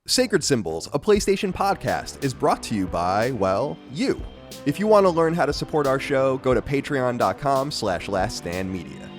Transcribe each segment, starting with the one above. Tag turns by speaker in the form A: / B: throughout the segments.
A: Sacred Symbols, a PlayStation podcast, is brought to you by, well, you. If you want to learn how to support our show, go to patreon.com/laststandmedia.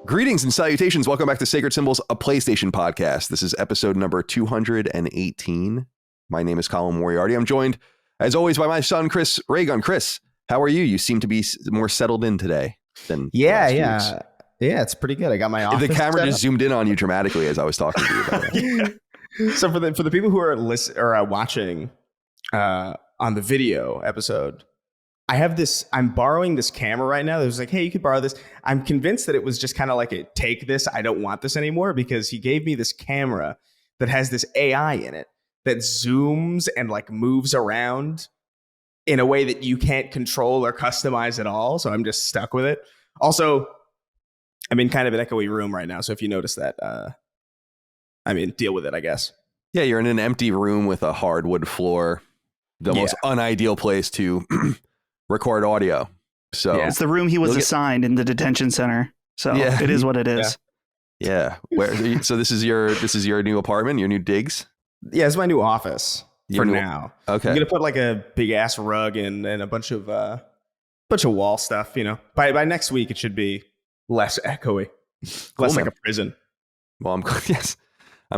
A: Greetings and salutations. Welcome back to Sacred Symbols, a PlayStation podcast. This is episode number 218. My name is Colin Moriarty. I'm joined, as always, by my son, Chris Raygun. Chris, how are you? You seem to be more settled in today than
B: Yeah, it's pretty good. I got my office.
A: The camera just zoomed in on you dramatically as I was talking to you about it.
B: So for the people who are watching on the video episode, I'm borrowing this camera right now. It was like, hey, you could borrow this. I'm convinced that it was just kind of like take this. I don't want this anymore, because he gave me this camera that has this AI in it that zooms and like moves around in a way that you can't control or customize at all. So I'm just stuck with it. Also, I'm in kind of an echoey room right now. So if you notice that, deal with it, I guess.
A: Yeah, you're in an empty room with a hardwood floor. The most unideal place to record audio. So
C: it's the room he was assigned in the detention center. So it is what it is.
A: Yeah. So this is your new apartment, your new digs?
B: Yeah, it's my new office now.
A: Okay.
B: I'm gonna put like a big ass rug and a bunch of wall stuff. You know, by next week it should be less echoey, less like a prison.
A: Well, I'm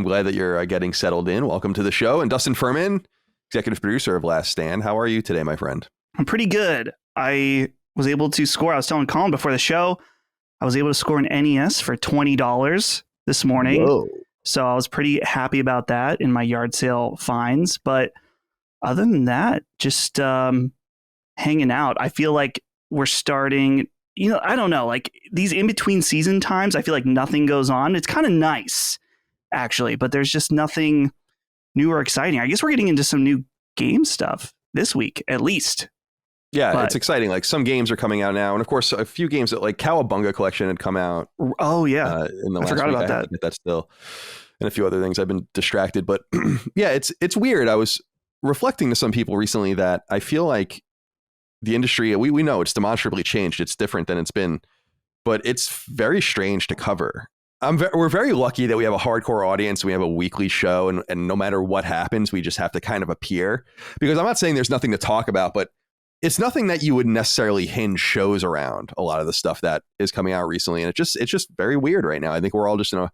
A: glad that you're getting settled in. Welcome to the show. And Dustin Furman, executive producer of Last Stand. How are you today, my friend?
C: I'm pretty good. I was able to score. I was telling Colin before the show, I was able to score an NES for $20 this morning.
B: Whoa.
C: So I was pretty happy about that in my yard sale finds. But other than that, just hanging out. I feel like we're starting, I don't know, like these in-between season times, I feel like nothing goes on. It's kind of nice, actually, but there's just nothing new or exciting. I guess we're getting into some new game stuff this week, at least.
A: Yeah, it's exciting. Like some games are coming out now. And of course, a few games that like Cowabunga Collection had come out.
C: Oh, yeah.
A: In the last
C: forgot
A: week.
C: about
A: I
C: that.
A: have to get that still. And a few other things. I've been distracted. But yeah, it's weird. I was reflecting to some people recently that I feel like the industry, we know it's demonstrably changed. It's different than it's been. But it's very strange to cover. We're very lucky that we have a hardcore audience. We have a weekly show. And no matter what happens, we just have to kind of appear. Because I'm not saying there's nothing to talk about, but it's nothing that you would necessarily hinge shows around, a lot of the stuff that is coming out recently. And it's just very weird right now. I think we're all just in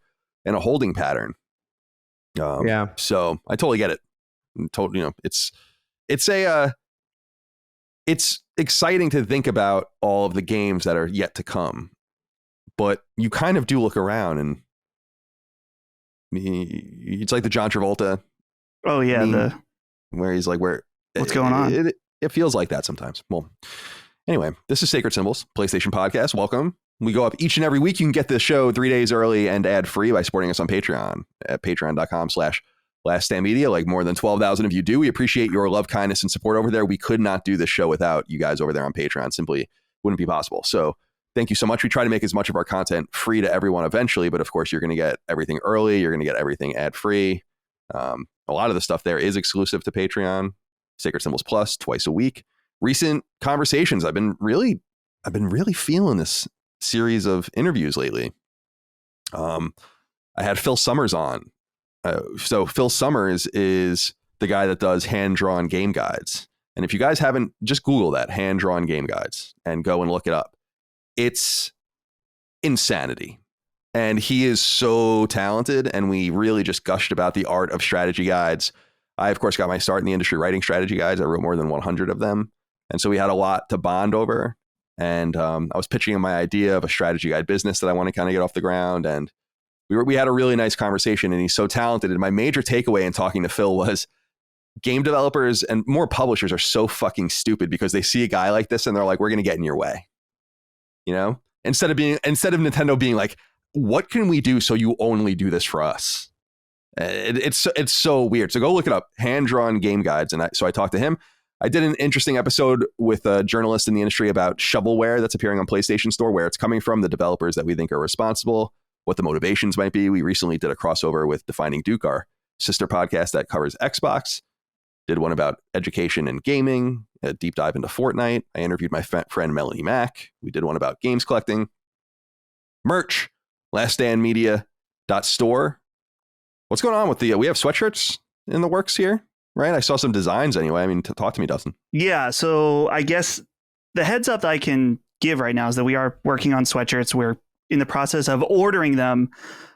A: a holding pattern. So I totally get it. It's exciting to think about all of the games that are yet to come, but you kind of do look around and it's like the John Travolta.
C: Oh yeah.
A: Meme, where he's like,
C: what's going on?
A: It feels like that sometimes. Well, anyway, this is Sacred Symbols, PlayStation podcast. Welcome. We go up each and every week. You can get the show 3 days early and ad free by supporting us on Patreon at patreon.com/laststandmedia. Like more than 12,000 of you do. We appreciate your love, kindness, and support over there. We could not do this show without you guys over there on Patreon. Simply wouldn't be possible. So thank you so much. We try to make as much of our content free to everyone eventually, but of course you're going to get everything early. You're going to get everything ad free. A lot of the stuff there is exclusive to Patreon. Sacred Symbols Plus twice a week. Recent conversations. I've been really feeling this series of interviews lately. I had Phil Summers on. So Phil Summers is the guy that does hand-drawn game guides. And if you guys haven't, just Google that, hand-drawn game guides, and go and look it up. It's insanity. And he is so talented, and we really just gushed about the art of strategy guides. I, of course, got my start in the industry writing strategy guides. I wrote more than 100 of them. And so we had a lot to bond over. And I was pitching him my idea of a strategy guide business that I want to kind of get off the ground. And we had a really nice conversation, and he's so talented. And my major takeaway in talking to Phil was game developers and more publishers are so fucking stupid because they see a guy like this and they're like, we're going to get in your way. Instead of Nintendo being like, what can we do so you only do this for us? It's so weird. So go look it up, hand-drawn game guides. And so I talked to him. I did an interesting episode with a journalist in the industry about shovelware that's appearing on PlayStation Store, where it's coming from, the developers that we think are responsible, what the motivations might be. We recently did a crossover with Defining Duke, our sister podcast that covers Xbox. Did one about education and gaming, a deep dive into Fortnite. I interviewed my friend Melanie Mack. We did one about games collecting. Merch, laststandmedia.store. What's going on with we have sweatshirts in the works here, right? I saw some designs anyway. I mean, talk to me, Dustin.
C: Yeah, so I guess the heads up that I can give right now is that we are working on sweatshirts. We're in the process of ordering them,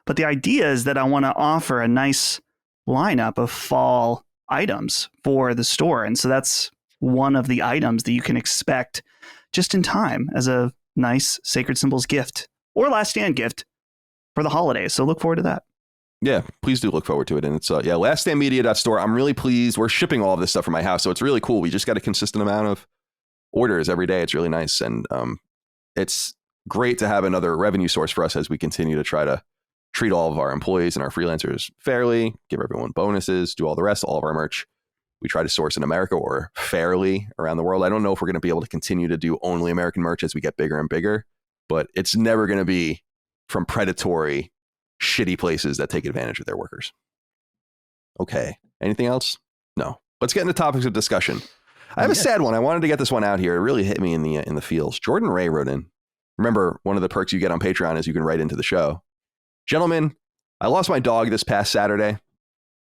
C: but the idea is that I want to offer a nice lineup of fall items for the store. And so that's one of the items that you can expect just in time as a nice Sacred Symbols gift or Last Stand gift for the holidays. So look forward to that.
A: Yeah, please do look forward to it. And it's laststandmedia.store. I'm really pleased. We're shipping all of this stuff from my house, so it's really cool. We just got a consistent amount of orders every day. It's really nice. And it's great to have another revenue source for us as we continue to try to treat all of our employees and our freelancers fairly, give everyone bonuses, do all the rest, all of our merch. We try to source in America or fairly around the world. I don't know if we're going to be able to continue to do only American merch as we get bigger and bigger, but it's never going to be from predatory, shitty places that take advantage of their workers. Okay. Anything else? No. Let's get into topics of discussion. I have a sad one. I wanted to get this one out here. It really hit me in the feels. Jordan Ray wrote in. Remember, one of the perks you get on Patreon is you can write into the show. Gentlemen, I lost my dog this past Saturday.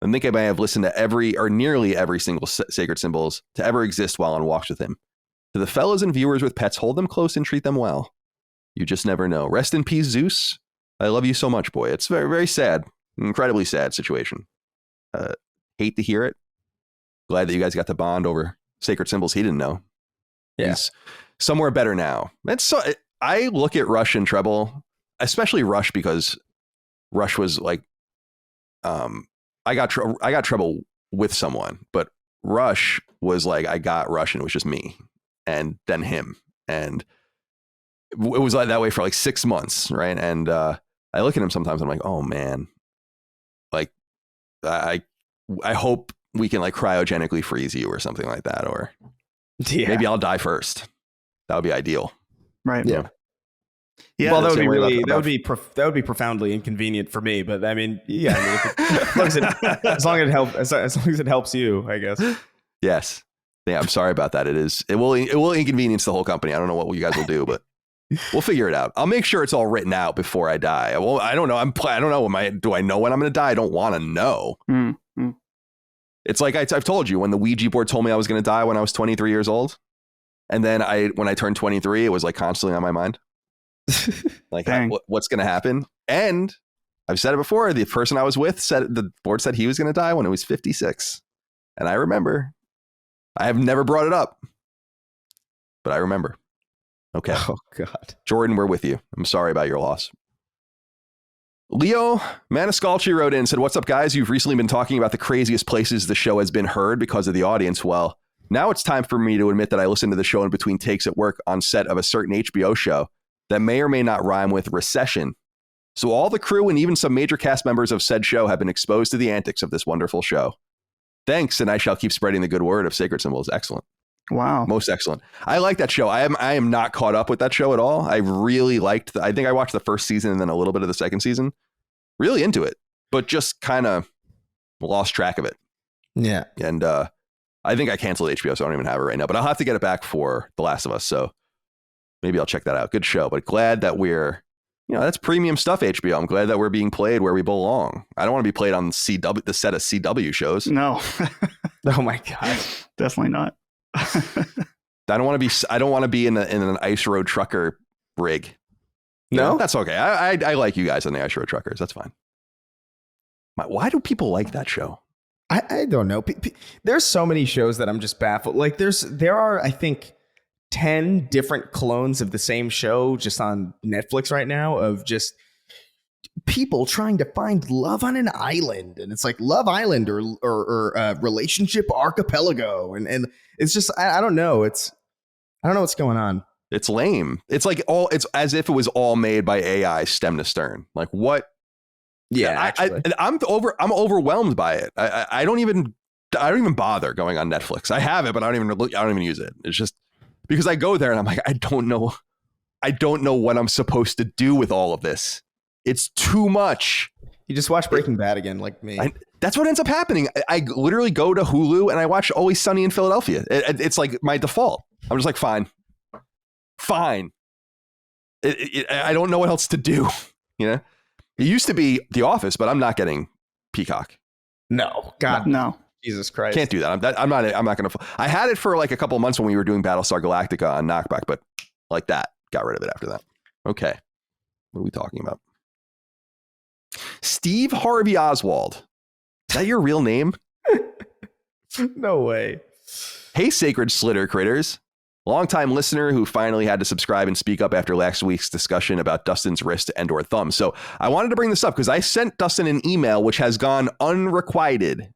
A: I think I may have listened to nearly every single Sacred Symbols to ever exist while on walks with him. To the fellows and viewers with pets, hold them close and treat them well. You just never know. Rest in peace, Zeus. I love you so much, boy. It's very, very sad. Incredibly sad situation. Hate to hear it. Glad that you guys got to bond over Sacred Symbols he didn't know.
B: Yeah.
A: He's somewhere better now. I look at Rush and Treble, especially Rush, because Rush was like, I got Treble with someone, but Rush was like, I got Rush and it was just me and then him. And it was like that way for like 6 months. Right. And I look at him sometimes, I'm like, oh man, like I hope we can like cryogenically freeze you or something like that. Or maybe I'll die first. That would be ideal.
C: Right.
B: Yeah.
C: Yeah.
B: Well, that would be profoundly inconvenient for me. But I mean, yeah. I mean, as long as it helps you, I guess.
A: Yes. Yeah. I'm sorry about that. It will inconvenience the whole company. I don't know what you guys will do, but we'll figure it out. I'll make sure it's all written out before I die. Well, I don't know. I don't know. Do I know when I'm going to die? I don't want to know.
C: Mm-hmm.
A: It's like I've told you when the Ouija board told me I was going to die when I was 23 years old. And then when I turned 23, it was like constantly on my mind. Like what's going to happen? And I've said it before. The person I was with the board said he was going to die when he was 56. And I remember. I have never brought it up, but I remember. Okay.
B: Oh God.
A: Jordan, we're with you. I'm sorry about your loss. Leo Maniscalchi wrote in and said, what's up, guys? You've recently been talking about the craziest places the show has been heard because of the audience. Well, now it's time for me to admit that I listened to the show in between takes at work on set of a certain HBO show that may or may not rhyme with recession. So all the crew and even some major cast members of said show have been exposed to the antics of this wonderful show. Thanks, and I shall keep spreading the good word of Sacred Symbols. Excellent.
C: Wow.
A: Most excellent. I like that show. I am not caught up with that show at all. I really liked I think I watched the first season and then a little bit of the second season. Really into it, but just kind of lost track of it. Yeah. And I think I canceled HBO, so I don't even have it right now, but I'll have to get it back for The Last of Us. So maybe I'll check that out. Good show, but glad that that's premium stuff, HBO. I'm glad that we're being played where we belong. I don't want to be played on the set of CW shows.
C: No.
B: Oh my God.
C: Definitely not.
A: I don't want to be in an Ice Road Trucker rig.
B: No,
A: that's okay. I like you guys on the Ice Road Truckers. That's fine. Why do people like that show?
B: I don't know. There's so many shows that I'm just baffled. Like there are, I think, 10 different clones of the same show just on Netflix right now of just people trying to find love on an island, and it's like Love Island or Relationship Archipelago, and it's just I don't know. I don't know what's going on.
A: It's lame. It's like it's as if it was all made by AI stem to stern. Like what?
B: Yeah,
A: I'm overwhelmed by it. I don't even bother going on Netflix. I have it, but I don't even use it. It's just because I go there and I'm like, I don't know what I'm supposed to do with all of this. It's too much.
B: You just watch Breaking Bad again, like me.
A: That's what ends up happening. I literally go to Hulu and I watch Always Sunny in Philadelphia. It's like my default. I'm just like, fine. I don't know what else to do. You know, it used to be The Office, but I'm not getting Peacock.
B: No, God,
C: No.
B: Jesus Christ.
A: Can't do that. I'm not going to. I had it for like a couple of months when we were doing Battlestar Galactica on Knockback, but like that, got rid of it after that. Okay. What are we talking about? Steve Harvey Oswald. Is that your real name?
B: No way.
A: Hey, Sacred Slitter Critters. Longtime listener who finally had to subscribe and speak up after last week's discussion about Dustin's wrist and or thumb. So I wanted to bring this up because I sent Dustin an email which has gone unrequited.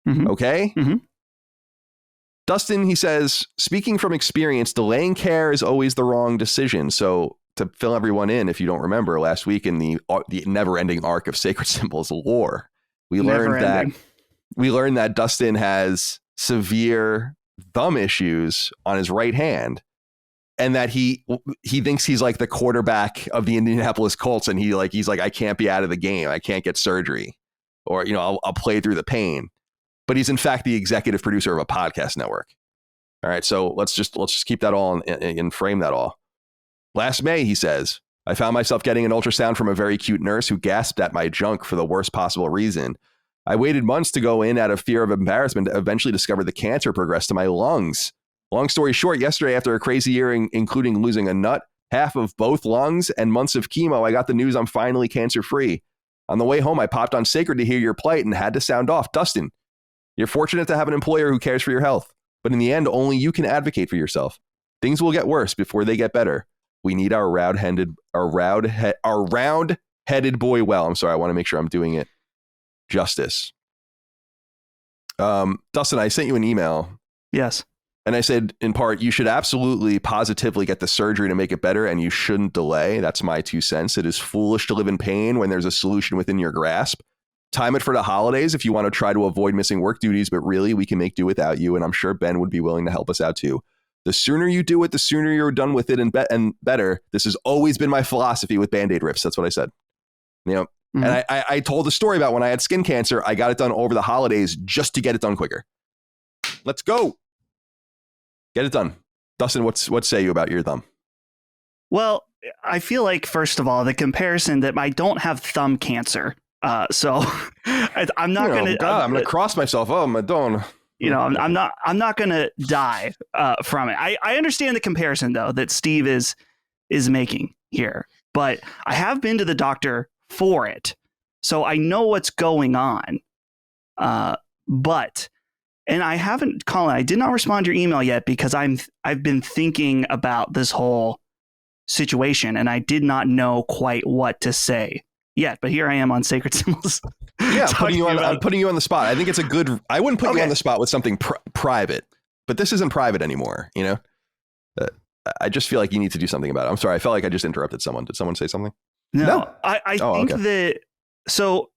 C: Mm-hmm.
A: Okay?
C: Mm-hmm.
A: Dustin, he says, speaking from experience, delaying care is always the wrong decision. So to fill everyone in, if you don't remember, last week in the never-ending arc of Sacred Symbols lore, we learned that Dustin has severe thumb issues on his right hand, and that he thinks he's like the quarterback of the Indianapolis Colts, and he's like, I can't be out of the game, I can't get surgery, or I'll play through the pain. But he's in fact the executive producer of a podcast network. All right, so let's just keep that all and frame that all. Last May, he says, I found myself getting an ultrasound from a very cute nurse who gasped at my junk for the worst possible reason. I waited months to go in out of fear of embarrassment to eventually discover the cancer progressed to my lungs. Long story short, yesterday, after a crazy year, including losing a nut, half of both lungs, and months of chemo, I got the news I'm finally cancer-free. On the way home, I popped on Sacred to hear your plight and had to sound off. Dustin, you're fortunate to have an employer who cares for your health, but in the end, only you can advocate for yourself. Things will get worse before they get better. We need our round-headed boy well. I'm sorry, I want to make sure I'm doing it justice. Dustin, I sent you an email.
C: Yes.
A: And I said, in part, you should absolutely positively get the surgery to make it better, and you shouldn't delay. That's my 2 cents. It is foolish to live in pain when there's a solution within your grasp. Time it for the holidays if you want to try to avoid missing work duties, but really, we can make do without you, and I'm sure Ben would be willing to help us out too. The sooner you do it, the sooner you're done with it and better. This has always been my philosophy with Band-Aid rips. That's what I said. Mm-hmm. And I told the story about when I had skin cancer. I got it done over the holidays just to get it done quicker. Let's go. Get it done. Dustin, what say you about your thumb?
C: Well, I feel like, first of all, the comparison that I don't have thumb cancer. So I'm not going to.
A: I'm going to cross myself. Oh, my don't.
C: I'm not going to die from it. I understand the comparison, though, that Steve is making here. But I have been to the doctor for it, so I know what's going on. And I haven't, Colin, I did not respond to your email yet because I've been thinking about this whole situation, and I did not know quite what to say yet. But here I am on Sacred Symbols.
A: Yeah, I'm putting you on the spot. I think it's a good. I wouldn't put you on the spot with something private, but this isn't private anymore. I just feel like you need to do something about it. I'm sorry. I felt like I just interrupted someone. Did someone say something?
C: No. I think that. So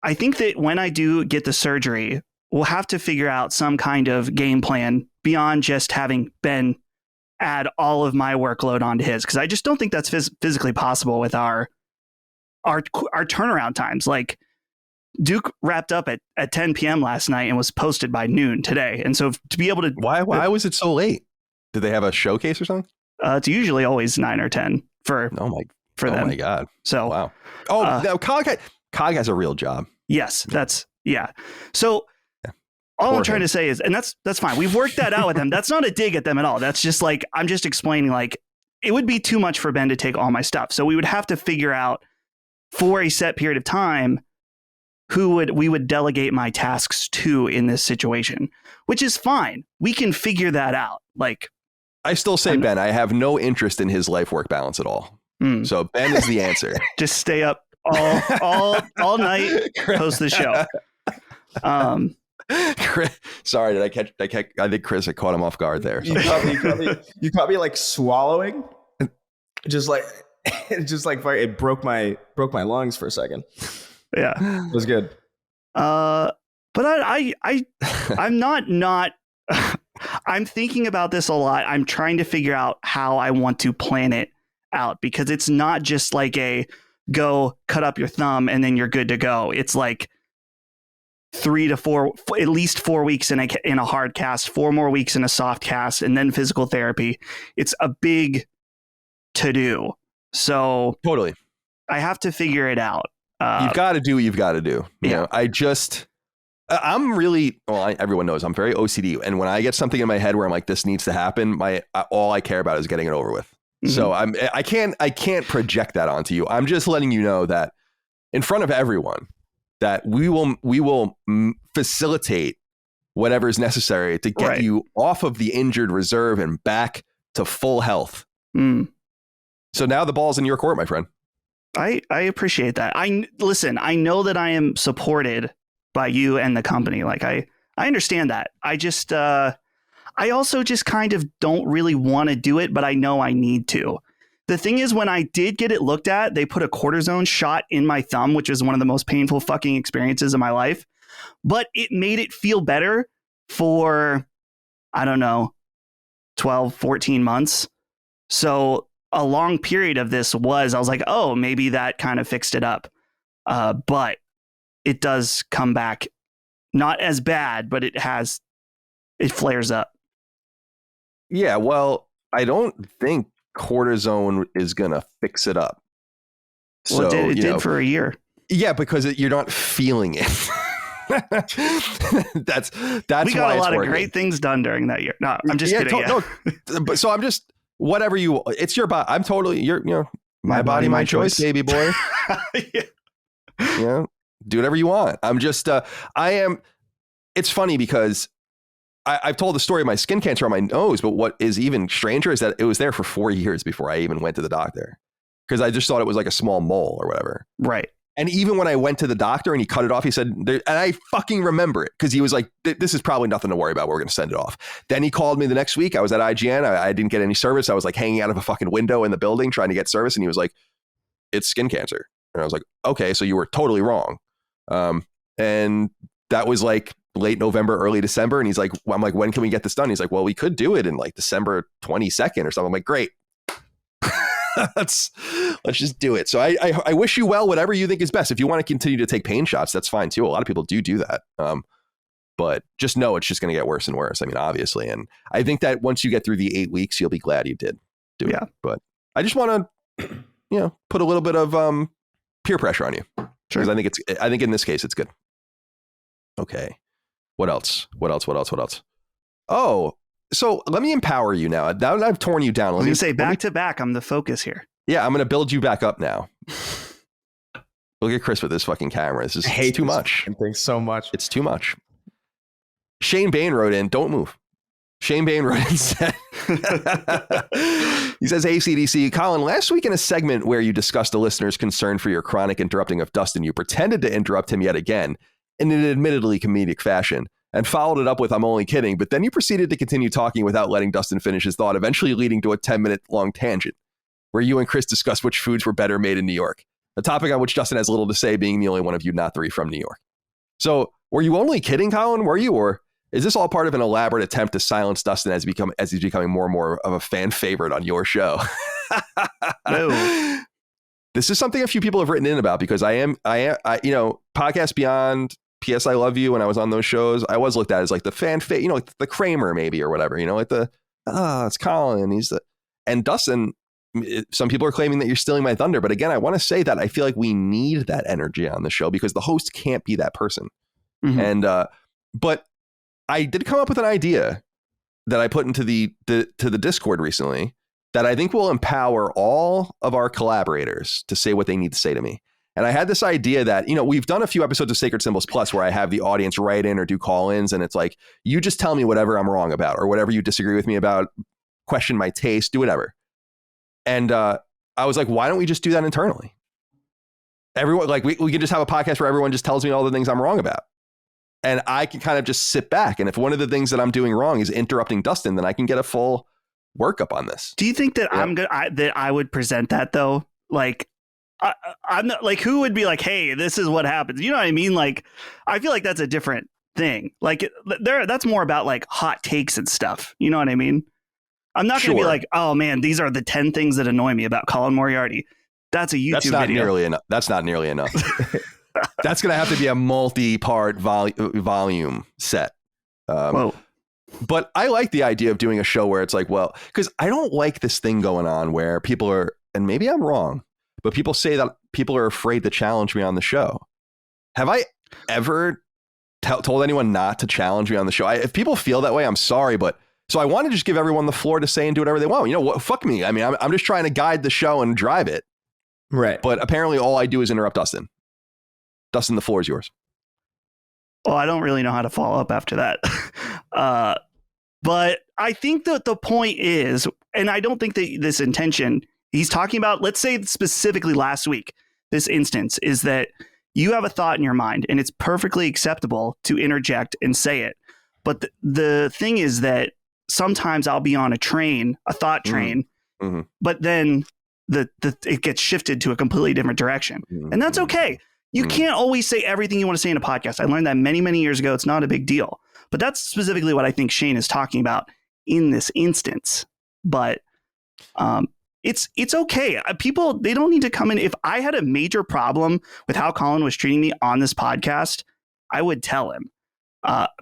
C: I think that when I do get the surgery, we'll have to figure out some kind of game plan beyond just having Ben add all of my workload onto his, because I just don't think that's physically possible with our turnaround times. Like, Duke wrapped up at 10 p.m. last night and was posted by noon today. And so to be able to...
A: Why was it so late? Did they have a showcase or something?
C: It's usually always 9 or 10 for them.
A: Oh my God.
C: So...
A: Wow. Oh, no, Cog has a real job.
C: Yes, yeah. So... Yeah. All I'm trying to say is, and that's fine. We've worked that out with them. That's not a dig at them at all. That's just like, I'm just explaining, like, it would be too much for Ben to take all my stuff. So we would have to figure out for a set period of time who we would delegate my tasks to in this situation, which is fine. We can figure that out. Like,
A: I still say, Ben, I have no interest in his life work balance at all. So Ben is the answer.
C: Just stay up all night, post the show.
A: Sorry, did I catch? I think Chris had caught him off guard there. So.
B: You caught me like swallowing, just like it broke my lungs for a second.
C: Yeah,
B: it was good.
C: But I'm not. I'm thinking about this a lot. I'm trying to figure out how I want to plan it out, because it's not just like a go cut up your thumb and then you're good to go. It's like, 3 to 4, at least 4 weeks in a hard cast, 4 more weeks in a soft cast, and then physical therapy. It's a big to do. So
A: Totally.
C: I have to figure it out.
A: You've got to do what you've got to do. You know, I'm really, everyone knows I'm very OCD. And when I get something in my head where I'm like, this needs to happen, all I care about is getting it over with. Mm-hmm. So I can't project that onto you. I'm just letting you know that in front of everyone that we will facilitate whatever is necessary to get you off of the injured reserve and back to full health.
C: Mm.
A: So now the ball's in your court, my friend.
C: I appreciate that. I know that I am supported by you and the company. Like I understand that. I also just kind of don't really want to do it, but I know I need to. The thing is, when I did get it looked at, they put a cortisone shot in my thumb, which is one of the most painful fucking experiences of my life. But it made it feel better for, I don't know, 12, 14 months. So a long period of this I was like, oh, maybe that kind of fixed it up. But it does come back not as bad, but it flares up.
A: Yeah, well, I don't think cortisone is going to fix it up.
C: Well,
A: So,
C: it did for a year.
A: Yeah, because you're not feeling it. that's
C: we
A: got
C: a lot of great things done during that year. No, I'm just kidding.
A: But so I'm just whatever it's your body. I'm totally my body, my choice, baby boy. Yeah. Do whatever you want. I'm just it's funny because I've told the story of my skin cancer on my nose, but what is even stranger is that it was there for 4 years before I even went to the doctor, because I just thought it was like a small mole or whatever.
C: Right.
A: And even when I went to the doctor and he cut it off, he said, and I fucking remember it because he was like, this is probably nothing to worry about. We're going to send it off. Then he called me the next week. I was at IGN. I didn't get any service. I was like hanging out of a fucking window in the building trying to get service. And he was like, it's skin cancer. And I was like, okay, so you were totally wrong. And that was like late November, early December. And he's like, I'm like, when can we get this done? He's like, well, we could do it in like December 22nd or something. I'm like, great. let's just do it. So I wish you well, whatever you think is best. If you want to continue to take pain shots, that's fine too. A lot of people do that. But just know it's just going to get worse and worse. I mean, obviously. And I think that once you get through the 8 weeks, you'll be glad you did do it. But I just want to, put a little bit of peer pressure on you.
C: Sure.
A: Because I think in this case, it's good. Okay. What else? Oh, so let me empower you now. Now that I've torn you down.
C: Let me say back to back. I'm the focus here.
A: Yeah, I'm going to build you back up now. Look at Chris with this fucking camera. This is too much.
B: Thanks so much.
A: It's too much. Shane Bain wrote in, don't move. Shane Bain wrote in, said, he says, hey, CDC, Colin, last week in a segment where you discussed a listener's concern for your chronic interrupting of Dustin, you pretended to interrupt him yet again in an admittedly comedic fashion and followed it up with, I'm only kidding. But then you proceeded to continue talking without letting Dustin finish his thought, eventually leading to a 10-minute long tangent where you and Chris discussed which foods were better made in New York, a topic on which Dustin has little to say, being the only one of you not three from New York. So were you only kidding, Colin? Were you? Or is this all part of an elaborate attempt to silence Dustin as he's becoming more and more of a fan favorite on your show?
C: No.
A: This is something a few people have written in about, because I Podcast Beyond, P.S. I Love You, when I was on those shows, I was looked at as like the fan favorite, like the Kramer maybe or whatever, like it's Colin. And Dustin, some people are claiming that you're stealing my thunder. But again, I want to say that I feel like we need that energy on the show because the host can't be that person. Mm-hmm. And, but I did come up with an idea that I put into the Discord recently that I think will empower all of our collaborators to say what they need to say to me. And I had this idea that, we've done a few episodes of Sacred Symbols Plus where I have the audience write in or do call-ins, and it's like, you just tell me whatever I'm wrong about or whatever you disagree with me about, question my taste, do whatever. And I was like, why don't we just do that internally? Everyone, like we can just have a podcast where everyone just tells me all the things I'm wrong about. And I can kind of just sit back. And if one of the things that I'm doing wrong is interrupting Dustin, then I can get a full workup on this.
C: Do you think that that I would present that though? Like, I'm not like, who would be like, hey, this is what happens. You know what I mean? Like, I feel like that's a different thing. Like that's more about like hot takes and stuff. You know what I mean? I'm not going to be like, oh man, these are the 10 things that annoy me about Colin Moriarty. That's a YouTube video.
A: That's not nearly enough. That's going to have to be a multi-part volume set.
C: Whoa.
A: But I like the idea of doing a show where it's like, well, because I don't like this thing going on where people are, and maybe I'm wrong, but people say that people are afraid to challenge me on the show. Have I ever told anyone not to challenge me on the show? If people feel that way, I'm sorry, but so I want to just give everyone the floor to say and do whatever they want. You know what? Fuck me. I mean, I'm just trying to guide the show and drive it.
B: Right.
A: But apparently all I do is interrupt Dustin. Dustin, the floor is yours.
C: Well, I don't really know how to follow up after that. But I think that the point is, and I don't think that this intention he's talking about, let's say specifically last week, this instance is that you have a thought in your mind and it's perfectly acceptable to interject and say it. But the thing is that sometimes I'll be on a train, a thought train, but then it gets shifted to a completely different direction. And that's okay. You can't always say everything you want to say in a podcast. I learned that many, many years ago. It's not a big deal. But that's specifically what I think Shane is talking about in this instance. But it's okay. People, they don't need to come in. If I had a major problem with how Colin was treating me on this podcast, I would tell him.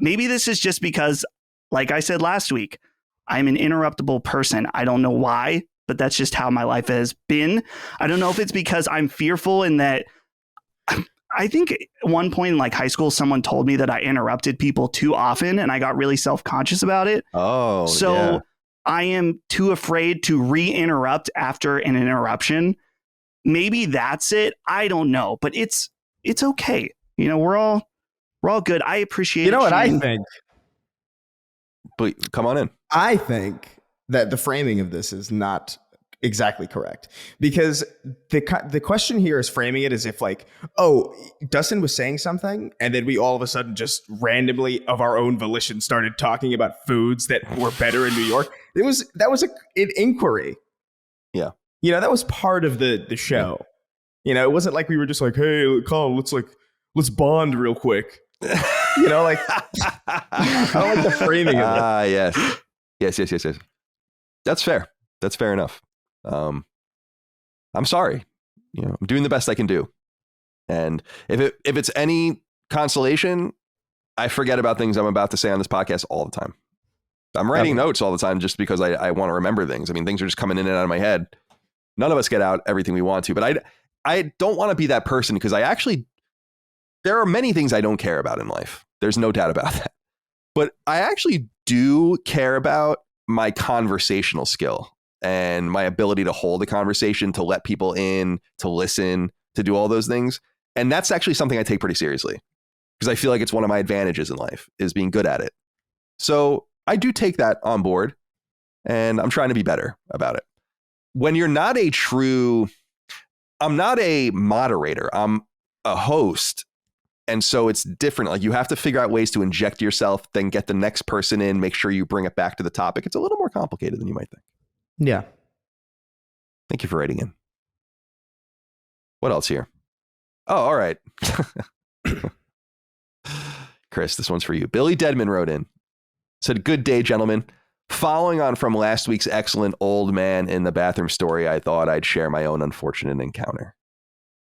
C: Maybe this is just because, like I said last week, I'm an interruptible person. I don't know why, but that's just how my life has been. I don't know if it's because I'm fearful in that. I think at one point in like high school, someone told me that I interrupted people too often and I got really self-conscious about it.
A: Oh,
C: so yeah. I am too afraid to re-interrupt after an interruption. Maybe that's it. I don't know, but it's okay. You know, we're all good. I appreciate it.
B: You know what I think?
A: But come on in.
B: I think that the framing of this is not exactly correct, because the question here is framing it as if like, oh, Dustin was saying something and then we all of a sudden just randomly of our own volition started talking about foods that were better in New York. That was an inquiry.
A: Yeah.
B: You know, that was part of the show. Yeah. You know, it wasn't like we were just like, hey, Colin, let's bond real quick. You know, like I don't like the framing of it.
A: Yes. That's fair. That's fair enough. I'm sorry. You know, I'm doing the best I can do. And if it's any consolation, I forget about things I'm about to say on this podcast all the time. I'm writing notes all the time just because I want to remember things. I mean, things are just coming in and out of my head. None of us get out everything we want to, but I don't want to be that person because there are many things I don't care about in life. There's no doubt about that. But I actually do care about my conversational skill and my ability to hold a conversation, to let people in, to listen, to do all those things. And that's actually something I take pretty seriously because I feel like it's one of my advantages in life is being good at it. So I do take that on board and I'm trying to be better about it. When you're not I'm not a moderator, I'm a host. And so it's different. Like you have to figure out ways to inject yourself, then get the next person in, make sure you bring it back to the topic. It's a little more complicated than you might think.
B: Yeah.
A: Thank you for writing in. What else here? Oh, all right. Chris, this one's for you. Billy Deadman wrote in. Said, good day, gentlemen. Following on from last week's excellent old man in the bathroom story, I thought I'd share my own unfortunate encounter.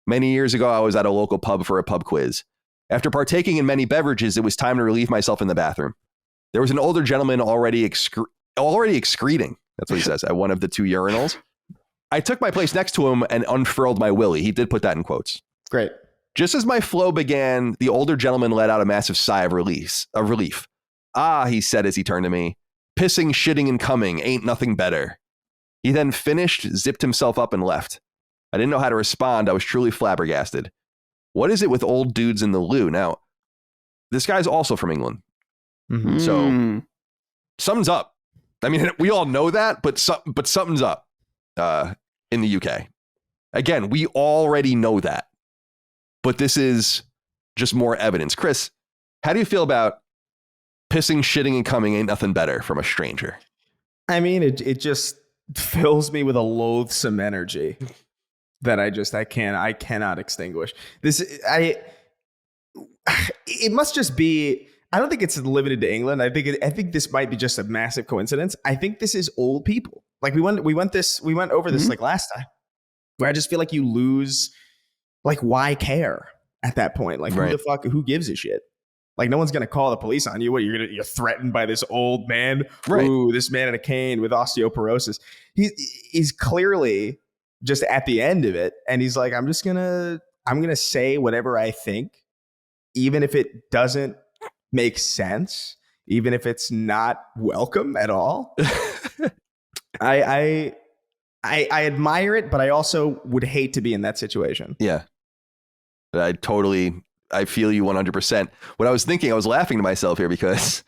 A: Many years ago, I was at a local pub for a pub quiz. After partaking in many beverages, it was time to relieve myself in the bathroom. There was an older gentleman already excreting. That's what he says, at one of the two urinals. I took my place next to him and unfurled my willy. He did put that in quotes.
B: Great.
A: Just as my flow began, the older gentleman let out a massive sigh of relief. Ah, he said as he turned to me, pissing, shitting, and coming ain't nothing better. He then finished, zipped himself up, and left. I didn't know how to respond. I was truly flabbergasted. What is it with old dudes in the loo? Now, this guy's also from England.
B: Mm-hmm.
A: So, something's up. I mean, we all know that, but something's up in the UK. Again, we already know that. But this is just more evidence. Chris, how do you feel about pissing, shitting, and coming ain't nothing better from a stranger?
B: I mean, it just fills me with a loathsome energy that I cannot extinguish. It must just be, I don't think it's limited to England. I think this might be just a massive coincidence. I think this is old people. Like we went over this like last time, where I just feel like you lose, like, why care? at that point. Like,
A: Right.
B: who gives a shit? Like, no one's going to call the police on you. What, you're threatened by this old man?
A: Right.
B: Ooh, this man in a cane with osteoporosis. He's clearly just at the end of it. And he's like, I'm going to say whatever I think, even if it doesn't make sense, even if it's not welcome at all. I admire it, but I also would hate to be in that situation.
A: Yeah. I feel you 100%. What I was thinking, I was laughing to myself here because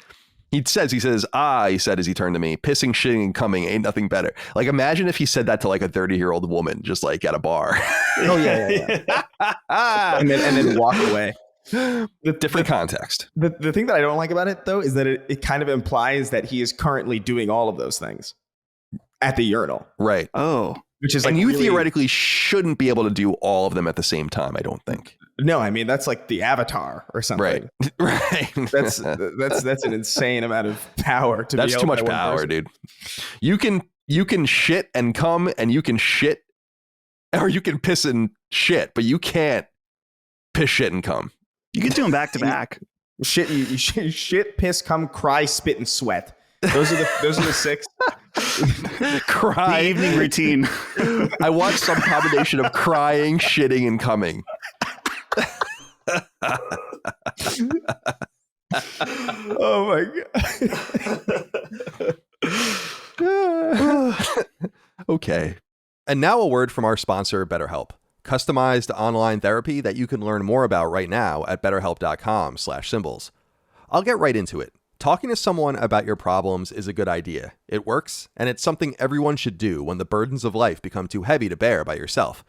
A: he says, he said as he turned to me, pissing, shitting, and coming ain't nothing better. Like, imagine if he said that to like a 30-year-old woman, just like at a bar.
B: Oh yeah. and then walk away.
A: Different context.
B: The thing that I don't like about it, though, is that it kind of implies that he is currently doing all of those things at the urinal.
A: Right.
C: Oh.
B: Which is like,
A: and you
B: really,
A: theoretically shouldn't be able to do all of them at the same time, I don't think.
B: No, I mean, that's like the Avatar or something.
A: Right.
B: That's an insane amount of power to
A: That's
B: be
A: too
B: held
A: much
B: by one
A: power,
B: person.
A: dude. You can shit and come, and you can shit, or you can piss and shit, but you can't piss, shit, and come.
C: You can do them back to back.
B: Shit, piss, come, cry, spit, and sweat. Those are the 6.
A: Cry.
C: The evening routine.
A: I want some combination of crying, shitting, and coming.
B: Oh my
A: god. Okay. And now a word from our sponsor, BetterHelp. Customized online therapy that you can learn more about right now at betterhelp.com/symbols. I'll get right into it. Talking to someone about your problems is a good idea. It works, and it's something everyone should do when the burdens of life become too heavy to bear by yourself.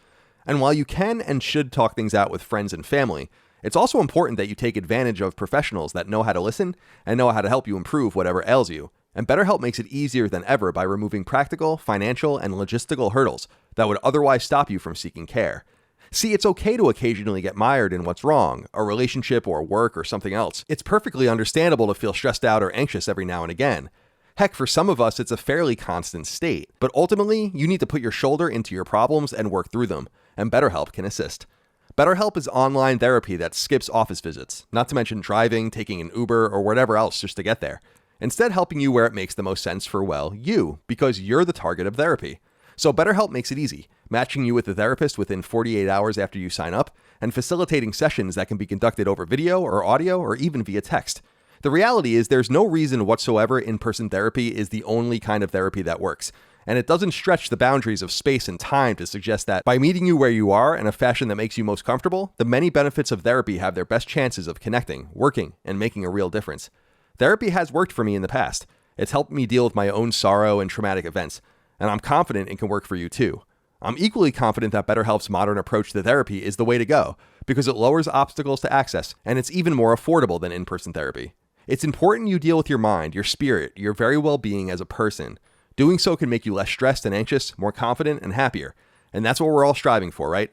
A: And while you can and should talk things out with friends and family, it's also important that you take advantage of professionals that know how to listen and know how to help you improve whatever ails you. And BetterHelp makes it easier than ever by removing practical, financial, and logistical hurdles that would otherwise stop you from seeking care. See, it's okay to occasionally get mired in what's wrong, a relationship or work or something else. It's perfectly understandable to feel stressed out or anxious every now and again. Heck, for some of us, it's a fairly constant state. But ultimately, you need to put your shoulder into your problems and work through them, and BetterHelp can assist. BetterHelp is online therapy that skips office visits, not to mention driving, taking an Uber, or whatever else just to get there. Instead, helping you where it makes the most sense for, well, you, because you're the target of therapy. So BetterHelp makes it easy, matching you with a therapist within 48 hours after you sign up, and facilitating sessions that can be conducted over video or audio or even via text. The reality is there's no reason whatsoever in-person therapy is the only kind of therapy that works, and it doesn't stretch the boundaries of space and time to suggest that by meeting you where you are in a fashion that makes you most comfortable, the many benefits of therapy have their best chances of connecting, working, and making a real difference. Therapy has worked for me in the past. It's helped me deal with my own sorrow and traumatic events, and I'm confident it can work for you too. I'm equally confident that BetterHelp's modern approach to therapy is the way to go, because it lowers obstacles to access, and it's even more affordable than in-person therapy. It's important you deal with your mind, your spirit, your very well-being as a person. Doing so can make you less stressed and anxious, more confident and happier, and that's what we're all striving for, right?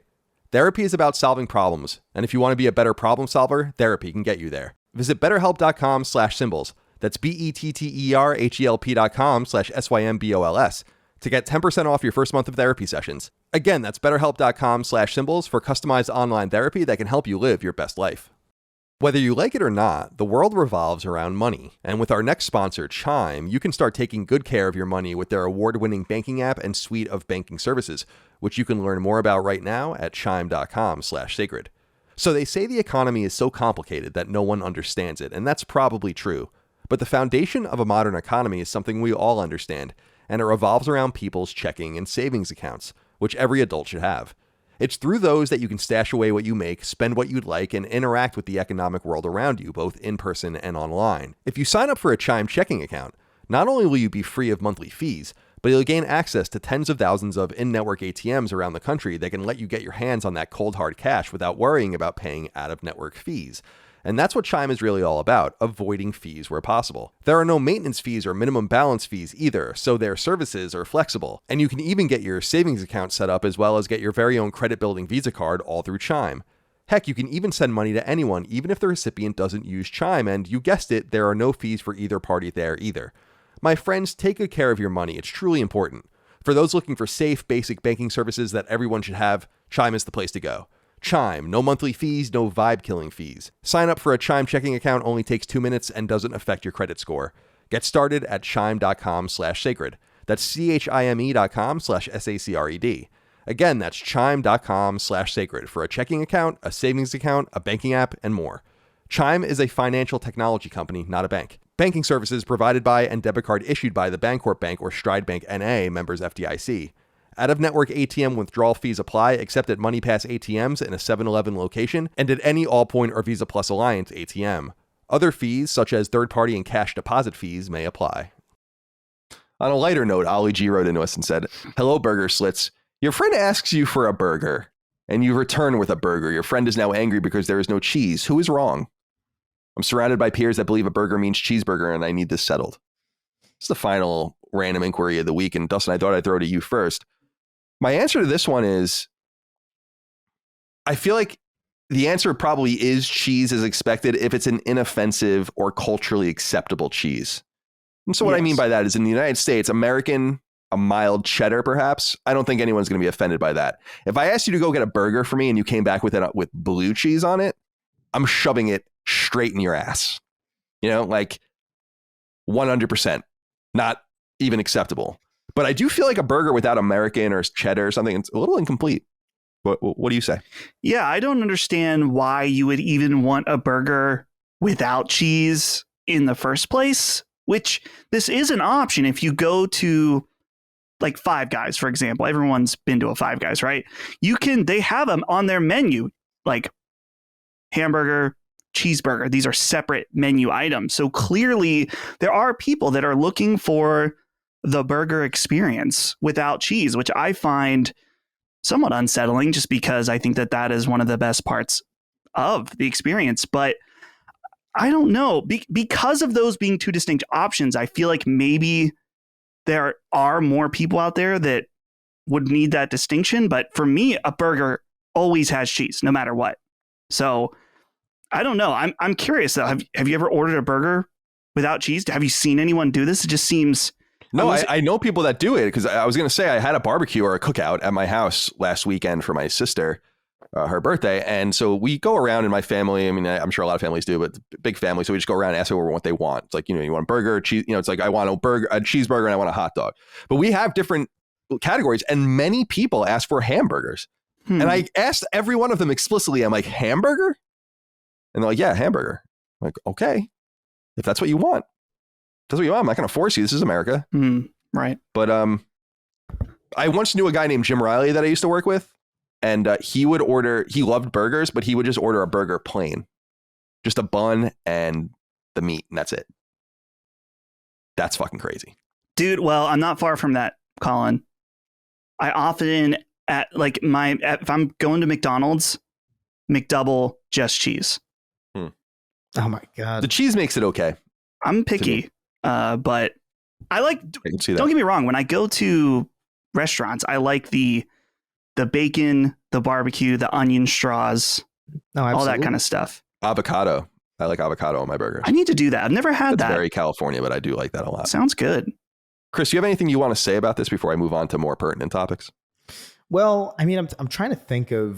A: Therapy is about solving problems, and if you want to be a better problem solver, therapy can get you there. Visit betterhelp.com/symbols. That's BetterHelp.com/SYMBOLS to get 10% off your first month of therapy sessions. Again, that's betterhelp.com/symbols for customized online therapy that can help you live your best life. Whether you like it or not, the world revolves around money. And with our next sponsor, Chime, you can start taking good care of your money with their award-winning banking app and suite of banking services, which you can learn more about right now at chime.com/sacred. So they say the economy is so complicated that no one understands it, and that's probably true. But the foundation of a modern economy is something we all understand, and it revolves around people's checking and savings accounts, which every adult should have. It's through those that you can stash away what you make, spend what you'd like, and interact with the economic world around you, both in person and online. If you sign up for a Chime checking account, not only will you be free of monthly fees, but you'll gain access to tens of thousands of in-network ATMs around the country that can let you get your hands on that cold hard cash without worrying about paying out-of-network fees. And that's what Chime is really all about, avoiding fees where possible. There are no maintenance fees or minimum balance fees either, so their services are flexible. And you can even get your savings account set up as well as get your very own credit-building Visa card all through Chime. Heck, you can even send money to anyone, even if the recipient doesn't use Chime, and you guessed it, there are no fees for either party there either. My friends, take good care of your money. It's truly important. For those looking for safe, basic banking services that everyone should have, Chime is the place to go. Chime, no monthly fees, no vibe-killing fees. Sign up for a Chime checking account only takes 2 minutes and doesn't affect your credit score. Get started at chime.com/sacred. That's chime.com/SACRED. Again, that's chime.com/sacred for a checking account, a savings account, a banking app, and more. Chime is a financial technology company, not a bank. Banking services provided by and debit card issued by the Bancorp Bank or Stride Bank N.A., members FDIC. Out-of-network ATM withdrawal fees apply except at MoneyPass ATMs in a 7-Eleven location and at any Allpoint or Visa Plus Alliance ATM. Other fees, such as third-party and cash deposit fees, may apply. On a lighter note, Ollie G wrote into us and said, "Hello, Burger Slits. Your friend asks you for a burger, and you return with a burger. Your friend is now angry because there is no cheese. Who is wrong? I'm surrounded by peers that believe a burger means cheeseburger, and I need this settled." This is the final random inquiry of the week, and Dustin, I thought I'd throw it to you first. My answer to this one is, I feel like the answer probably is cheese as expected if it's an inoffensive or culturally acceptable cheese. And so what I mean by that is in the United States, American, a mild cheddar perhaps, I don't think anyone's going to be offended by that. If I asked you to go get a burger for me and you came back with it with blue cheese on it, I'm shoving it straight in your ass. You know, like 100%, not even acceptable. But I do feel like a burger without American or cheddar or something, it's a little incomplete. What do you say?
C: Yeah, I don't understand why you would even want a burger without cheese in the first place, which this is an option if you go to like Five Guys, for example. Everyone's been to a Five Guys, right? They have them on their menu, like hamburger, cheeseburger. These are separate menu items. So clearly there are people that are looking for the burger experience without cheese, which I find somewhat unsettling just because I think that is one of the best parts of the experience. But I don't know, because of those being two distinct options, I feel like maybe there are more people out there that would need that distinction. But for me, a burger always has cheese no matter what. So I don't know. I'm curious though. Have you ever ordered a burger without cheese? Have you seen anyone do this? It just seems...
A: No, I know people that do it because I was going to say I had a barbecue or a cookout at my house last weekend for my sister, her birthday. And so we go around in my family. I mean, I'm sure a lot of families do, but big family. So we just go around and ask everyone what they want. It's like, you want a burger, cheese, it's like I want a cheeseburger and I want a hot dog. But we have different categories and many people ask for hamburgers. And I asked every one of them explicitly, I'm like, hamburger? And they're like, yeah, hamburger. I'm like, okay, if that's what you want. That's what you want. I'm not going to force you. This is America.
C: Right.
A: But I once knew a guy named Jim Riley that I used to work with. And he loved burgers, but he would just order a burger plain. Just a bun and the meat. And that's it. That's fucking crazy.
C: Dude, well, I'm not far from that, Colin. I often, if I'm going to McDonald's, McDouble, just cheese.
B: Oh my God.
A: The cheese makes it okay.
C: I'm picky. But I like,
A: can see that.
C: Don't get me wrong. When I go to restaurants, I like the bacon, the barbecue, the onion straws, all that kind of stuff.
A: Avocado. I like avocado on my burgers.
C: I need to do that. I've never had that.
A: It's very California, but I do like that a lot.
C: Sounds good.
A: Chris, do you have anything you want to say about this before I move on to more pertinent topics?
B: Well, I mean, I'm trying to think of,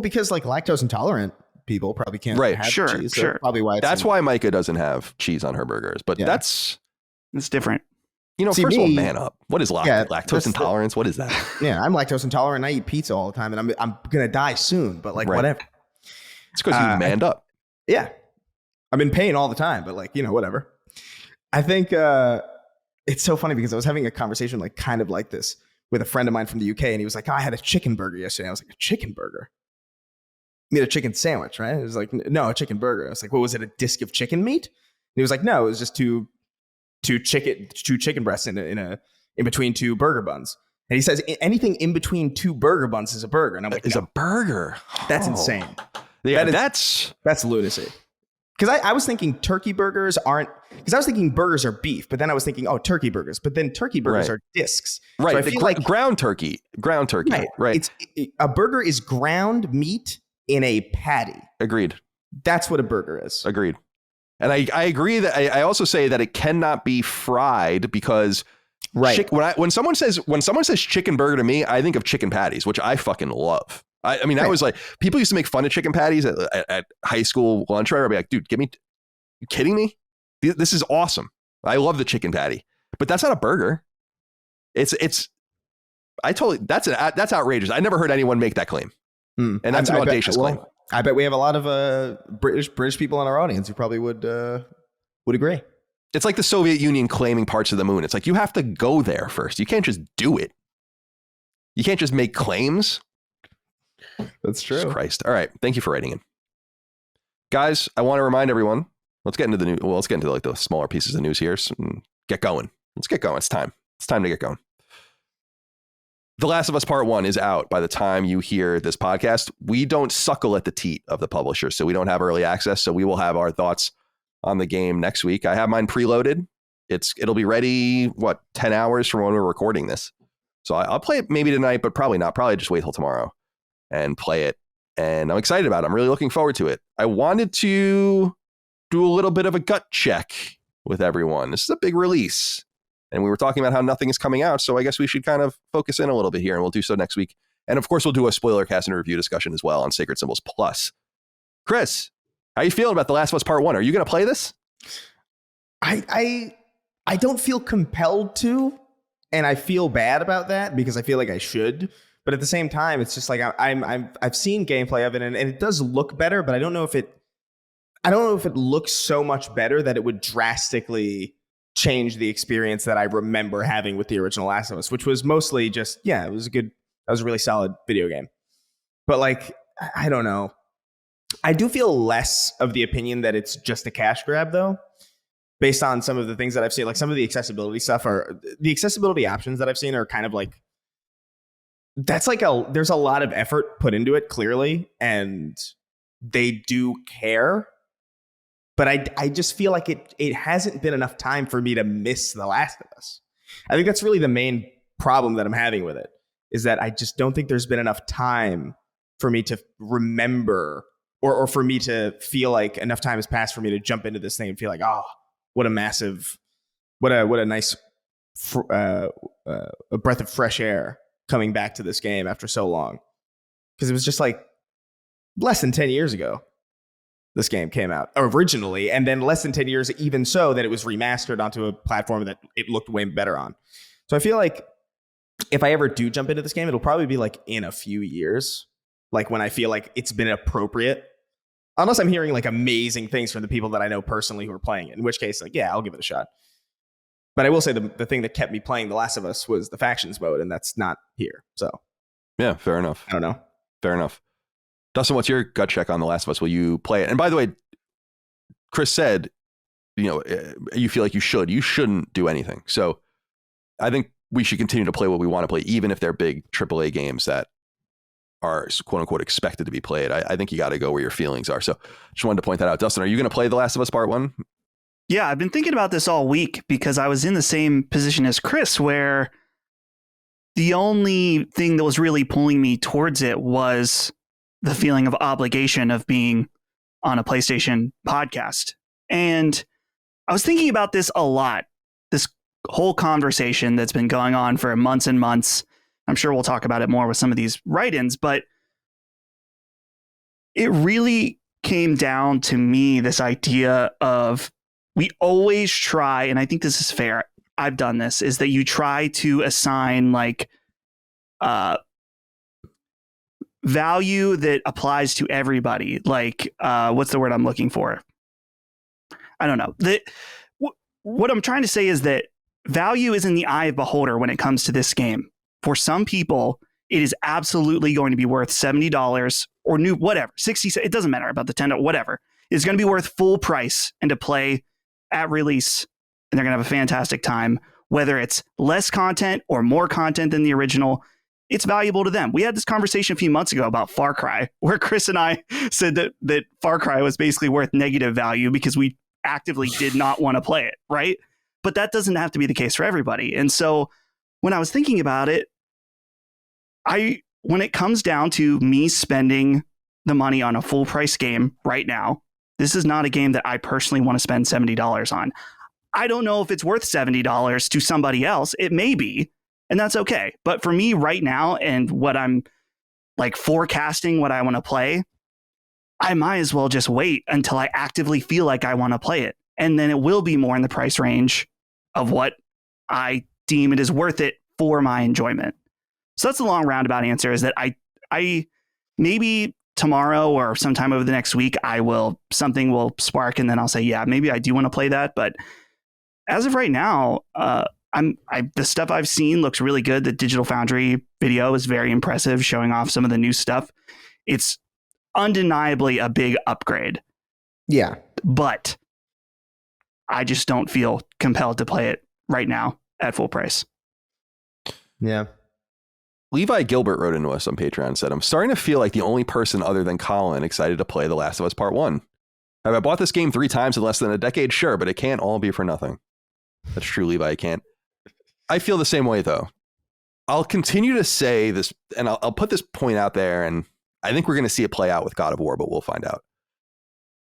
B: because like lactose intolerant people probably can't have cheese.
C: Sure.
B: Probably why
A: that's why Micah doesn't have cheese on her burgers. But that's
C: different.
A: First of all, man up. What is lactose intolerance? What is that?
B: Yeah, I'm lactose intolerant. I eat pizza all the time, and I'm gonna die soon. But whatever.
A: It's because you manned up.
B: Yeah, I'm in pain all the time, but whatever. I think it's so funny because I was having a conversation kind of like this with a friend of mine from the UK, and he was like, "Oh, I had a chicken burger yesterday." I was like, "A chicken burger? You mean a chicken sandwich, right?" It was like, "No, a chicken burger." I was like, "What was it? A disc of chicken meat?" And he was like, "No, it was just two chicken breasts in between two burger buns." And he says anything in between two burger buns is a burger. And I'm like,
A: is a burger?
B: That's insane.
A: Yeah,
B: that's lunacy. Because I was thinking turkey burgers aren't, because I was thinking burgers are beef, but then I was thinking, turkey burgers. But then turkey burgers are discs.
A: Right.
B: So I feel like
A: ground turkey. Right.
B: A burger is ground meat in a patty.
A: Agreed.
B: That's what a burger is.
A: Agreed. And I agree that I also say that it cannot be fried because when someone says chicken burger to me, I think of chicken patties, which I fucking love. I mean, I was like, people used to make fun of chicken patties at high school lunch. Right? I'd be like, dude, you kidding me? This is awesome. I love the chicken patty, but that's not a burger. That's outrageous. I never heard anyone make that claim. And that's an audacious claim.
B: I bet we have a lot of British people in our audience who probably would agree.
A: It's like the Soviet Union claiming parts of the moon. It's like, you have to go there first. You can't just do it. You can't just make claims.
B: That's true.
A: Jesus Christ. All right. Thank you for writing in. Guys, I want to remind everyone, let's get into like the smaller pieces of news here and get going. Let's get going. It's time. It's time to get going. The Last of Us Part 1 is out by the time you hear this podcast. We don't suckle at the teat of the publisher, so we don't have early access. So we will have our thoughts on the game next week. I have mine preloaded. It'll be ready, 10 hours from when we're recording this. So I'll play it maybe tonight, but probably not. Probably just wait till tomorrow and play it. And I'm excited about it. I'm really looking forward to it. I wanted to do a little bit of a gut check with everyone. This is a big release. And we were talking about how nothing is coming out. So I guess we should kind of focus in a little bit here, and we'll do so next week. And of course, we'll do a spoiler cast and review discussion as well on Sacred Symbols Plus. Chris, how you feeling about The Last of Us Part 1? Are you going to play this?
B: I don't feel compelled to, and I feel bad about that because I feel like I should. But at the same time, it's just like I've seen gameplay of it, and it does look better, but I don't know if it looks so much better that it would drastically change the experience that I remember having with the original Last of Us, which was mostly just, that was a really solid video game. But like, I don't know. I do feel less of the opinion that it's just a cash grab though, based on some of the things that I've seen. Like some of the accessibility stuff the accessibility options that I've seen are kind of like, there's a lot of effort put into it clearly, and they do care. But I just feel like it hasn't been enough time for me to miss The Last of Us. I think that's really the main problem that I'm having with it, is that I just don't think there's been enough time for me to remember or for me to feel like enough time has passed for me to jump into this thing and feel like, oh, what a nice a breath of fresh air coming back to this game after so long. Because it was just like less than 10 years ago this game came out originally, and then less than 10 years even so that it was remastered onto a platform that it looked way better on. So I feel like if I ever do jump into this game, it'll probably be like in a few years, like when I feel like it's been appropriate, unless I'm hearing like amazing things from the people that I know personally who are playing it, in which case, like, yeah, I'll give it a shot. But I will say the thing that kept me playing The Last of Us was the factions mode, and that's not here. So
A: yeah, fair enough.
B: I don't know.
A: Fair enough. Dustin, what's your gut check on The Last of Us? Will you play it? And by the way, Chris said, you feel like you shouldn't do anything. So I think we should continue to play what we want to play, even if they're big AAA games that are quote unquote expected to be played. I think you got to go where your feelings are. So just wanted to point that out. Dustin, are you going to play The Last of Us Part 1?
C: Yeah, I've been thinking about this all week because I was in the same position as Chris, where the only thing that was really pulling me towards it was the feeling of obligation of being on a PlayStation podcast. And I was thinking about this a lot, this whole conversation that's been going on for months and months. I'm sure we'll talk about it more with some of these write-ins, but it really came down to me, this idea of we always try, and I think this is fair, I've done this, is that you try to assign like value that applies to everybody. Like, what's the word I'm looking for? I don't know. What I'm trying to say is that value is in the eye of beholder when it comes to this game. For some people, it is absolutely going to be worth $70 or whatever, 60. It doesn't matter about the $10, whatever. It's going to be worth full price and to play at release, and they're going to have a fantastic time. Whether it's less content or more content than the original, it's valuable to them. We had this conversation a few months ago about Far Cry, where Chris and I said that Far Cry was basically worth negative value because we actively did not want to play it, right? But that doesn't have to be the case for everybody. And so when I was thinking about it, when it comes down to me spending the money on a full price game right now, this is not a game that I personally want to spend $70 on. I don't know if it's worth $70 to somebody else. It may be, and that's okay. But for me right now, and what I'm like forecasting what I want to play, I might as well just wait until I actively feel like I want to play it. And then it will be more in the price range of what I deem it is worth it for my enjoyment. So that's the long roundabout answer, is that I maybe tomorrow or sometime over the next week, something will spark and then I'll say, yeah, maybe I do want to play that. But as of right now, the stuff I've seen looks really good. The Digital Foundry video is very impressive, showing off some of the new stuff. It's undeniably a big upgrade.
B: Yeah.
C: But I just don't feel compelled to play it right now at full price.
B: Yeah.
A: Levi Gilbert wrote into us on Patreon and said, I'm starting to feel like the only person other than Colin excited to play The Last of Us Part 1. Have I bought this game 3 times in less than a decade? Sure, but it can't all be for nothing. That's true, Levi. It can't. I feel the same way, though. I'll continue to say this, and I'll put this point out there, and I think we're going to see it play out with God of War, but we'll find out.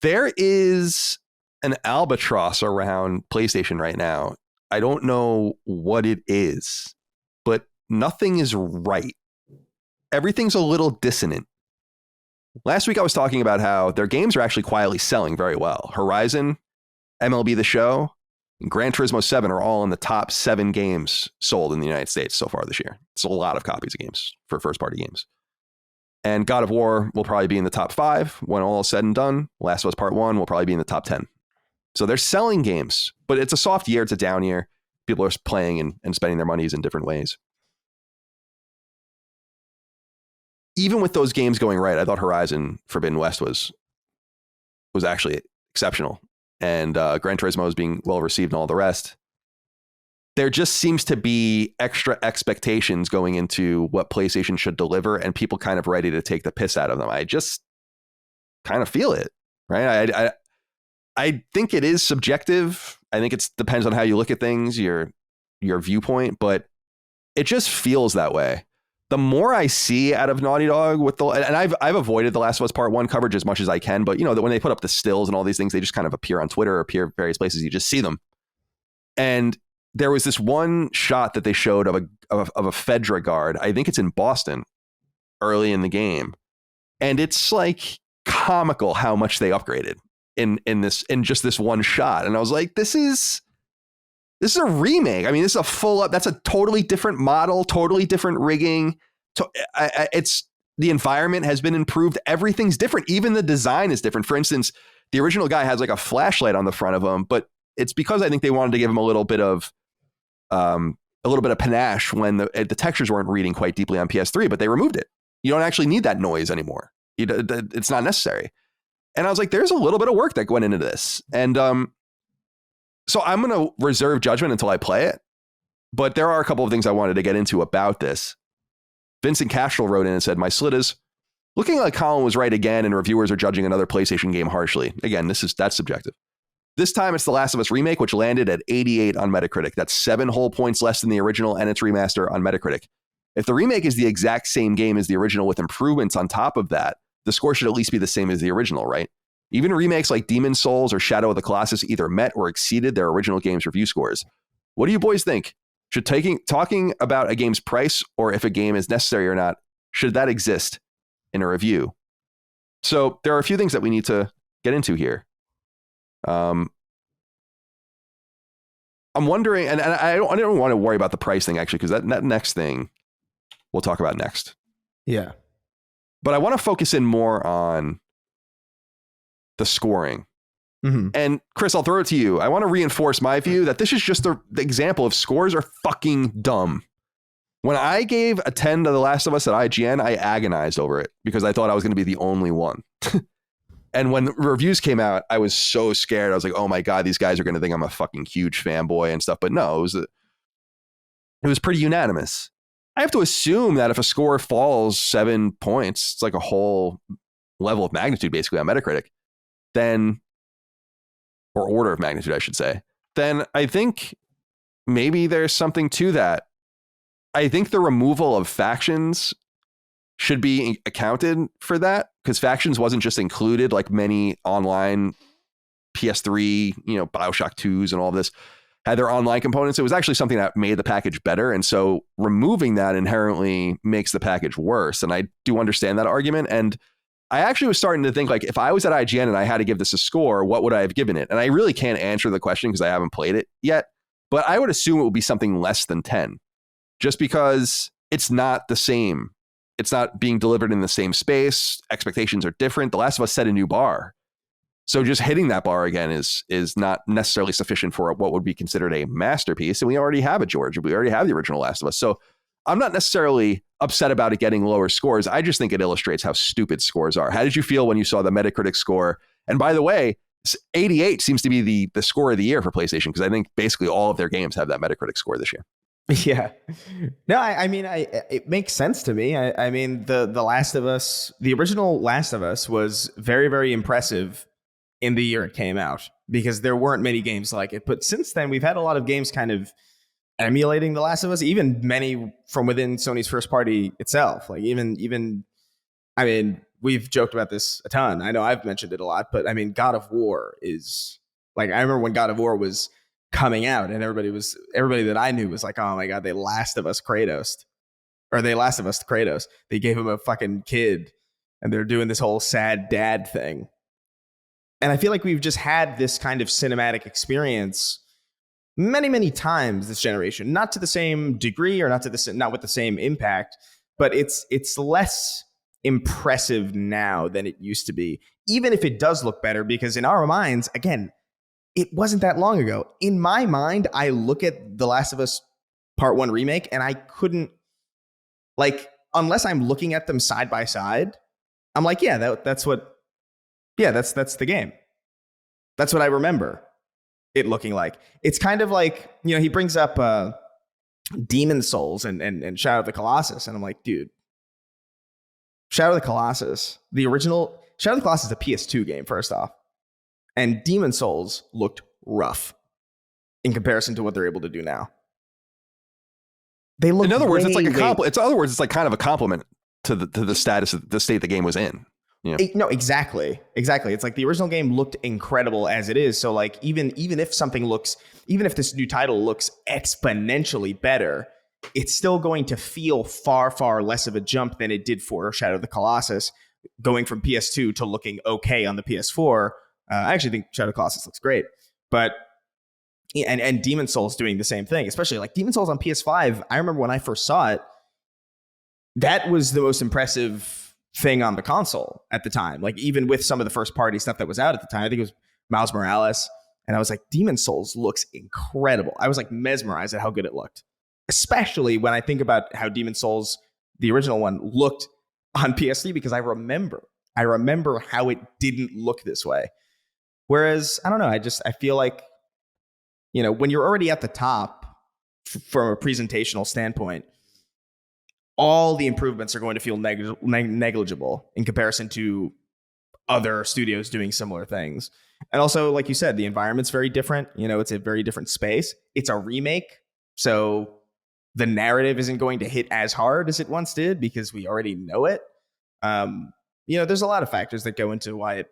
A: There is an albatross around PlayStation right now. I don't know what it is, but nothing is right. Everything's a little dissonant. Last week I was talking about how their games are actually quietly selling very well. Horizon, MLB The Show, and Gran Turismo 7 are all in the top 7 games sold in the United States so far this year. It's a lot of copies of games for first-party games. And God of War will probably be in the top 5 when all is said and done. Last of Us Part 1 will probably be in the top 10. So they're selling games, but it's a soft year. It's a down year. People are playing and spending their monies in different ways. Even with those games going right, I thought Horizon Forbidden West was actually exceptional. And Gran Turismo is being well received and all the rest. There just seems to be extra expectations going into what PlayStation should deliver, and people kind of ready to take the piss out of them. I just kind of feel it, right? I think it is subjective. I think it depends on how you look at things, your viewpoint, but it just feels that way. The more I see out of Naughty Dog and I've avoided The Last of Us Part 1 coverage as much as I can, but when they put up the stills and all these things, they just kind of appear on Twitter, appear various places. You just see them. And there was this one shot that they showed of a Fedra guard. I think it's in Boston early in the game. And it's like comical how much they upgraded in just this one shot. And I was like, this is a remake. I mean, this is a full up. That's a totally different model, totally different rigging. It's the environment has been improved. Everything's different. Even the design is different. For instance, the original guy has like a flashlight on the front of him, but it's because I think they wanted to give him a little bit of panache when the textures weren't reading quite deeply on PS3, but they removed it. You don't actually need that noise anymore. It's not necessary. And I was like, there's a little bit of work that went into this. And so I'm going to reserve judgment until I play it. But there are a couple of things I wanted to get into about this. Vincent Castro wrote in and said, my slit is looking like Colin was right again, and reviewers are judging another PlayStation game harshly. Again, that's subjective. This time it's The Last of Us Remake, which landed at 88 on Metacritic. That's 7 whole points less than the original and its remaster on Metacritic. If the remake is the exact same game as the original with improvements on top of that, the score should at least be the same as the original, right? Even remakes like Demon's Souls or Shadow of the Colossus either met or exceeded their original game's review scores. What do you boys think? Should talking about a game's price or if a game is necessary or not, should that exist in a review? So there are a few things that we need to get into here. I'm wondering, and I don't want to worry about the price thing actually, because that next thing we'll talk about next.
B: Yeah.
A: But I want to focus in more on the scoring. Mm-hmm. And Chris, I'll throw it to you. I want to reinforce my view that this is just the example of scores are fucking dumb. When I gave a 10 to The Last of Us at IGN, I agonized over it because I thought I was going to be the only one. And when the reviews came out, I was so scared. I was like, oh my God, these guys are going to think I'm a fucking huge fanboy and stuff. But no, it was pretty unanimous. I have to assume that if a score falls 7 points, it's like a whole level of magnitude basically on Metacritic, then, or order of magnitude, I should say, then I think maybe there's something to that. I think the removal of factions should be accounted for that, because factions wasn't just included like many online PS3, BioShock 2s and all of this. had their online components. It was actually something that made the package better. And so removing that inherently makes the package worse. And I do understand that argument. And I actually was starting to think, like, if I was at IGN and I had to give this a score, what would I have given it? And I really can't answer the question because I haven't played it yet. But I would assume it would be something less than 10, just because it's not the same. It's not being delivered in the same space. Expectations are different. The Last of Us set a new bar. So just hitting that bar again is not necessarily sufficient for what would be considered a masterpiece. And we already have it, George. We already have the original Last of Us. So I'm not necessarily upset about it getting lower scores. I just think it illustrates how stupid scores are. How did you feel when you saw the Metacritic score? And by the way, 88 seems to be the score of the year for PlayStation, because I think basically all of their games have that Metacritic score this year.
B: Yeah. No, I mean, it makes sense to me. I mean, the Last of Us, the original Last of Us was very, very impressive in the year it came out, because there weren't many games like it. But since then, we've had a lot of games kind of emulating The Last of Us, even many from within Sony's first party itself. Like even, I mean, we've joked about this a ton. I know I've mentioned it a lot, but I mean, God of War is like, I remember when God of War was coming out and everybody that I knew was like, oh my God, they Last of Us Kratos. They gave him a fucking kid and they're doing this whole sad dad thing. And I feel like we've just had this kind of cinematic experience many, many times this generation, not to the same degree or not with the same impact, but it's less impressive now than it used to be, even if it does look better, because in our minds, again, it wasn't that long ago. In my mind, I look at The Last of Us Part 1 remake and I couldn't, like, unless I'm looking at them side by side, I'm like, yeah, that's the game. That's what I remember it looking like. It's kind of like, you know, he brings up Demon Souls and Shadow of the Colossus, and I'm like, dude, Shadow of the Colossus, the original Shadow of the Colossus is a PS2 game, first off, and Demon Souls looked rough in comparison to what they're able to do now. They look.
A: In other words, it's like it's like kind of a compliment to the status of the state the game was in. Yeah.
B: No, exactly. It's like the original game looked incredible as it is. So like even if this new title looks exponentially better, it's still going to feel far, far less of a jump than it did for Shadow of the Colossus, going from PS2 to looking okay on the PS4. I actually think Shadow of the Colossus looks great, but and Demon Souls doing the same thing, especially like Demon Souls on PS5. I remember when I first saw it, that was the most impressive thing on the console at the time. Like even with some of the first party stuff that was out at the time, I think it was Miles Morales, and I was like, Demon Souls looks incredible. I was like mesmerized at how good it looked, especially when I think about how Demon Souls, the original one, looked on PS3, because I remember how it didn't look this way. Whereas I don't know, I feel like, you know, when you're already at the top from a presentational standpoint, all the improvements are going to feel negligible in comparison to other studios doing similar things. And also, like you said, the environment's very different. You know, it's a very different space. It's a remake, so the narrative isn't going to hit as hard as it once did because we already know it. You know, there's a lot of factors that go into why it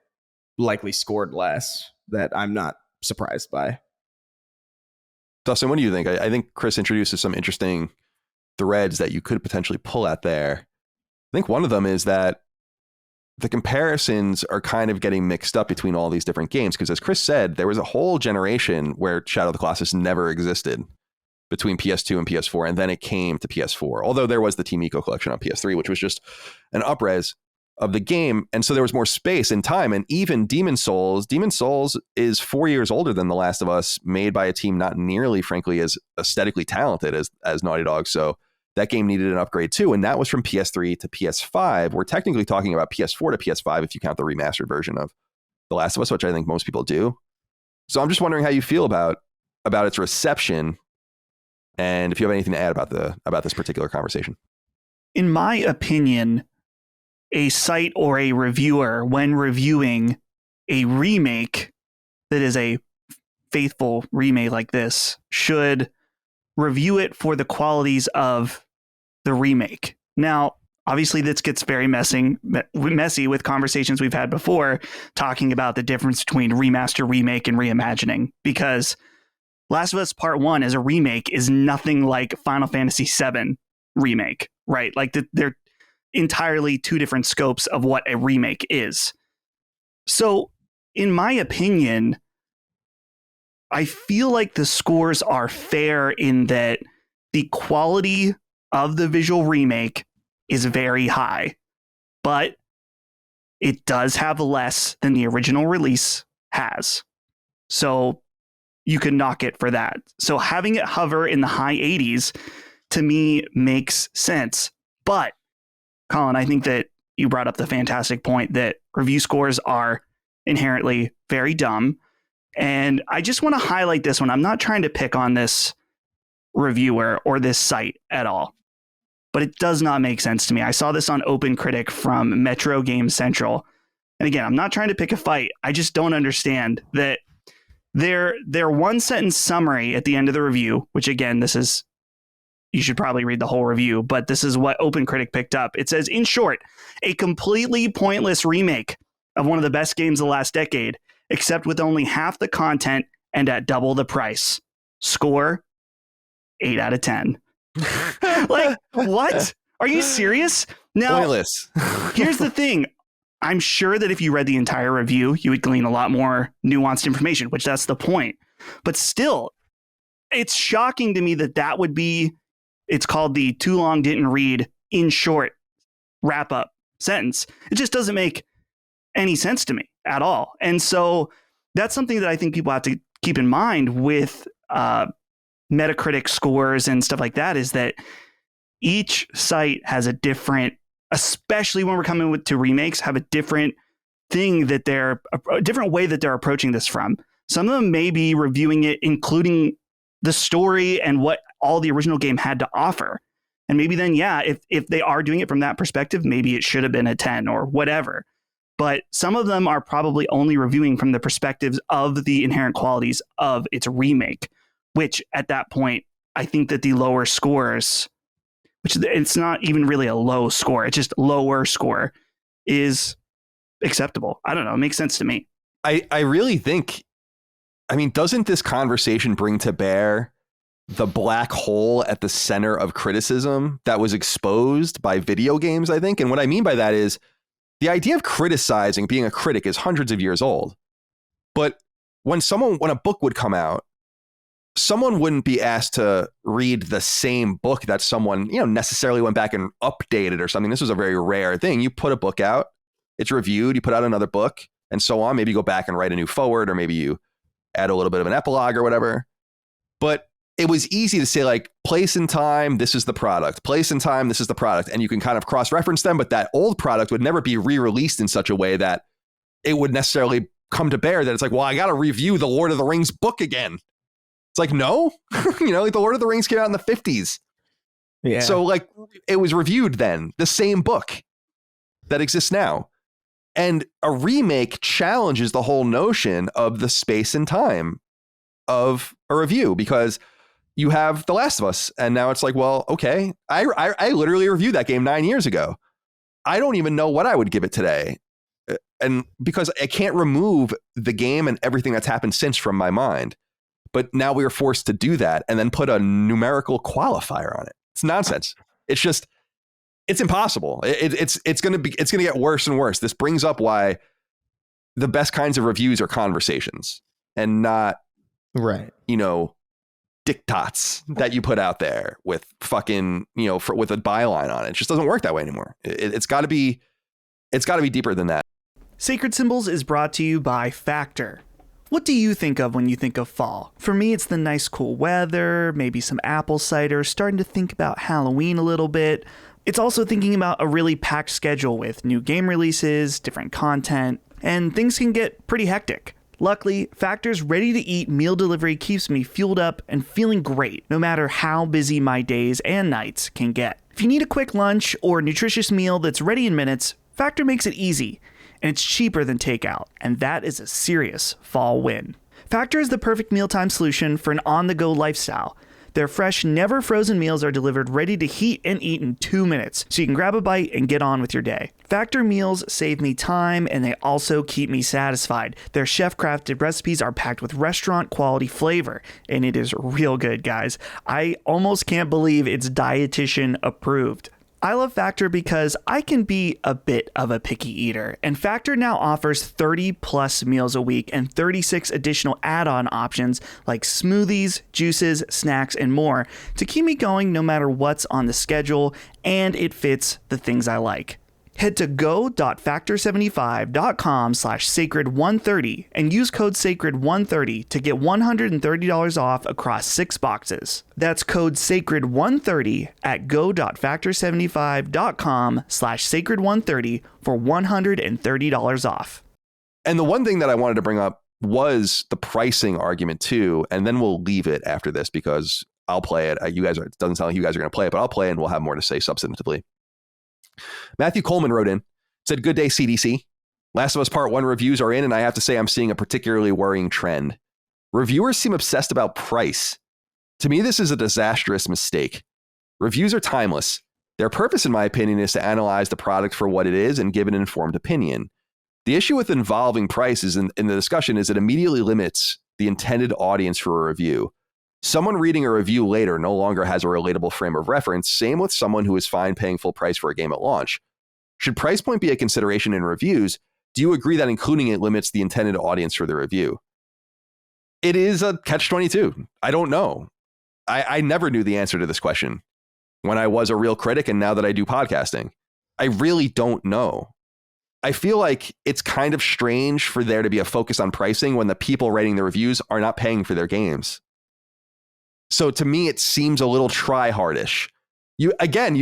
B: likely scored less that I'm not surprised by.
A: Dustin, what do you think? I think Chris introduces some interesting threads that you could potentially pull at there. I think one of them is that the comparisons are kind of getting mixed up between all these different games, because as Chris said, there was a whole generation where Shadow of the Colossus never existed between PS2 and PS4, and then it came to PS4, although there was the Team Eco collection on PS3, which was just an upres of the game. And so there was more space and time. And even Demon Souls is 4 years older than The Last of Us, made by a team not nearly, frankly, as aesthetically talented as Naughty Dog. So that game needed an upgrade too. And that was from PS3 to PS5. We're technically talking about PS4 to PS5 if you count the remastered version of The Last of Us, which I think most people do. So I'm just wondering how you feel about its reception, and if you have anything to add about this particular conversation.
C: In my opinion, a site or a reviewer, when reviewing a remake that is a faithful remake like this, should review it for the qualities of the remake. Now, obviously, this gets very messy with conversations we've had before, talking about the difference between remaster, remake, and reimagining, because Last of Us Part 1 as a remake is nothing like Final Fantasy VII remake, right? Like they're entirely two different scopes of what a remake is. So, in my opinion, I feel like the scores are fair in that the quality of the visual remake is very high, but it does have less than the original release has. So you can knock it for that. So having it hover in the high 80s to me makes sense. But Colin, I think that you brought up the fantastic point that review scores are inherently very dumb. And I just want to highlight this one. I'm not trying to pick on this reviewer or this site at all, but it does not make sense to me. I saw this on Open Critic from Metro Game Central. And again, I'm not trying to pick a fight. I just don't understand that their one sentence summary at the end of the review, which again, this is, you should probably read the whole review, but this is what Open Critic picked up. It says, in short, a completely pointless remake of one of the best games of the last decade, except with only half the content and at double the price. Score 8 out of 10. Like, what? Are you serious? Now,
A: Pointless.
C: Here's the thing. I'm sure that if you read the entire review, you would glean a lot more nuanced information, which that's the point. But still, it's shocking to me that that would be, it's called the too long didn't read in short wrap up sentence. It just doesn't make any sense to me at all. And so that's something that I think people have to keep in mind with Metacritic scores and stuff like that, is that each site has a different, especially when we're coming to remakes, have a different thing that a different way that they're approaching this from. Some of them may be reviewing it, including the story and what all the original game had to offer. And maybe then, yeah, if they are doing it from that perspective, maybe it should have been a 10 or whatever. But some of them are probably only reviewing from the perspectives of the inherent qualities of its remake, which at that point, I think that the lower scores, which it's not even really a low score, it's just lower score, is acceptable. I don't know. It makes sense to me.
A: I really think, I mean, doesn't this conversation bring to bear the black hole at the center of criticism that was exposed by video games, I think? And what I mean by that is the idea of criticizing, being a critic, is hundreds of years old. But when a book would come out, someone wouldn't be asked to read the same book that someone, necessarily went back and updated or something. This was a very rare thing. You put a book out, it's reviewed, you put out another book, and so on. Maybe you go back and write a new forward, or maybe you add a little bit of an epilogue or whatever. But it was easy to say, like, place and time, this is the product. Place and time, this is the product. And you can kind of cross-reference them, but that old product would never be re-released in such a way that it would necessarily come to bear that it's like, well, I got to review the Lord of the Rings book again. It's like, no, like the Lord of the Rings came out in the 50s.
B: Yeah.
A: So like it was reviewed then, the same book that exists now. And a remake challenges the whole notion of the space and time of a review, because you have The Last of Us, and now it's like, well, okay, I literally reviewed that game 9 years ago. I don't even know what I would give it today. And because I can't remove the game and everything that's happened since from my mind. But now we are forced to do that and then put a numerical qualifier on it. It's nonsense. It's just, it's impossible. It's going to get worse and worse. This brings up why the best kinds of reviews are conversations and not,
B: right,
A: diktats that you put out there with fucking, with a byline on it. It just doesn't work that way anymore. It's got to be deeper than that.
C: Sacred Symbols is brought to you by Factor. What do you think of when you think of fall? For me, it's the nice cool weather, maybe some apple cider, starting to think about Halloween a little bit. It's also thinking about a really packed schedule with new game releases, different content, and things can get pretty hectic. Luckily, Factor's ready-to-eat meal delivery keeps me fueled up and feeling great, no matter how busy my days and nights can get. If you need a quick lunch or nutritious meal that's ready in minutes, Factor makes it easy. And it's cheaper than takeout, and that is a serious fall win. Factor is the perfect mealtime solution for an on-the-go lifestyle. Their fresh, never frozen meals are delivered ready to heat and eat in 2 minutes, so you can grab a bite and get on with your day. Factor meals save me time, and they also keep me satisfied. Their chef-crafted recipes are packed with restaurant-quality flavor, and it is real good, guys. I almost can't believe it's dietitian approved. I love Factor because I can be a bit of a picky eater, and Factor now offers 30 plus meals a week and 36 additional add-on options like smoothies, juices, snacks, and more to keep me going no matter what's on the schedule, and it fits the things I like. Head to go.factor75.com/sacred130 and use code sacred130 to get $130 off across 6 boxes. That's code sacred130 at go.factor75.com/sacred130 for $130 off.
A: And the one thing that I wanted to bring up was the pricing argument too, and then we'll leave it after this because I'll play it. It doesn't sound like you guys are going to play it, but I'll play it and we'll have more to say substantively. Matthew Coleman wrote in, said, "Good day, CDC. Last of Us Part 1 reviews are in, and I have to say I'm seeing a particularly worrying trend. Reviewers seem obsessed about price. To me, this is a disastrous mistake. Reviews are timeless. Their purpose, in my opinion, is to analyze the product for what it is and give an informed opinion. The issue with involving prices in the discussion is it immediately limits the intended audience for a review. Someone reading a review later no longer has a relatable frame of reference. Same with someone who is fine paying full price for a game at launch. Should price point be a consideration in reviews? Do you agree that including it limits the intended audience for the review?" It is a catch-22. I don't know. I never knew the answer to this question when I was a real critic and now that I do podcasting. I really don't know. I feel like it's kind of strange for there to be a focus on pricing when the people writing the reviews are not paying for their games. So to me, it seems a little try-hardish. You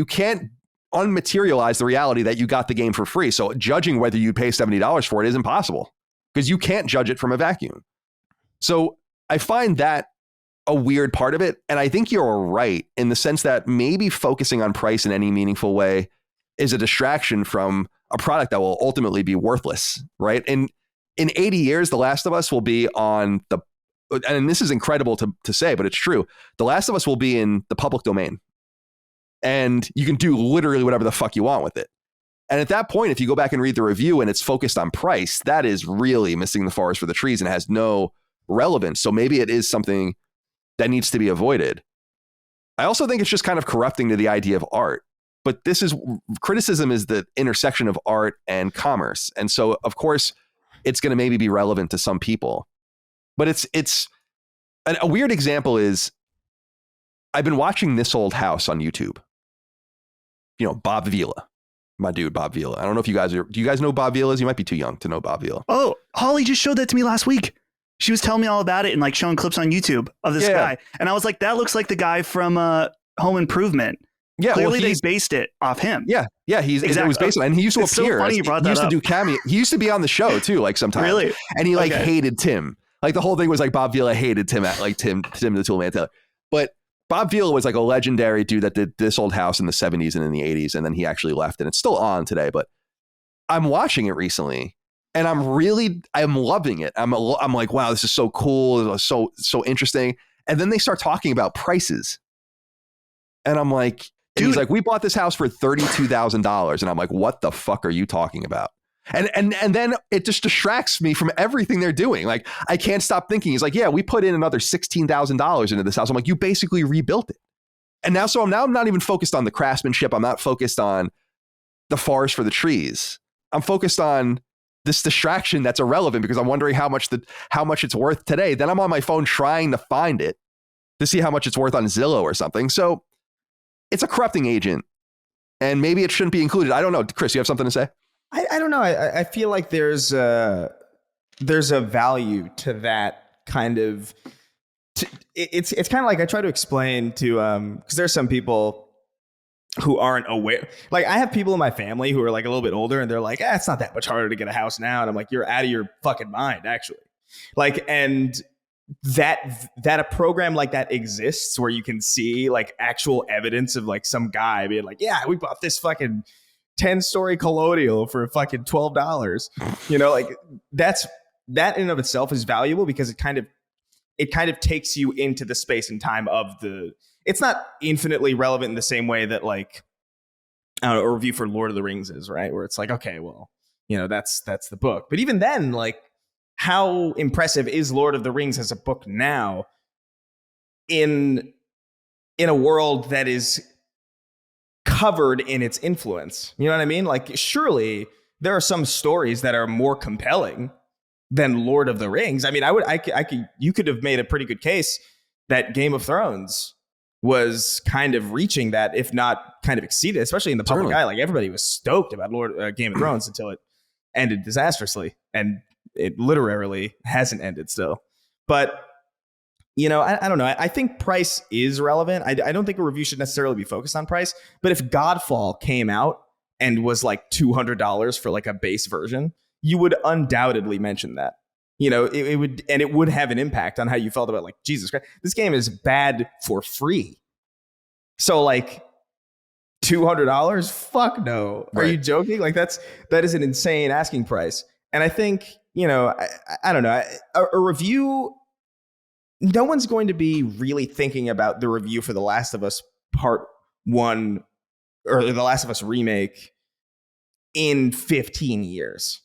A: can't unmaterialize the reality that you got the game for free. So judging whether you pay $70 for it is impossible because you can't judge it from a vacuum. So I find that a weird part of it. And I think you're right in the sense that maybe focusing on price in any meaningful way is a distraction from a product that will ultimately be worthless, right? And in 80 years, The Last of Us will be on the, and this is incredible to say, but it's true. The Last of Us will be in the public domain. And you can do literally whatever the fuck you want with it. And at that point, if you go back and read the review and it's focused on price, that is really missing the forest for the trees and has no relevance. So maybe it is something that needs to be avoided. I also think it's just kind of corrupting to the idea of art. But criticism is the intersection of art and commerce. And so, of course, it's going to maybe be relevant to some people. But it's a weird example is I've been watching This Old House on YouTube. You know, Bob Vila, my dude, Bob Vila. I don't know if do you guys know Bob Vila is? You might be too young to know Bob Vila.
C: Oh, Holly just showed that to me last week. She was telling me all about it and like showing clips on YouTube of this guy. And I was like, that looks like the guy from Home Improvement. Yeah, clearly they based it off him.
A: Yeah, it was based on, and he used to appear.
C: So funny you brought that up.
A: He used to do cameo. He used to be on the show too, like sometimes.
C: Really?
A: And he hated Tim. Like the whole thing was like Bob Vila hated Tim, like Tim the Toolman Taylor. But Bob Vila was like a legendary dude that did This Old House in the 70s and in the 80s, and then he actually left, and it's still on today. But I'm watching it recently, and I'm loving it. I'm like, wow, this is so cool, so interesting. And then they start talking about prices, and I'm like. And he's like, we bought this house for $32,000. And I'm like, what the fuck are you talking about? And then it just distracts me from everything they're doing. Like, I can't stop thinking. He's like, yeah, we put in another $16,000 into this house. I'm like, you basically rebuilt it. And now I'm not even focused on the craftsmanship. I'm not focused on the forest for the trees. I'm focused on this distraction that's irrelevant because I'm wondering how much it's worth today. Then I'm on my phone trying to find it to see how much it's worth on Zillow or something. So it's a corrupting agent, and maybe it shouldn't be included. I don't know. Chris, you have something to say?
B: I don't know. I feel like there's a value to that kind of. It's kind of like I try to explain to because there's some people who aren't aware. Like I have people in my family who are like a little bit older, and they're like, it's not that much harder to get a house now. And I'm like, you're out of your fucking mind, actually. Like, and that a program like that exists where you can see like actual evidence of like some guy being like, yeah, we bought this fucking 10-story colonial for fucking $12. You know, like that in and of itself is valuable because it kind of it kind of takes you into the space and time of it's not infinitely relevant in the same way that like, I don't know, a review for Lord of the Rings is, right? Where it's like, okay, well, that's the book. But even then, like, how impressive is Lord of the Rings as a book now in a world that is covered in its influence? You know what I mean? Like, surely there are some stories that are more compelling than Lord of the Rings. I mean, you could have made a pretty good case that Game of Thrones was kind of reaching that, if not kind of exceeded, especially in the public eye. Like, everybody was stoked about Game of Thrones until it ended disastrously, and it literally hasn't ended still. But I don't know. I think price is relevant. I don't think a review should necessarily be focused on price. But if Godfall came out and was like $200 for like a base version, you would undoubtedly mention that. It would have an impact on how you felt about, like, Jesus Christ, this game is bad for free. So like $200? Fuck no. Right. Are you joking? Like, that is an insane asking price. And I think, I don't know, a review, no one's going to be really thinking about the review for The Last of Us Part 1 or The Last of Us Remake in 15 years.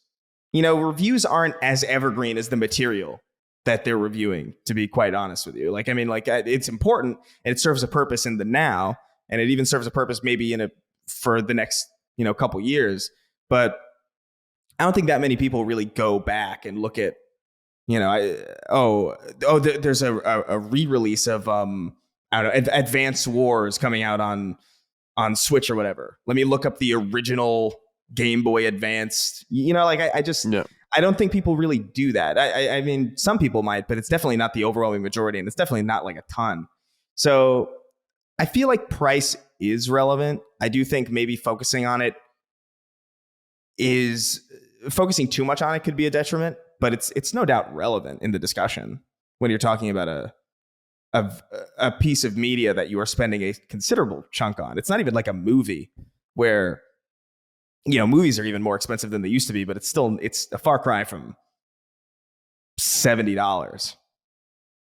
B: Reviews aren't as evergreen as the material that they're reviewing, to be quite honest with you. Like, I mean, like, it's important and it serves a purpose in the now, and it even serves a purpose maybe for the next, couple years. But I don't think that many people really go back and look at, there's a re-release of I don't know, Advanced Wars coming out on Switch or whatever. Let me look up the original Game Boy Advanced. I don't think people really do that. I mean, some people might, but it's definitely not the overwhelming majority, and it's definitely not like a ton. So I feel like price is relevant. I do think maybe focusing too much on it could be a detriment, but it's no doubt relevant in the discussion when you're talking about a piece of media that you are spending a considerable chunk on. It's not even like a movie where, movies are even more expensive than they used to be, but it's a far cry from $70.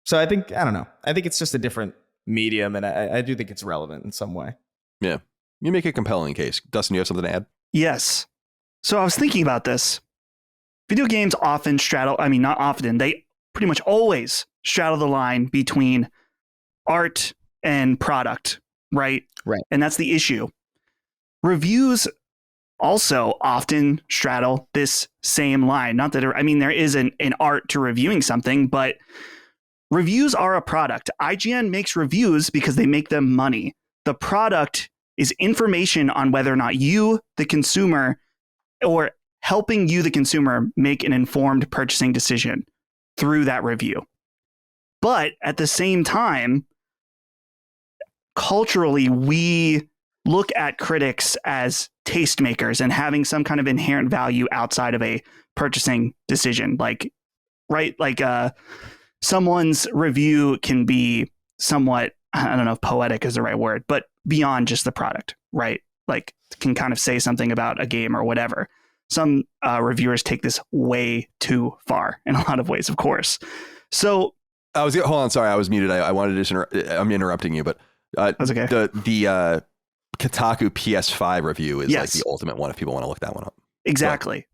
B: So I don't know. I think it's just a different medium, and I do think it's relevant in some way.
A: Yeah. You make a compelling case. Dustin, you have something to add?
C: Yes. So I was thinking about this. Video games often not often, they pretty much always straddle the line between art and product, right?
B: Right.
C: And that's the issue. Reviews also often straddle this same line. Not that, there is an art to reviewing something, but reviews are a product. IGN makes reviews because they make them money. The product is information on whether or not you, the consumer, or helping you, the consumer, make an informed purchasing decision through that review. But at the same time, culturally, we look at critics as tastemakers and having some kind of inherent value outside of a purchasing decision. Like, right? Like, someone's review can be somewhat, I don't know if poetic is the right word, but beyond just the product, right? Like, can kind of say something about a game or whatever. Some reviewers take this way too far in a lot of ways, of course. So
A: hold on. Sorry, I was muted. I wanted to I'm interrupting you, but
C: that's okay.
A: The Kotaku PS5 review is like
C: Yes.
A: the ultimate one if people want to look that one up.
C: Exactly.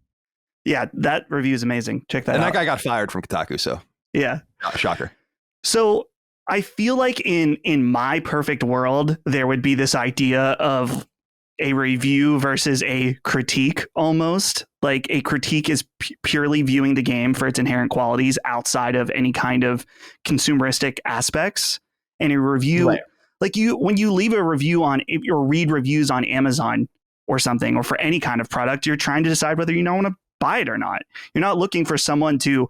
C: Yeah, that review is amazing. Check that out.
A: And that guy got fired from Kotaku, so
C: yeah.
A: Shocker.
C: So I feel like in my perfect world, there would be this idea of a review versus a critique almost. Like, a critique is purely viewing the game for its inherent qualities outside of any kind of consumeristic aspects. And a review,
B: right.
C: Like, when you leave a review or read reviews on Amazon or something, or for any kind of product, you're trying to decide whether you want to buy it or not. You're not looking for someone to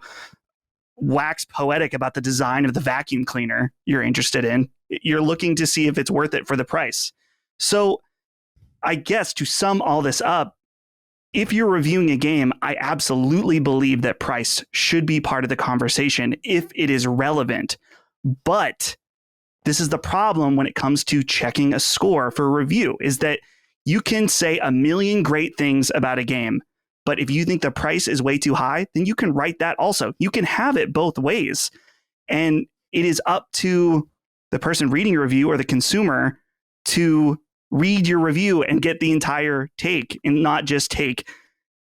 C: wax poetic about the design of the vacuum cleaner you're interested in. You're looking to see if it's worth it for the price. So I guess to sum all this up, if you're reviewing a game, I absolutely believe that price should be part of the conversation if it is relevant. But this is the problem when it comes to checking a score for a review, is that you can say a million great things about a game, but if you think the price is way too high, then you can write that also. You can have it both ways. And it is up to the person reading your review or the consumer to read your review and get the entire take and not just take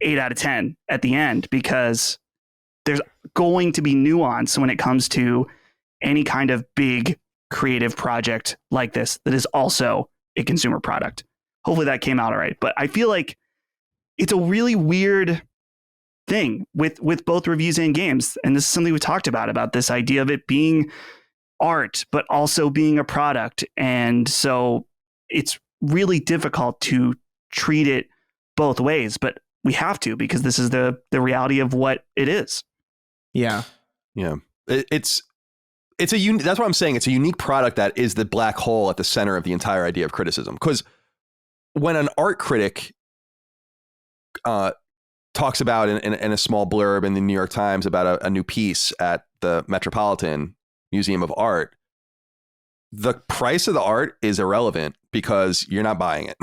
C: 8 out of 10 at the end, because there's going to be nuance when it comes to any kind of big creative project like this that is also a consumer product. Hopefully that came out all right. But I feel like it's a really weird thing with both reviews and games. And this is something we talked about this idea of it being art, but also being a product. And so it's really difficult to treat it both ways, but we have to, because this is the reality of what it is.
B: Yeah.
A: Yeah. That's what I'm saying. It's a unique product that is the black hole at the center of the entire idea of criticism. Because when an art critic talks about in a small blurb in the New York Times about a new piece at the Metropolitan Museum of Art, the price of the art is irrelevant because you're not buying it.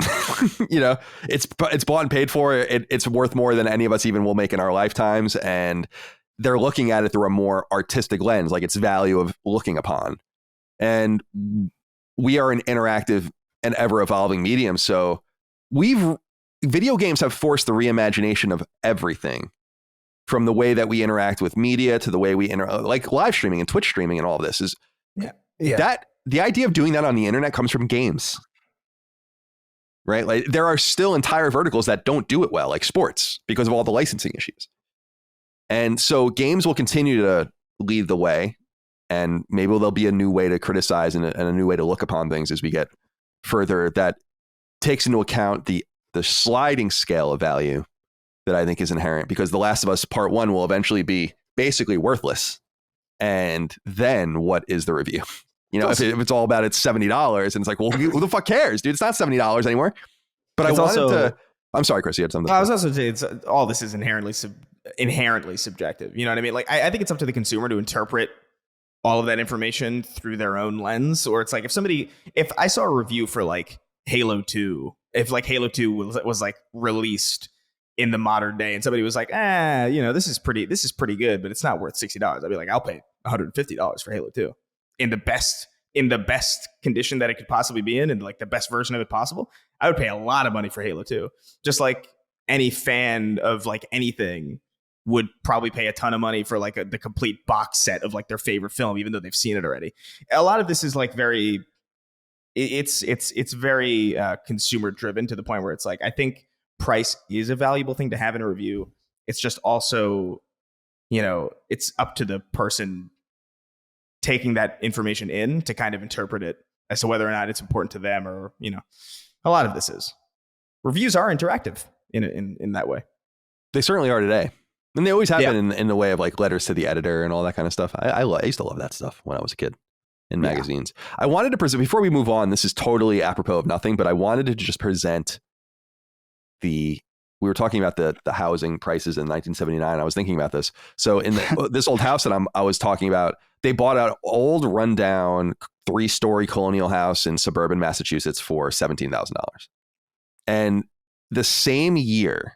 A: It's bought and paid for. It's worth more than any of us even will make in our lifetimes. And they're looking at it through a more artistic lens, like its value of looking upon. And we are an interactive and ever evolving medium. So video games have forced the reimagination of everything, from the way that we interact with media to the way we like live streaming and Twitch streaming, and all of this is that the idea of doing that on the internet comes from games, right? Like there are still entire verticals that don't do it well, like sports, because of all the licensing issues. And so games will continue to lead the way, and maybe there'll be a new way to criticize and a new way to look upon things as we get further that takes into account the sliding scale of value that I think is inherent, because The Last of Us Part 1 will eventually be basically worthless. And then what is the review? If it's all about it's $70 and it's like, well, who the fuck cares, dude? It's not $70 anymore. But I'm sorry, Chris, you had something.
B: I was also saying all this is inherently subjective. You know what I mean? Like, I think it's up to the consumer to interpret all of that information through their own lens. Or it's like if I saw a review for like Halo 2, if like Halo 2 was like released in the modern day and somebody was like, this is pretty good, but it's not worth $60. I'd be like, I'll pay $150 for Halo 2 in the best condition that it could possibly be in, and like the best version of it possible. I would pay a lot of money for Halo 2. Just like any fan of like anything would probably pay a ton of money for like the complete box set of like their favorite film, even though they've seen it already. A lot of this is like very, it's very consumer driven, to the point where it's like, I think price is a valuable thing to have in a review. It's just also, it's up to the person taking that information in to kind of interpret it as to whether or not it's important to them, or, a lot of this is. Reviews are interactive in that way.
A: They certainly are today. And they always have been in the way of like letters to the editor and all that kind of stuff. I used to love that stuff when I was a kid in magazines. I wanted to present, before we move on, this is totally apropos of nothing, but I wanted to just present we were talking about the housing prices in 1979. I was thinking about this. So in this old house that I was talking about, they bought an old rundown 3-story colonial house in suburban Massachusetts for $17,000. And the same year,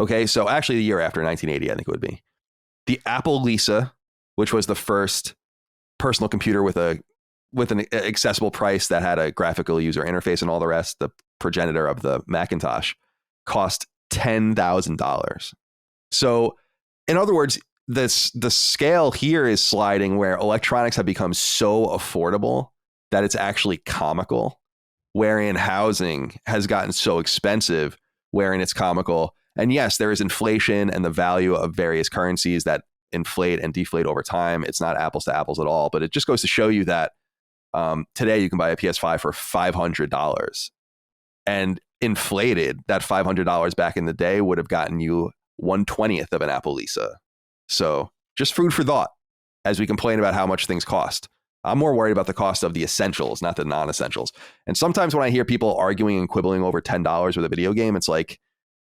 A: okay, so actually the year after, 1980, I think it would be, the Apple Lisa, which was the first personal computer with an accessible price that had a graphical user interface and all the rest, the progenitor of the Macintosh, cost $10,000. So in other words, the scale here is sliding, where electronics have become so affordable that it's actually comical, wherein housing has gotten so expensive wherein it's comical. And yes, there is inflation and the value of various currencies that inflate and deflate over time. It's not apples to apples at all, but it just goes to show you that today you can buy a PS5 for $500, and inflated, that $500 back in the day would have gotten you 1/20th of an Apple Lisa. So just food for thought as we complain about how much things cost. I'm more worried about the cost of the essentials, not the non-essentials. And sometimes when I hear people arguing and quibbling over $10 with a video game, it's like,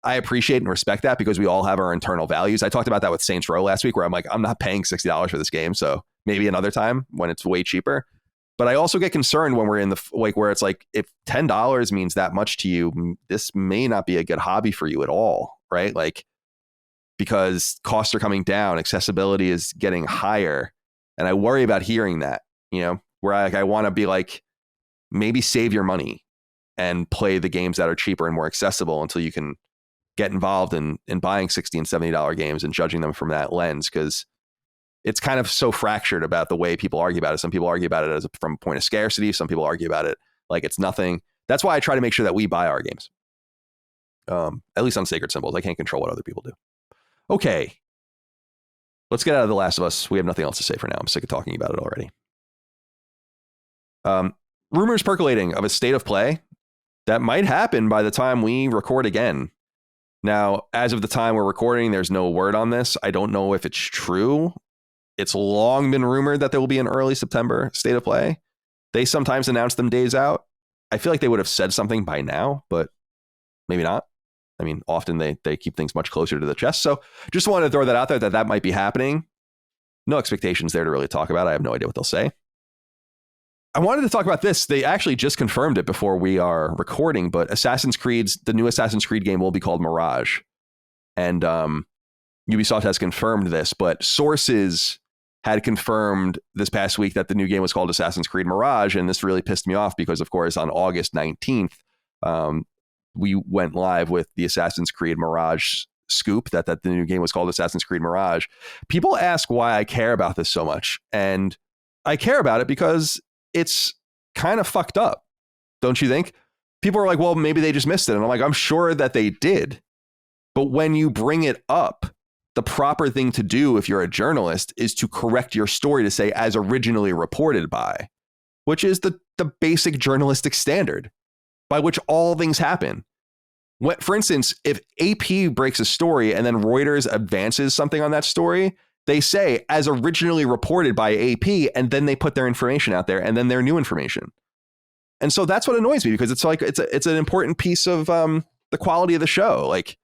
A: I appreciate and respect that because we all have our internal values. I talked about that with Saints Row last week, where I'm like, I'm not paying $60 for this game. So maybe another time when it's way cheaper. But I also get concerned when we're in the like where it's like, if $10 means that much to you, this may not be a good hobby for you at all, right? Like, because costs are coming down, accessibility is getting higher. And I worry about hearing that, where I want to be like, maybe save your money and play the games that are cheaper and more accessible until you can get involved in buying $60 and $70 games and judging them from that lens. Because it's kind of so fractured about the way people argue about it. Some people argue about it from a point of scarcity. Some people argue about it like it's nothing. That's why I try to make sure that we buy our games. At least on Sacred Symbols. I can't control what other people do. Okay. Let's get out of The Last of Us. We have nothing else to say for now. I'm sick of talking about it already. Rumors percolating of a state of play that might happen by the time we record again. Now, as of the time we're recording, there's no word on this. I don't know if it's true. It's long been rumored that there will be an early September state of play. They sometimes announce them days out. I feel like they would have said something by now, but maybe not. I mean, often they keep things much closer to the chest. So just wanted to throw that out there that might be happening. No expectations there to really talk about. I have no idea what they'll say. I wanted to talk about this. They actually just confirmed it before we are recording, but the new Assassin's Creed game will be called Mirage. And Ubisoft has confirmed this, but sources had confirmed this past week that the new game was called Assassin's Creed Mirage. And this really pissed me off because, of course, on August 19th, we went live with the Assassin's Creed Mirage scoop that the new game was called Assassin's Creed Mirage. People ask why I care about this so much. And I care about it because it's kind of fucked up, don't you think? People are like, well, maybe they just missed it. And I'm like, I'm sure that they did. But when you bring it up, the proper thing to do if you're a journalist is to correct your story to say as originally reported by, which is the basic journalistic standard by which all things happen. For instance, if AP breaks a story and then Reuters advances something on that story, they say as originally reported by AP, and then they put their information out there and then their new information. And so that's what annoys me, because it's like it's an important piece of the quality of the show. Like,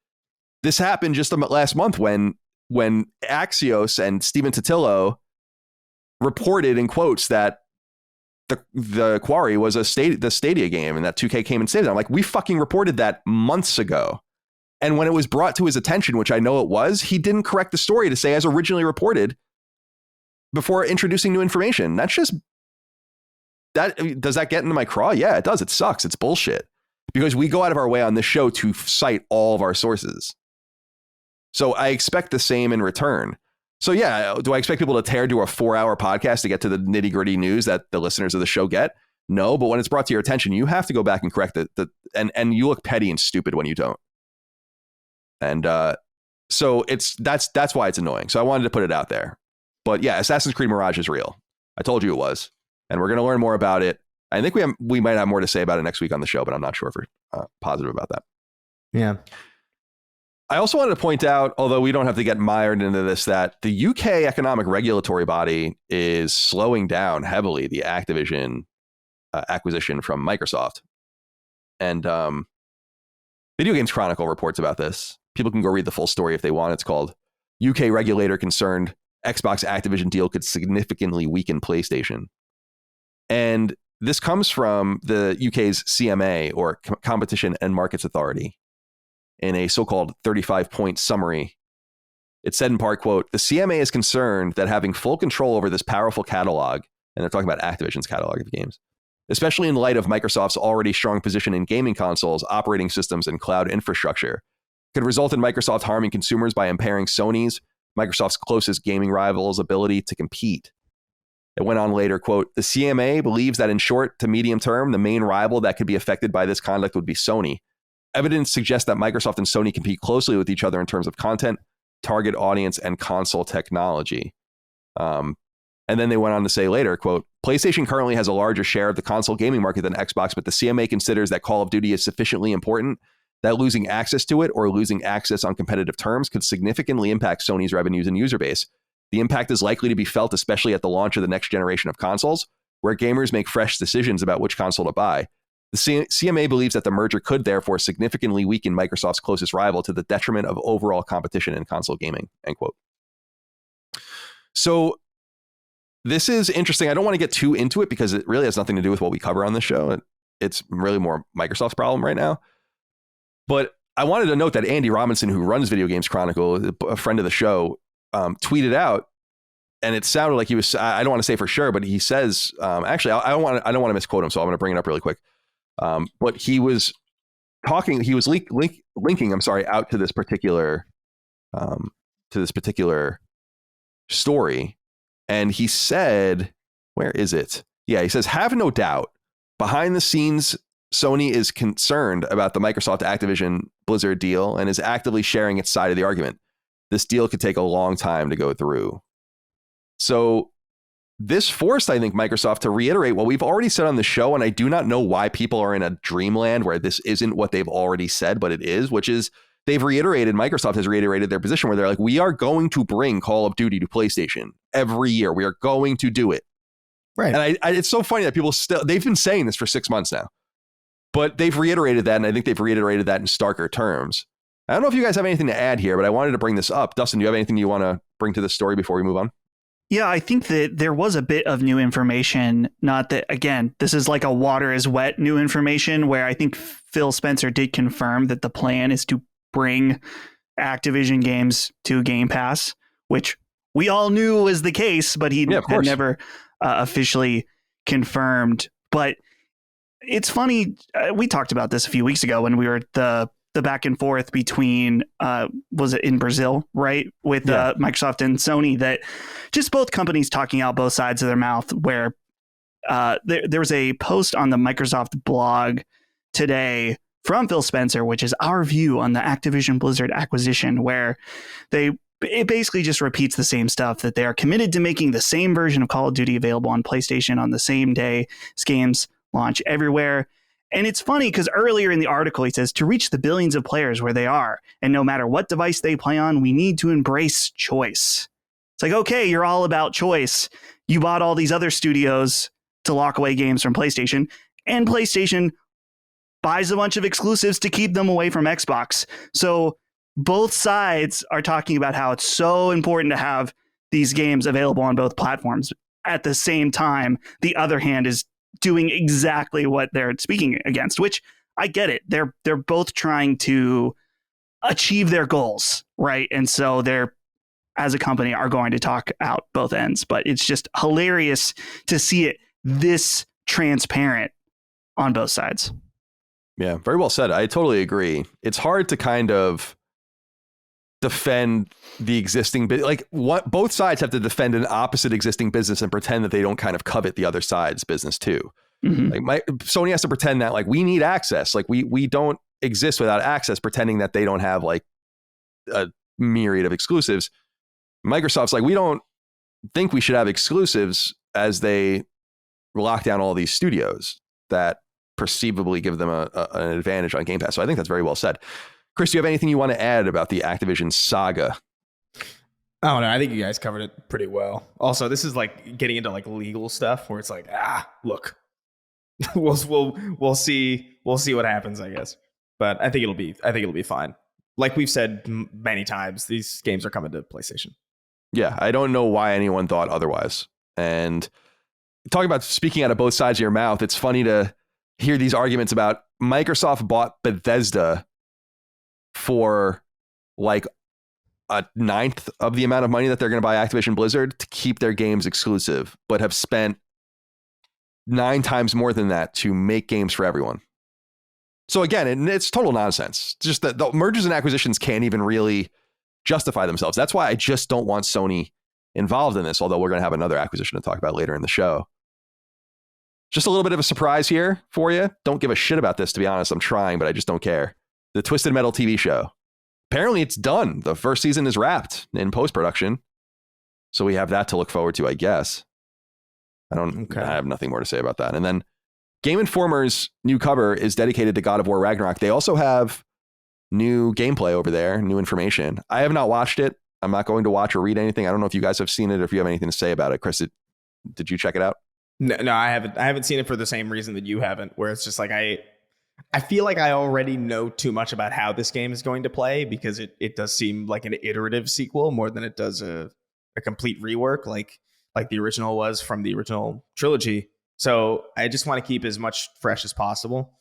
A: this happened just last month when Axios and Stephen Totillo reported in quotes that the Quarry was the Stadia game and that 2K came and saved it. I'm like, we fucking reported that months ago. And when it was brought to his attention, which I know it was, he didn't correct the story to say as originally reported before introducing new information. That's just that. Does that get into my craw? Yeah, it does. It sucks. It's bullshit, because we go out of our way on this show to cite all of our sources. So I expect the same in return. So yeah, do I expect people to tear to a 4-hour podcast to get to the nitty gritty news that the listeners of the show get? No, but when it's brought to your attention, you have to go back and correct it. And you look petty and stupid when you don't. And so that's why it's annoying. So I wanted to put it out there. But yeah, Assassin's Creed Mirage is real. I told you it was, and we're going to learn more about it. I think we might have more to say about it next week on the show, but I'm not sure if we're positive about that.
B: Yeah.
A: I also wanted to point out, although we don't have to get mired into this, that the UK economic regulatory body is slowing down heavily the Activision acquisition from Microsoft. And Video Games Chronicle reports about this. People can go read the full story if they want. It's called UK Regulator Concerned Xbox Activision Deal Could Significantly Weaken PlayStation. And this comes from the UK's CMA, or Competition and Markets Authority. In a so-called 35-point summary, it said in part, quote, the CMA is concerned that having full control over this powerful catalog, and they're talking about Activision's catalog of games, especially in light of Microsoft's already strong position in gaming consoles, operating systems, and cloud infrastructure, could result in Microsoft harming consumers by impairing Sony's, Microsoft's closest gaming rival's ability to compete. It went on later, quote, the CMA believes that in short to medium term, the main rival that could be affected by this conduct would be Sony. Evidence suggests that Microsoft and Sony compete closely with each other in terms of content, target audience, and console technology. And then they went on to say later, quote, PlayStation currently has a larger share of the console gaming market than Xbox, but the CMA considers that Call of Duty is sufficiently important that losing access to it or losing access on competitive terms could significantly impact Sony's revenues and user base. The impact is likely to be felt especially at the launch of the next generation of consoles, where gamers make fresh decisions about which console to buy. The CMA believes that the merger could therefore significantly weaken Microsoft's closest rival to the detriment of overall competition in console gaming, end quote. So this is interesting. I don't want to get too into it because it really has nothing to do with what we cover on this show. It's really more Microsoft's problem right now. But I wanted to note that Andy Robinson, who runs Video Games Chronicle, a friend of the show, tweeted out and it sounded like he was, I don't want to say for sure, but he says, actually, I don't want to misquote him. So I'm going to bring it up really quick. But he was talking, he was linking, I'm sorry, out to this particular story. And he said, where is it? Yeah, he says, have no doubt, behind the scenes, Sony is concerned about the Microsoft Activision Blizzard deal and is actively sharing its side of the argument. This deal could take a long time to go through. So this forced, I think, Microsoft to reiterate what we've already said on the show. And I do not know why people are in a dreamland where this isn't what they've already said, but it is, which is Microsoft has reiterated their position where they're like, we are going to bring Call of Duty to PlayStation every year. We are going to do it.
B: Right.
A: And it's so funny that people they've been saying this for 6 months now, but they've reiterated that. And I think they've reiterated that in starker terms. I don't know if you guys have anything to add here, but I wanted to bring this up. Dustin, do you have anything you want to bring to this story before we move on?
C: Yeah, I think that there was a bit of new information. Not that, again, this is like a water is wet new information where I think Phil Spencer did confirm that the plan is to bring Activision games to Game Pass, which we all knew was the case, but he had never officially confirmed. But it's funny. We talked about this a few weeks ago when we were at the back and forth between, was it in Brazil, right? With Microsoft and Sony, that just both companies talking out both sides of their mouth, where there was a post on the Microsoft blog today from Phil Spencer, which is our view on the Activision Blizzard acquisition, where it basically just repeats the same stuff, that they are committed to making the same version of Call of Duty available on PlayStation on the same day as games launch everywhere. And it's funny because earlier in the article, he says, to reach the billions of players where they are, and no matter what device they play on, we need to embrace choice. It's like, okay, you're all about choice. You bought all these other studios to lock away games from PlayStation, and PlayStation buys a bunch of exclusives to keep them away from Xbox. So both sides are talking about how it's so important to have these games available on both platforms. At the same time, the other hand is doing exactly what they're speaking against, which I get it. They're both trying to achieve their goals, right? And so they're, as a company, are going to talk out both ends. But it's just hilarious to see it this transparent on both sides.
A: Yeah, very well said. I totally agree. It's hard to kind of defend the existing both sides have to defend an opposite existing business and pretend that they don't kind of covet the other side's business too. Mm-hmm. Like Sony has to pretend that like we need access, like we don't exist without access, pretending that they don't have like a myriad of exclusives. Microsoft's like, we don't think we should have exclusives, as they lock down all these studios that perceivably give them an advantage on Game Pass. So I think that's very well said. Chris, do you have anything you want to add about the Activision saga?
B: I don't know. I think you guys covered it pretty well. Also, this is like getting into like legal stuff where it's like, look, we'll see what happens, I guess. But I think it'll be fine. Like we've said many times, these games are coming to PlayStation.
A: Yeah, I don't know why anyone thought otherwise. And talking about speaking out of both sides of your mouth, it's funny to hear these arguments about Microsoft bought Bethesda for like a ninth of the amount of money that they're going to buy Activision Blizzard to keep their games exclusive, but have spent 9 times more than that to make games for everyone. So again, it's total nonsense. Just that the mergers and acquisitions can't even really justify themselves. That's why I just don't want Sony involved in this, although we're going to have another acquisition to talk about later in the show. Just a little bit of a surprise here for you. Don't give a shit about this, to be honest. I'm trying, but I just don't care. The Twisted Metal TV show. Apparently it's done. The first season is wrapped in post-production. So we have that to look forward to, I guess. I have nothing more to say about that. And then Game Informer's new cover is dedicated to God of War Ragnarok. They also have new gameplay over there, new information. I have not watched it. I'm not going to watch or read anything. I don't know if you guys have seen it or if you have anything to say about it. Chris, did you check it out?
B: No, I haven't. I haven't seen it for the same reason that you haven't, where it's just like I feel like I already know too much about how this game is going to play, because it does seem like an iterative sequel more than it does a complete rework like the original was from the original trilogy. So I just want to keep as much fresh as possible.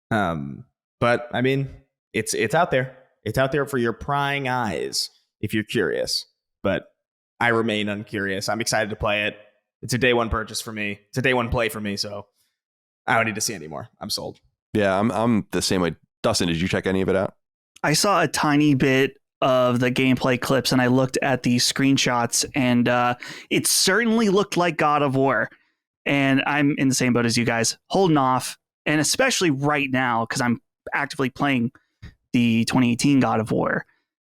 B: But I mean, it's out there. It's out there for your prying eyes if you're curious. But I remain uncurious. I'm excited to play it. It's a day one purchase for me. It's a day one play for me. So I don't need to see anymore. I'm sold.
A: Yeah, I'm the same way. Dustin, did you check any of it out?
C: I saw a tiny bit of the gameplay clips and I looked at the screenshots and it certainly looked like God of War. And I'm in the same boat as you guys, holding off. And especially right now, because I'm actively playing the 2018 God of War,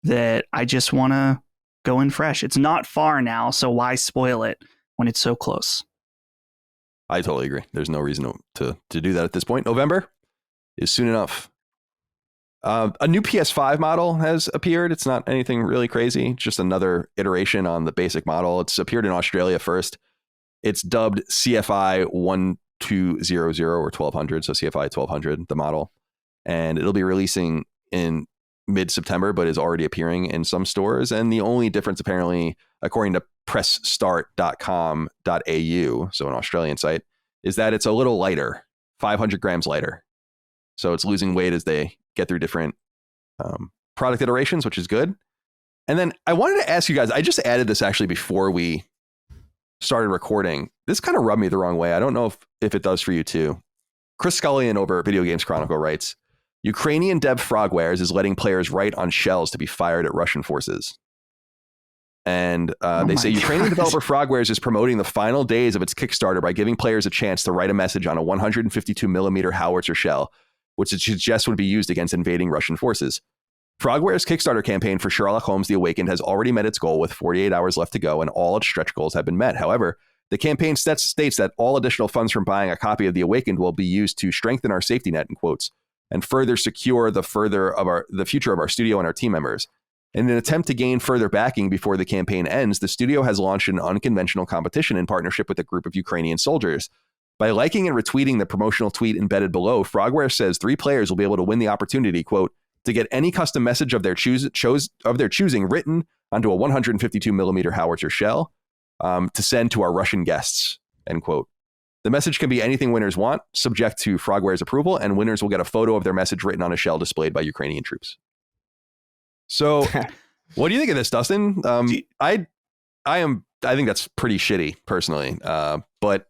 C: that I just want to go in fresh. It's not far now, so why spoil it when it's so close?
A: I totally agree. There's no reason to do that at this point. November is soon enough. A new PS5 model has appeared. It's not anything really crazy. It's just another iteration on the basic model. It's appeared in Australia first. It's dubbed CFI 1200 or 1200. So CFI 1200, the model. And it'll be releasing in mid-September, but is already appearing in some stores. And the only difference, apparently, according to pressstart.com.au, so an Australian site, is that it's a little lighter, 500 grams lighter. So it's losing weight as they get through different product iterations, which is good. And then I wanted to ask you guys, I just added this actually before we started recording. This kind of rubbed me the wrong way. I don't know if it does for you too. Chris Scullion over at Video Games Chronicle writes, Ukrainian dev Frogwares is letting players write on shells to be fired at Russian forces. And they say Ukrainian developer Frogwares is promoting the final days of its Kickstarter by giving players a chance to write a message on a 152 millimeter howitzer shell, which it suggests would be used against invading Russian forces. Frogware's Kickstarter campaign for Sherlock Holmes The Awakened has already met its goal with 48 hours left to go, and all its stretch goals have been met. However, the campaign states that all additional funds from buying a copy of The Awakened will be used to strengthen our safety net, in quotes, and further secure the future of our studio and our team members. In an attempt to gain further backing before the campaign ends, the studio has launched an unconventional competition in partnership with a group of Ukrainian soldiers. By liking and retweeting the promotional tweet embedded below, Frogware says 3 players will be able to win the opportunity, quote, to get any custom message of their choosing written onto a 152 millimeter howitzer shell to send to our Russian guests, end quote. The message can be anything winners want, subject to Frogware's approval, and winners will get a photo of their message written on a shell displayed by Ukrainian troops. So, what do you think of this, Dustin? I think that's pretty shitty, personally. But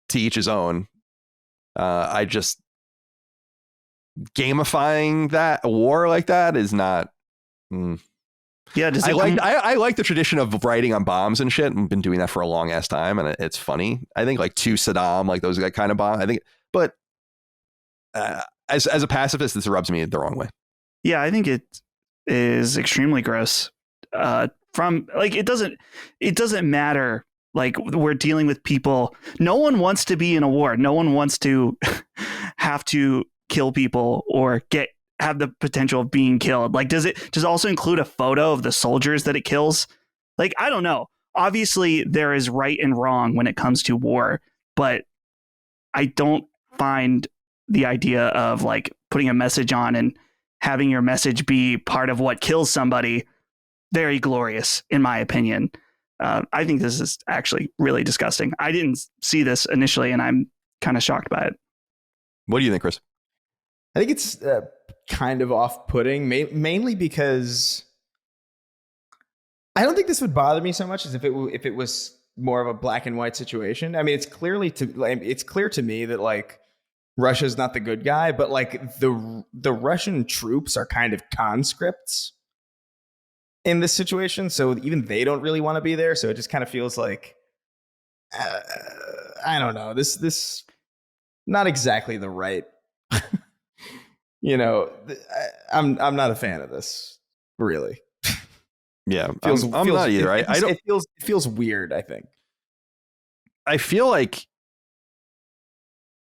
A: to each his own. I just gamifying that a war like that is not.
C: Yeah,
A: I like the tradition of writing on bombs and shit. I've been doing that for a long ass time, and it's funny. I think like to Saddam, like those kind of bomb. I think, but as a pacifist, this rubs me the wrong way.
C: Yeah, I think it is extremely gross. From like it doesn't matter. Like we're dealing with people. No one wants to be in a war. No one wants to have to kill people or have the potential of being killed. Like, does it also include a photo of the soldiers that it kills? Like, I don't know. Obviously, there is right and wrong when it comes to war, but I don't find the idea of like putting a message on and having your message be part of what kills somebody very glorious, in my opinion. I think this is actually really disgusting. I didn't see this initially, and I'm kind of shocked by it. What
A: do you think, Chris?
B: I think it's kind of off-putting, mainly because I don't think this would bother me so much as if it was more of a black and white situation. I mean, it's clear to me that like Russia's not the good guy, but like the Russian troops are kind of conscripts in this situation, so even they don't really want to be there. So it just kind of feels like I don't know. This not exactly the right. I'm not a fan of this, really.
A: Yeah, I'm not either. I don't.
B: It feels weird. I think.
A: I feel like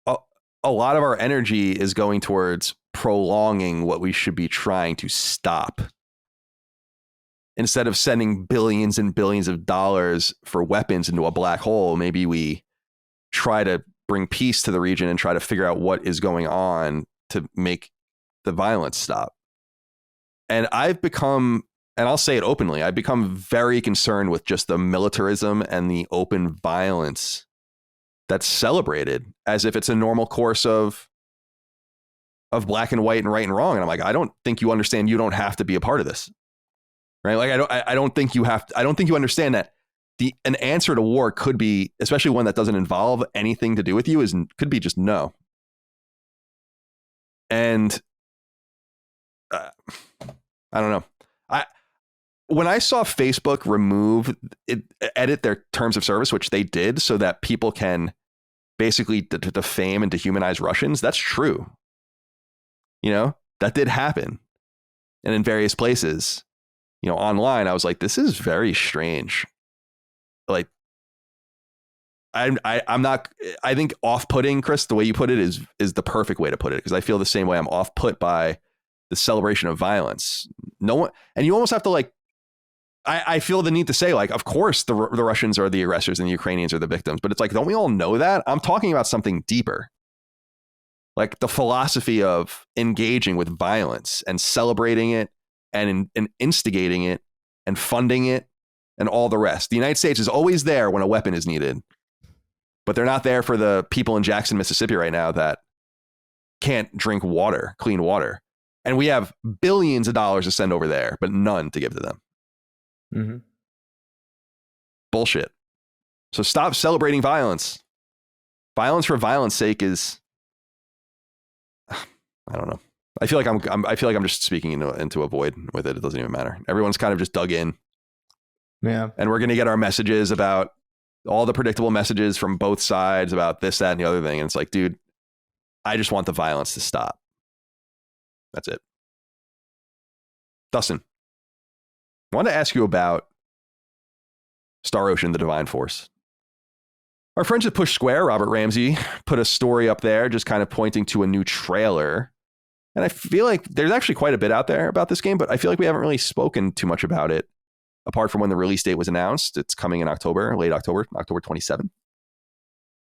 A: a lot of our energy is going towards prolonging what we should be trying to stop. Instead of sending billions and billions of dollars for weapons into a black hole, maybe we try to bring peace to the region and try to figure out what is going on to make the violence stop. And I've become, and I'll say it openly, I've become very concerned with just the militarism and the open violence that's celebrated as if it's a normal course of black and white and right and wrong. And I'm like, I don't think you understand. You don't have to be a part of this. right? Like I don't think you have to, I don't think you understand that an answer to war could be, especially one that doesn't involve anything to do with you, could be just no. And I don't know. When I saw Facebook edit their terms of service, which they did so that people can basically defame and dehumanize Russians, that's true. You know, that did happen. And in various places, you know, online, I was like, this is very strange. Like, I'm not, I think off-putting, Chris, the way you put it is the perfect way to put it, because I feel the same way. I'm off-put by the celebration of violence. No one, and you almost have to like, I feel the need to say, like, of course the Russians are the aggressors and the Ukrainians are the victims, but it's like, don't we all know that? I'm talking about something deeper. Like the philosophy of engaging with violence and celebrating it and instigating it and funding it and all the rest. The United States is always there when a weapon is needed, but they're not there for the people in Jackson, Mississippi right now that can't drink water, clean water. And we have billions of dollars to send over there, but none to give to them.
B: Mm-hmm.
A: Bullshit. So stop celebrating violence. Violence for violence sake is, I don't know. I feel like I'm just speaking into a void with it. It doesn't even matter. Everyone's kind of just dug in.
B: Yeah.
A: And we're going to get our messages about all the predictable messages from both sides about this, that, and the other thing. And it's like, dude, I just want the violence to stop. That's it. Dustin, I wanted to ask you about Star Ocean, the Divine Force. Our friends at Push Square, Robert Ramsey, put a story up there just kind of pointing to a new trailer. And I feel like there's actually quite a bit out there about this game, but I feel like we haven't really spoken too much about it apart from when the release date was announced. It's coming in October, late October 27th.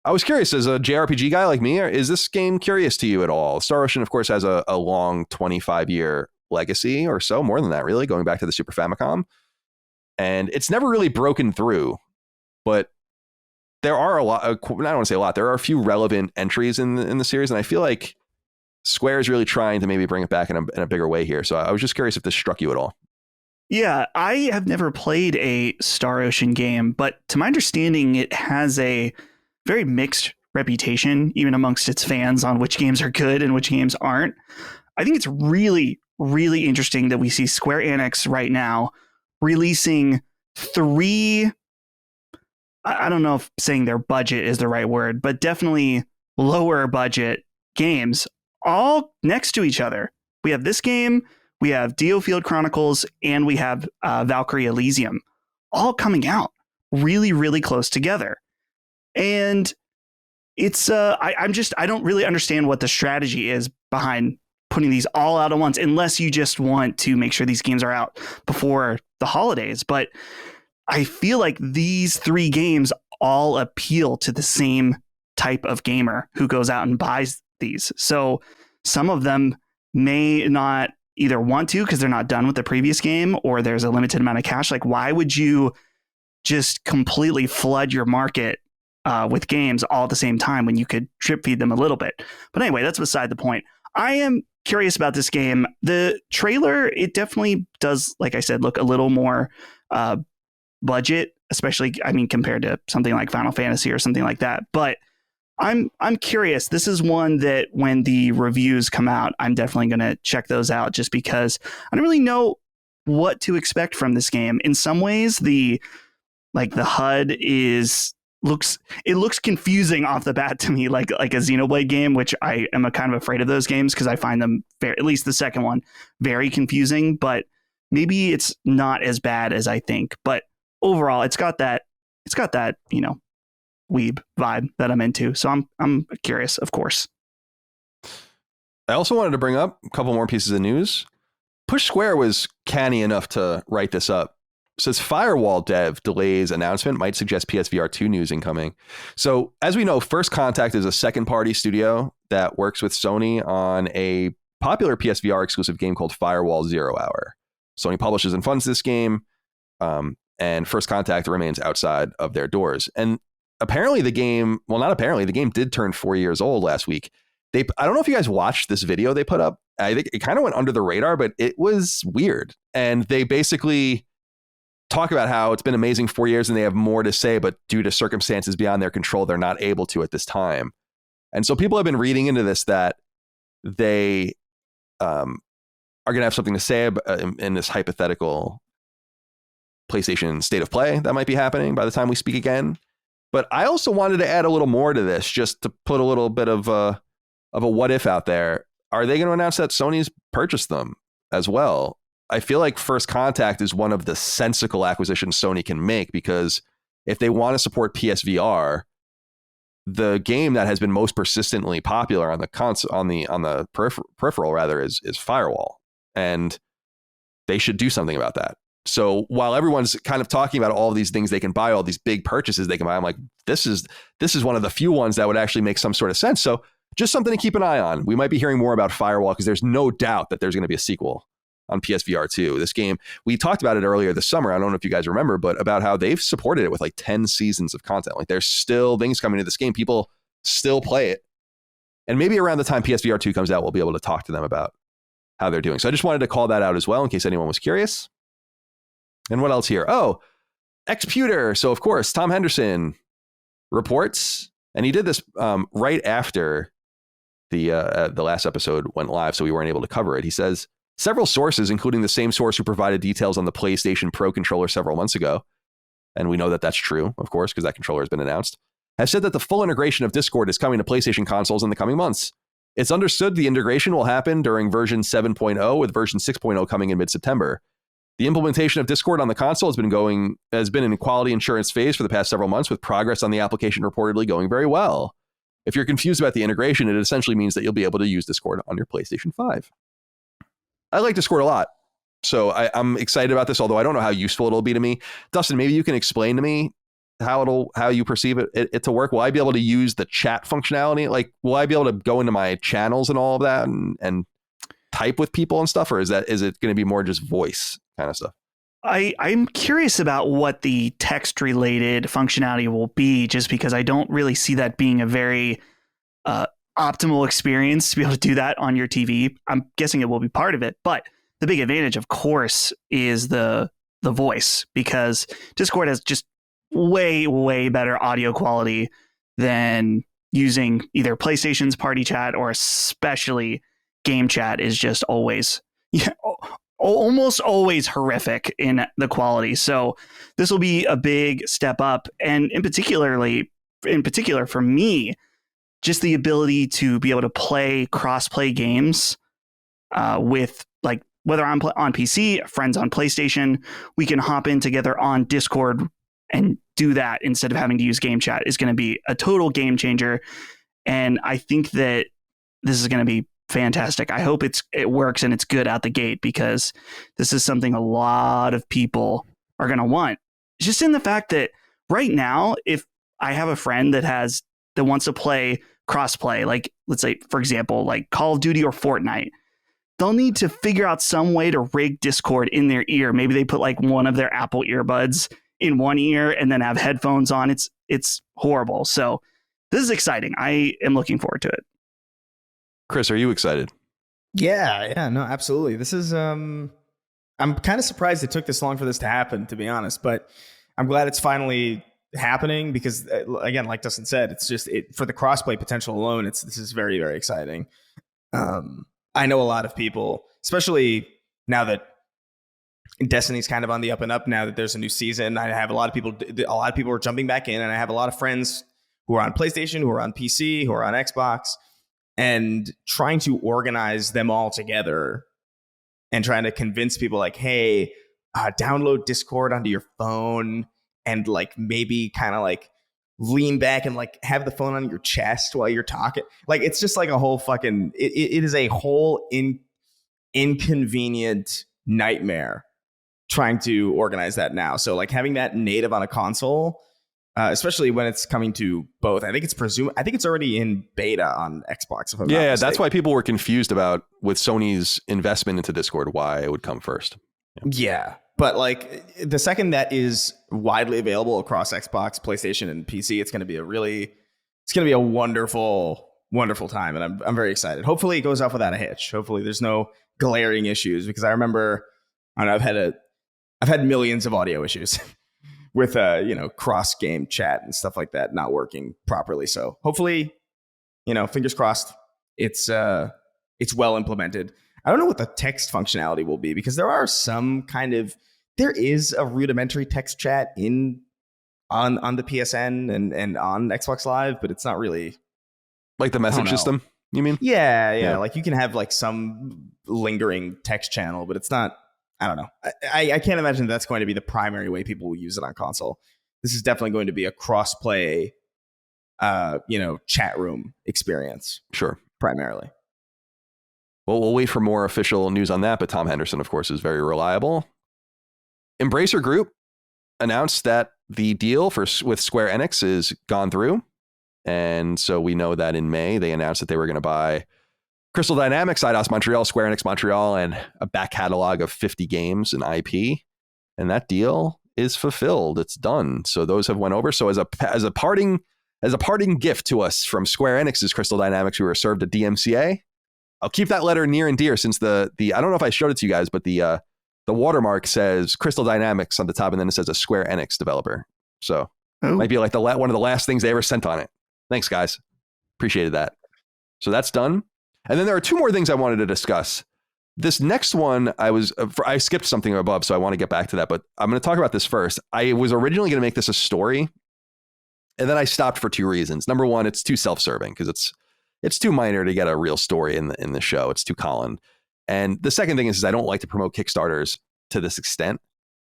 A: I was curious, as a JRPG guy like me, is this game curious to you at all? Star Ocean, of course, has a long 25-year legacy or so, more than that, really, going back to the Super Famicom. And it's never really broken through, but there are a lot, I don't want to say a lot, there are a few relevant entries in the series, and I feel like Square is really trying to maybe bring it back in a bigger way here. So I was just curious if this struck you at all.
C: Yeah, I have never played a Star Ocean game, but to my understanding, it has a very mixed reputation, even amongst its fans, on which games are good and which games aren't. I think it's really, really interesting that we see Square Enix right now releasing 3, I don't know if saying their budget is the right word, but definitely lower budget games all next to each other. We have this game, we have Dio Field Chronicles, and we have Valkyrie Elysium all coming out really, really close together. And it's I don't really understand what the strategy is behind putting these all out at once, unless you just want to make sure these games are out before the holidays. But I feel like these 3 games all appeal to the same type of gamer who goes out and buys these. So some of them may not either want to because they're not done with the previous game, or there's a limited amount of cash. Like, why would you just completely flood your market with games all at the same time when you could drip feed them a little bit? But anyway, that's beside the point. I am curious about this game. The trailer, it definitely does, like I said, look a little more budget, especially, I mean, compared to something like Final Fantasy or something like that. But I'm curious. This is one that when the reviews come out, I'm definitely going to check those out, just because I don't really know what to expect from this game. In some ways, the HUD looks confusing off the bat to me, like a Xenoblade game, which I am a kind of afraid of those games because I find them at least the second one, very confusing. But maybe it's not as bad as I think. But overall, it's got that weeb vibe that I'm into. So I'm curious, of course.
A: I also wanted to bring up a couple more pieces of news. Push Square was canny enough to write this up. It says Firewall dev delays announcement might suggest PSVR 2 news incoming. So as we know, First Contact is a second-party studio that works with Sony on a popular PSVR exclusive game called Firewall 0 Hour. Sony publishes and funds this game, and First Contact remains outside of their doors. And apparently the game did turn 4 years old last week. I don't know if you guys watched this video they put up I think it kind of went under the radar, but it was weird. And they basically talk about how it's been amazing 4 years and they have more to say, but due to circumstances beyond their control, they're not able to at this time. And so people have been reading into this that they are going to have something to say in this hypothetical PlayStation state of play that might be happening by the time we speak again. But I also wanted to add a little more to this, just to put a little bit of a what if out there. Are they going to announce that Sony's purchased them as well? I feel like First Contact is one of the sensible acquisitions Sony can make, because if they want to support PSVR, the game that has been most persistently popular on the peripheral rather is Firewall, and they should do something about that. So while everyone's kind of talking about all of these things they can buy, all these big purchases they can buy, I'm like, this is one of the few ones that would actually make some sort of sense. So just something to keep an eye on. We might be hearing more about Firewall, because there's no doubt that there's going to be a sequel on PSVR 2. This game, we talked about it earlier this summer. I don't know if you guys remember, but about how they've supported it with like 10 seasons of content. Like there's still things coming to this game. People still play it. And maybe around the time PSVR 2 comes out, we'll be able to talk to them about how they're doing. So I just wanted to call that out as well in case anyone was curious. And what else here? Oh, Xputer. So of course, Tom Henderson reports, and he did this right after the last episode went live, so we weren't able to cover it. He says, several sources, including the same source who provided details on the PlayStation Pro controller several months ago, and we know that that's true, of course, because that controller has been announced, have said that the full integration of Discord is coming to PlayStation consoles in the coming months. It's understood the integration will happen during version 7.0, with version 6.0 coming in mid-September. The implementation of Discord on the console has been in quality assurance phase for the past several months, with progress on the application reportedly going very well. If you're confused about the integration, it essentially means that you'll be able to use Discord on your PlayStation 5. I like Discord a lot, so I'm excited about this, although I don't know how useful it'll be to me. Dustin, maybe you can explain to me how you perceive it to work. Will I be able to use the chat functionality? Like, will I be able to go into my channels and all of that and type with people and stuff, or is it going to be more just voice kind of stuff?
C: I'm curious about what the text related functionality will be, just because I don't really see that being a very optimal experience to be able to do that on your TV. I'm guessing it will be part of it, but the big advantage, of course, is the voice, because Discord has just way, way better audio quality than using either PlayStation's party chat, or especially game chat is just always, almost always horrific in the quality. So this will be a big step up. And in particular for me, just the ability to be able to play cross-play games with, like, whether I'm on PC, friends on PlayStation, we can hop in together on Discord and do that instead of having to use game chat is going to be a total game changer. And I think that this is going to be fantastic. I hope it works and it's good out the gate, because this is something a lot of people are going to want. Just in the fact that right now, if I have a friend that wants to play crossplay, like let's say, for example, like Call of Duty or Fortnite, they'll need to figure out some way to rig Discord in their ear. Maybe they put like one of their Apple earbuds in one ear and then have headphones on. It's horrible. So this is exciting. I am looking forward to it.
A: Chris, are you excited?
B: Yeah, no, absolutely. This is I'm kind of surprised it took this long for this to happen, to be honest, but I'm glad it's finally happening, because again, like Dustin said, it's just for the crossplay potential alone, this is very, very exciting. I know a lot of people, especially now that Destiny's kind of on the up and up, now that there's a new season. I have a lot of people are jumping back in, and I have a lot of friends who are on PlayStation, who are on PC, who are on Xbox, and trying to organize them all together and trying to convince people like, hey, download Discord onto your phone and like maybe kind of like lean back and like have the phone on your chest while you're talking. Like, it's just like a whole fucking, it is a whole inconvenient nightmare trying to organize that now. So like having that native on a console, especially when it's coming to both. I think it's already in beta on Xbox. If I'm not mistaken.
A: That's why people were confused about, with Sony's investment into Discord, why it would come first.
B: Yeah. But like the second that is widely available across Xbox, PlayStation, and PC, it's going to be a wonderful wonderful time, and I'm very excited. Hopefully it goes off without a hitch. Hopefully there's no glaring issues, because I remember, I don't know, I've had millions of audio issues with cross game chat and stuff like that not working properly. So hopefully, fingers crossed, it's well implemented. I don't know what the text functionality will be, because there is a rudimentary text chat on the PSN and on Xbox Live, but it's not really
A: like the message system, you mean?
B: Yeah. Like you can have like some lingering text channel, but it's not, I don't know. I can't imagine that's going to be the primary way people will use it on console. This is definitely going to be a cross-play, chat room experience.
A: Sure.
B: Primarily.
A: Well, we'll wait for more official news on that, but Tom Henderson, of course, is very reliable. Embracer Group announced that the deal with Square Enix is gone through. And so we know that in May, they announced that they were going to buy Crystal Dynamics, Eidos Montreal, Square Enix Montreal, and a back catalog of 50 games and IP. And that deal is fulfilled. It's done. So those have went over. So as a parting gift to us from Square Enix's Crystal Dynamics, we were served a DMCA. I'll keep that letter near and dear, since the I don't know if I showed it to you guys, but the watermark says Crystal Dynamics on the top, and then it says a Square Enix developer. So it might be like one of the last things they ever sent on it. Thanks, guys. Appreciated that. So that's done. And then there are two more things I wanted to discuss. This next one, I skipped something above, so I want to get back to that, but I'm going to talk about this first. I was originally going to make this a story, and then I stopped for two reasons. Number one, it's too self-serving, because it's too minor to get a real story in the show. It's too Colin. And the second thing is I don't like to promote Kickstarters to this extent,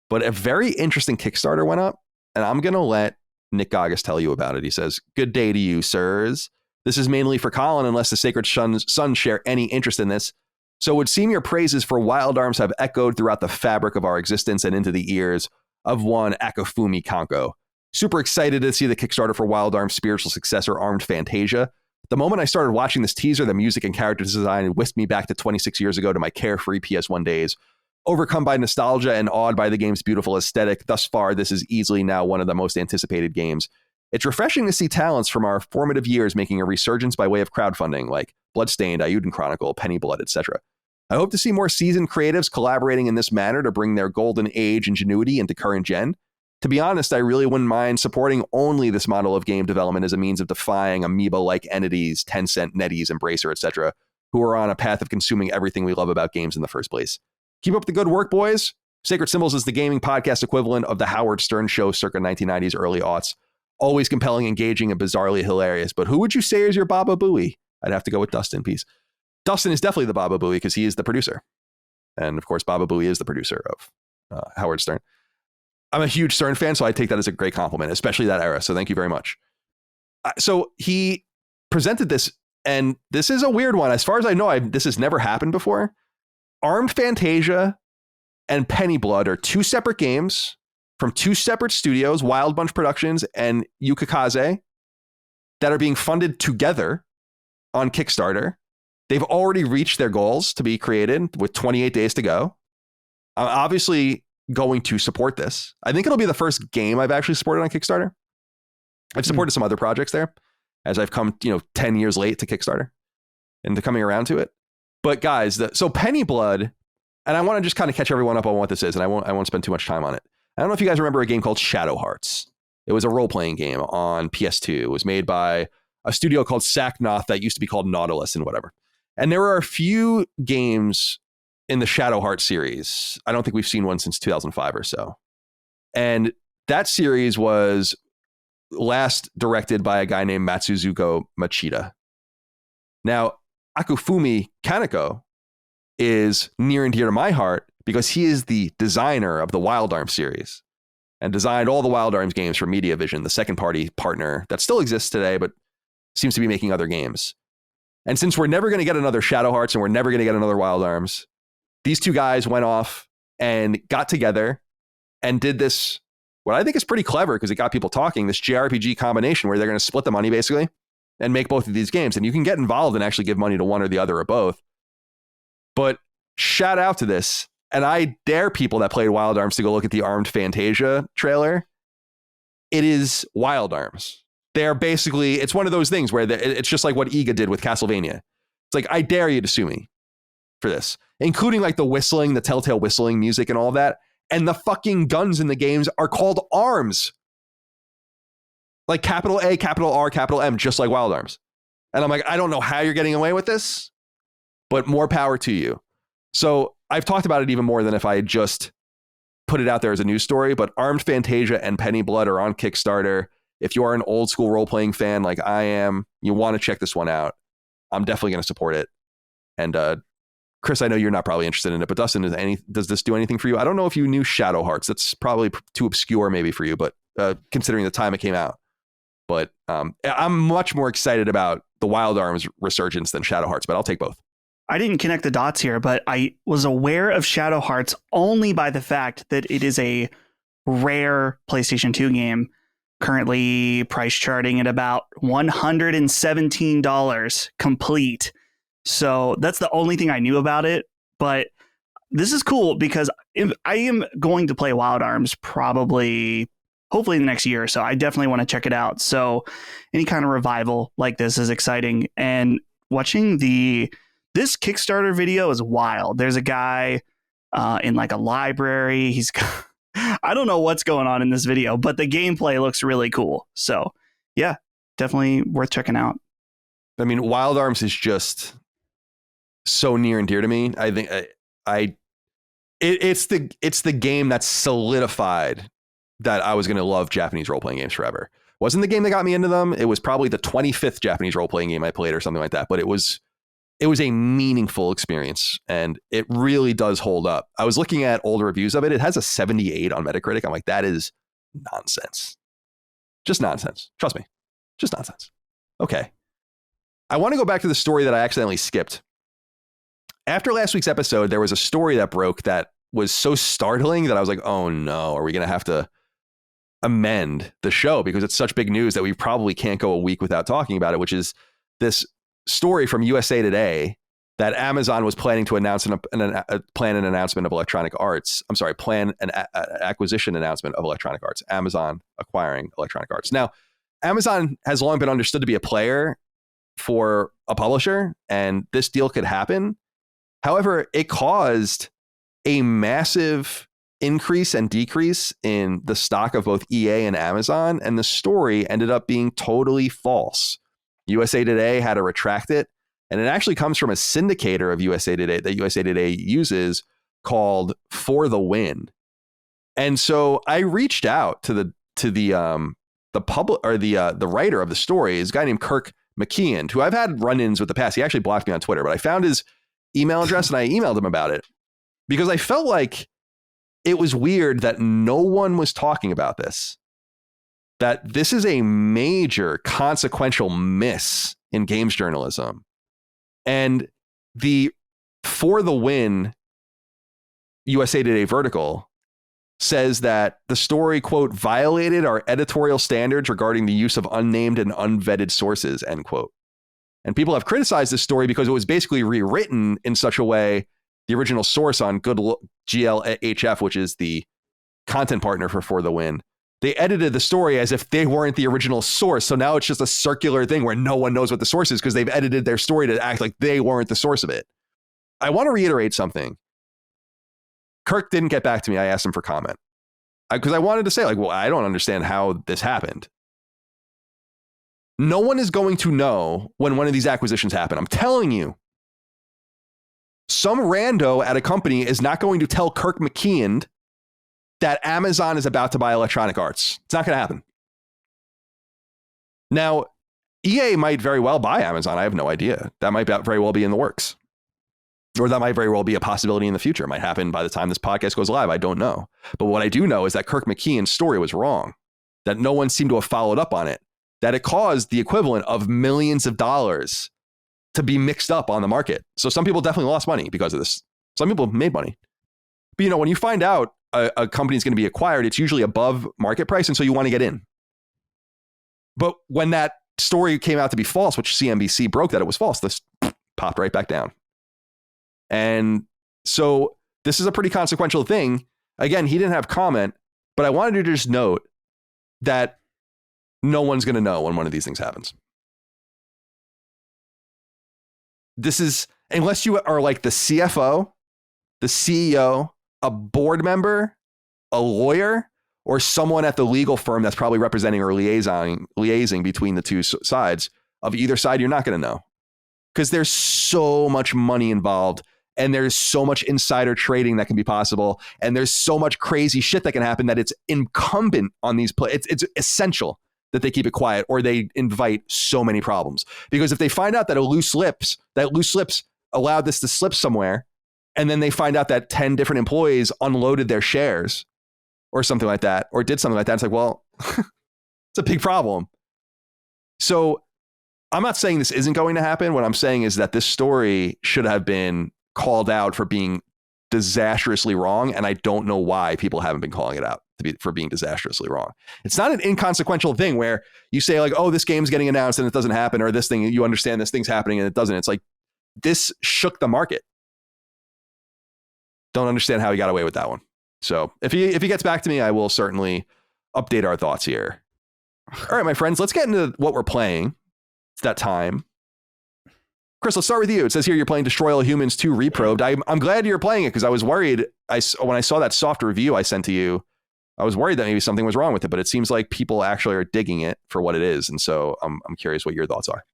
A: but a very interesting Kickstarter went up, and I'm going to let Nick Gagas tell you about it. He says, "Good day to you, sirs. This is mainly for Colin, unless the Sacred Sons share any interest in this. So it would seem your praises for Wild Arms have echoed throughout the fabric of our existence and into the ears of one Akifumi Kanko. Super excited to see the Kickstarter for Wild Arms' spiritual successor, Armed Fantasia. The moment I started watching this teaser, the music and character design whisked me back to 26 years ago to my carefree PS1 days. Overcome by nostalgia and awed by the game's beautiful aesthetic, thus far, this is easily now one of the most anticipated games. It's refreshing to see talents from our formative years making a resurgence by way of crowdfunding, like Bloodstained, Ayuden Chronicle, Penny Blood, etc. I hope to see more seasoned creatives collaborating in this manner to bring their golden age ingenuity into current gen. To be honest, I really wouldn't mind supporting only this model of game development as a means of defying amoeba-like entities, Tencent, NetEase, Embracer, etc., who are on a path of consuming everything we love about games in the first place. Keep up the good work, boys. Sacred Symbols is the gaming podcast equivalent of the Howard Stern show circa 1990s, early aughts. Always compelling, engaging, and bizarrely hilarious. But who would you say is your Baba Booey? I'd have to go with Dustin, peace. Dustin is definitely the Baba Booey because he is the producer. And of course, Baba Booey is the producer of Howard Stern. I'm a huge Stern fan, so I take that as a great compliment, especially that era. So thank you very much. So he presented this, and this is a weird one. As far as I know, this has never happened before. Armed Fantasia and Penny Blood are two separate games from two separate studios, Wild Bunch Productions and Yukikaze, that are being funded together on Kickstarter. They've already reached their goals to be created with 28 days to go. I'm obviously going to support this. I think it'll be the first game I've actually supported on Kickstarter. I've supported some other projects there as I've come, 10 years late to Kickstarter and to coming around to it. But guys, so Penny Blood, and I want to just kind of catch everyone up on what this is, and I won't spend too much time on it. I don't know if you guys remember a game called Shadow Hearts. It was a role-playing game on PS2. It was made by a studio called Sacknoth that used to be called Nautilus and whatever. And there are a few games in the Shadow Hearts series. I don't think we've seen one since 2005 or so. And that series was last directed by a guy named Matsuzuko Machida. Now, Akifumi Kaneko is near and dear to my heart because he is the designer of the Wild Arms series and designed all the Wild Arms games for Mediavision, the second party partner that still exists today, but seems to be making other games. And since we're never going to get another Shadow Hearts and we're never going to get another Wild Arms, these two guys went off and got together and did this, what I think is pretty clever because it got people talking, this JRPG combination where they're going to split the money basically and make both of these games. And you can get involved and actually give money to one or the other or both. But shout out to this. And I dare people that played Wild Arms to go look at the Armed Fantasia trailer. It is Wild Arms. They're basically, it's one of those things where it's just like what Iga did with Castlevania. It's like, I dare you to sue me for this, including like the whistling, the telltale whistling music and all of that. And the fucking guns in the games are called arms. Like capital A, capital R, capital M, just like Wild Arms. And I'm like, I don't know how you're getting away with this, but more power to you. So I've talked about it even more than if I had just put it out there as a news story, but Armed Fantasia and Penny Blood are on Kickstarter. If you are an old school role-playing fan like I am, you want to check this one out. I'm definitely going to support it. And Chris, I know you're not probably interested in it, but Dustin, does this do anything for you? I don't know if you knew Shadow Hearts. That's probably too obscure maybe for you, but considering the time it came out. But I'm much more excited about the Wild Arms resurgence than Shadow Hearts, but I'll take both.
C: I didn't connect the dots here, but I was aware of Shadow Hearts only by the fact that it is a rare PlayStation 2 game, currently price charting at about $117 complete. So that's the only thing I knew about it. But this is cool because I am going to play Wild Arms hopefully in the next year or so. I definitely want to check it out. So any kind of revival like this is exciting. And watching this Kickstarter video is wild. There's a guy in like a library. He's I don't know what's going on in this video, but the gameplay looks really cool. So yeah, definitely worth checking out.
A: I mean, Wild Arms is just so near and dear to me. I think it's the game that solidified that I was going to love Japanese role-playing games forever. Wasn't the game that got me into them. It was probably the 25th Japanese role-playing game I played or something like that, but it was a meaningful experience, and it really does hold up. I was looking at older reviews of it. It has a 78 on Metacritic. I'm like, that is nonsense. Just nonsense. Trust me. Just nonsense. Okay. I want to go back to the story that I accidentally skipped. After last week's episode, there was a story that broke that was so startling that I was like, oh no, are we going to have to amend the show because it's such big news that we probably can't go a week without talking about it, which is this story from USA Today that Amazon was planning to announce an announcement of Electronic Arts. I'm sorry, plan an acquisition announcement of Electronic Arts. Amazon acquiring Electronic Arts. Now, Amazon has long been understood to be a player for a publisher, and this deal could happen. However, it caused a massive increase and decrease in the stock of both EA and Amazon, and the story ended up being totally false. USA Today had to retract it, and it actually comes from a syndicator of USA Today that USA Today uses called For the Win. And so I reached out to the writer of the story, is a guy named Kirk McKeon, who I've had run-ins with the past. He actually blocked me on Twitter, but I found his email address and I emailed him about it because I felt like it was weird that no one was talking about this. That this is a major consequential miss in games journalism. And the For the Win USA Today vertical says that the story, quote, violated our editorial standards regarding the use of unnamed and unvetted sources, end quote. And people have criticized this story because it was basically rewritten in such a way, the original source on GLHF, which is the content partner for the Win, they edited the story as if they weren't the original source. So now it's just a circular thing where no one knows what the source is because they've edited their story to act like they weren't the source of it. I want to reiterate something. Kirk didn't get back to me. I asked him for comment because I wanted to say, like, well, I don't understand how this happened. No one is going to know when one of these acquisitions happen. I'm telling you. Some rando at a company is not going to tell Kirk McKeon that Amazon is about to buy Electronic Arts. It's not going to happen. Now, EA might very well buy Amazon. I have no idea. That might very well be in the works. Or that might very well be a possibility in the future. It might happen by the time this podcast goes live. I don't know. But what I do know is that Kirk McKeon's story was wrong, that no one seemed to have followed up on it, that it caused the equivalent of millions of dollars to be mixed up on the market. So some people definitely lost money because of this. Some people made money. But, you know, when you find out a company is going to be acquired, it's usually above market price. And so you want to get in. But when that story came out to be false, which CNBC broke that it was false, this popped right back down. And so this is a pretty consequential thing. Again, he didn't have comment, but I wanted to just note that No one's going to know when one of these things happens. This is, unless you are like the CFO, the CEO, a board member, a lawyer, or someone at the legal firm that's probably representing or liaising between the two sides of either side, you're not going to know. Because there's so much money involved, and there's so much insider trading that can be possible, and there's so much crazy shit that can happen that it's incumbent on these players. It's essential that they keep it quiet, or they invite so many problems. Because if they find out that loose lips allowed this to slip somewhere, and then they find out that 10 different employees unloaded their shares or something like that, or did something like that, it's like, well, it's a big problem. So I'm not saying this isn't going to happen. What I'm saying is that this story should have been called out for being disastrously wrong, and I don't know why people haven't been calling it out for being disastrously wrong. It's not an inconsequential thing where you say like, oh, this game's getting announced and it doesn't happen, or this thing, you understand this thing's happening and it doesn't. It's like, this shook the market. Don't understand how he got away with that one. So if he gets back to me, I will certainly update our thoughts here. All right, my friends, let's get into what we're playing. It's that time. Chris, let's start with you. It says here you're playing Destroy All Humans 2 Reprobed. I'm glad you're playing it, because I was worried. When I saw that soft review I sent to you, I was worried that maybe something was wrong with it, but it seems like people actually are digging it for what it is. And so I'm curious what your thoughts are.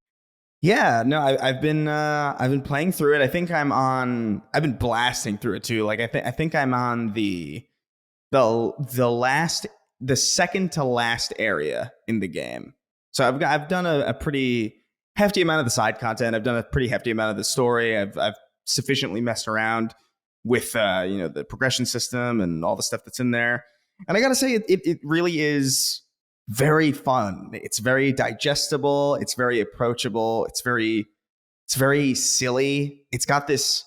B: Yeah, no, I've been playing through it. I think I've been blasting through it too. Like I think I'm on the second to last area in the game. So I've done a pretty hefty amount of the side content. I've done a pretty hefty amount of the story. I've sufficiently messed around with the progression system and all the stuff that's in there. And I gotta say, it really is very fun. It's very digestible. It's very approachable. It's very silly. It's got this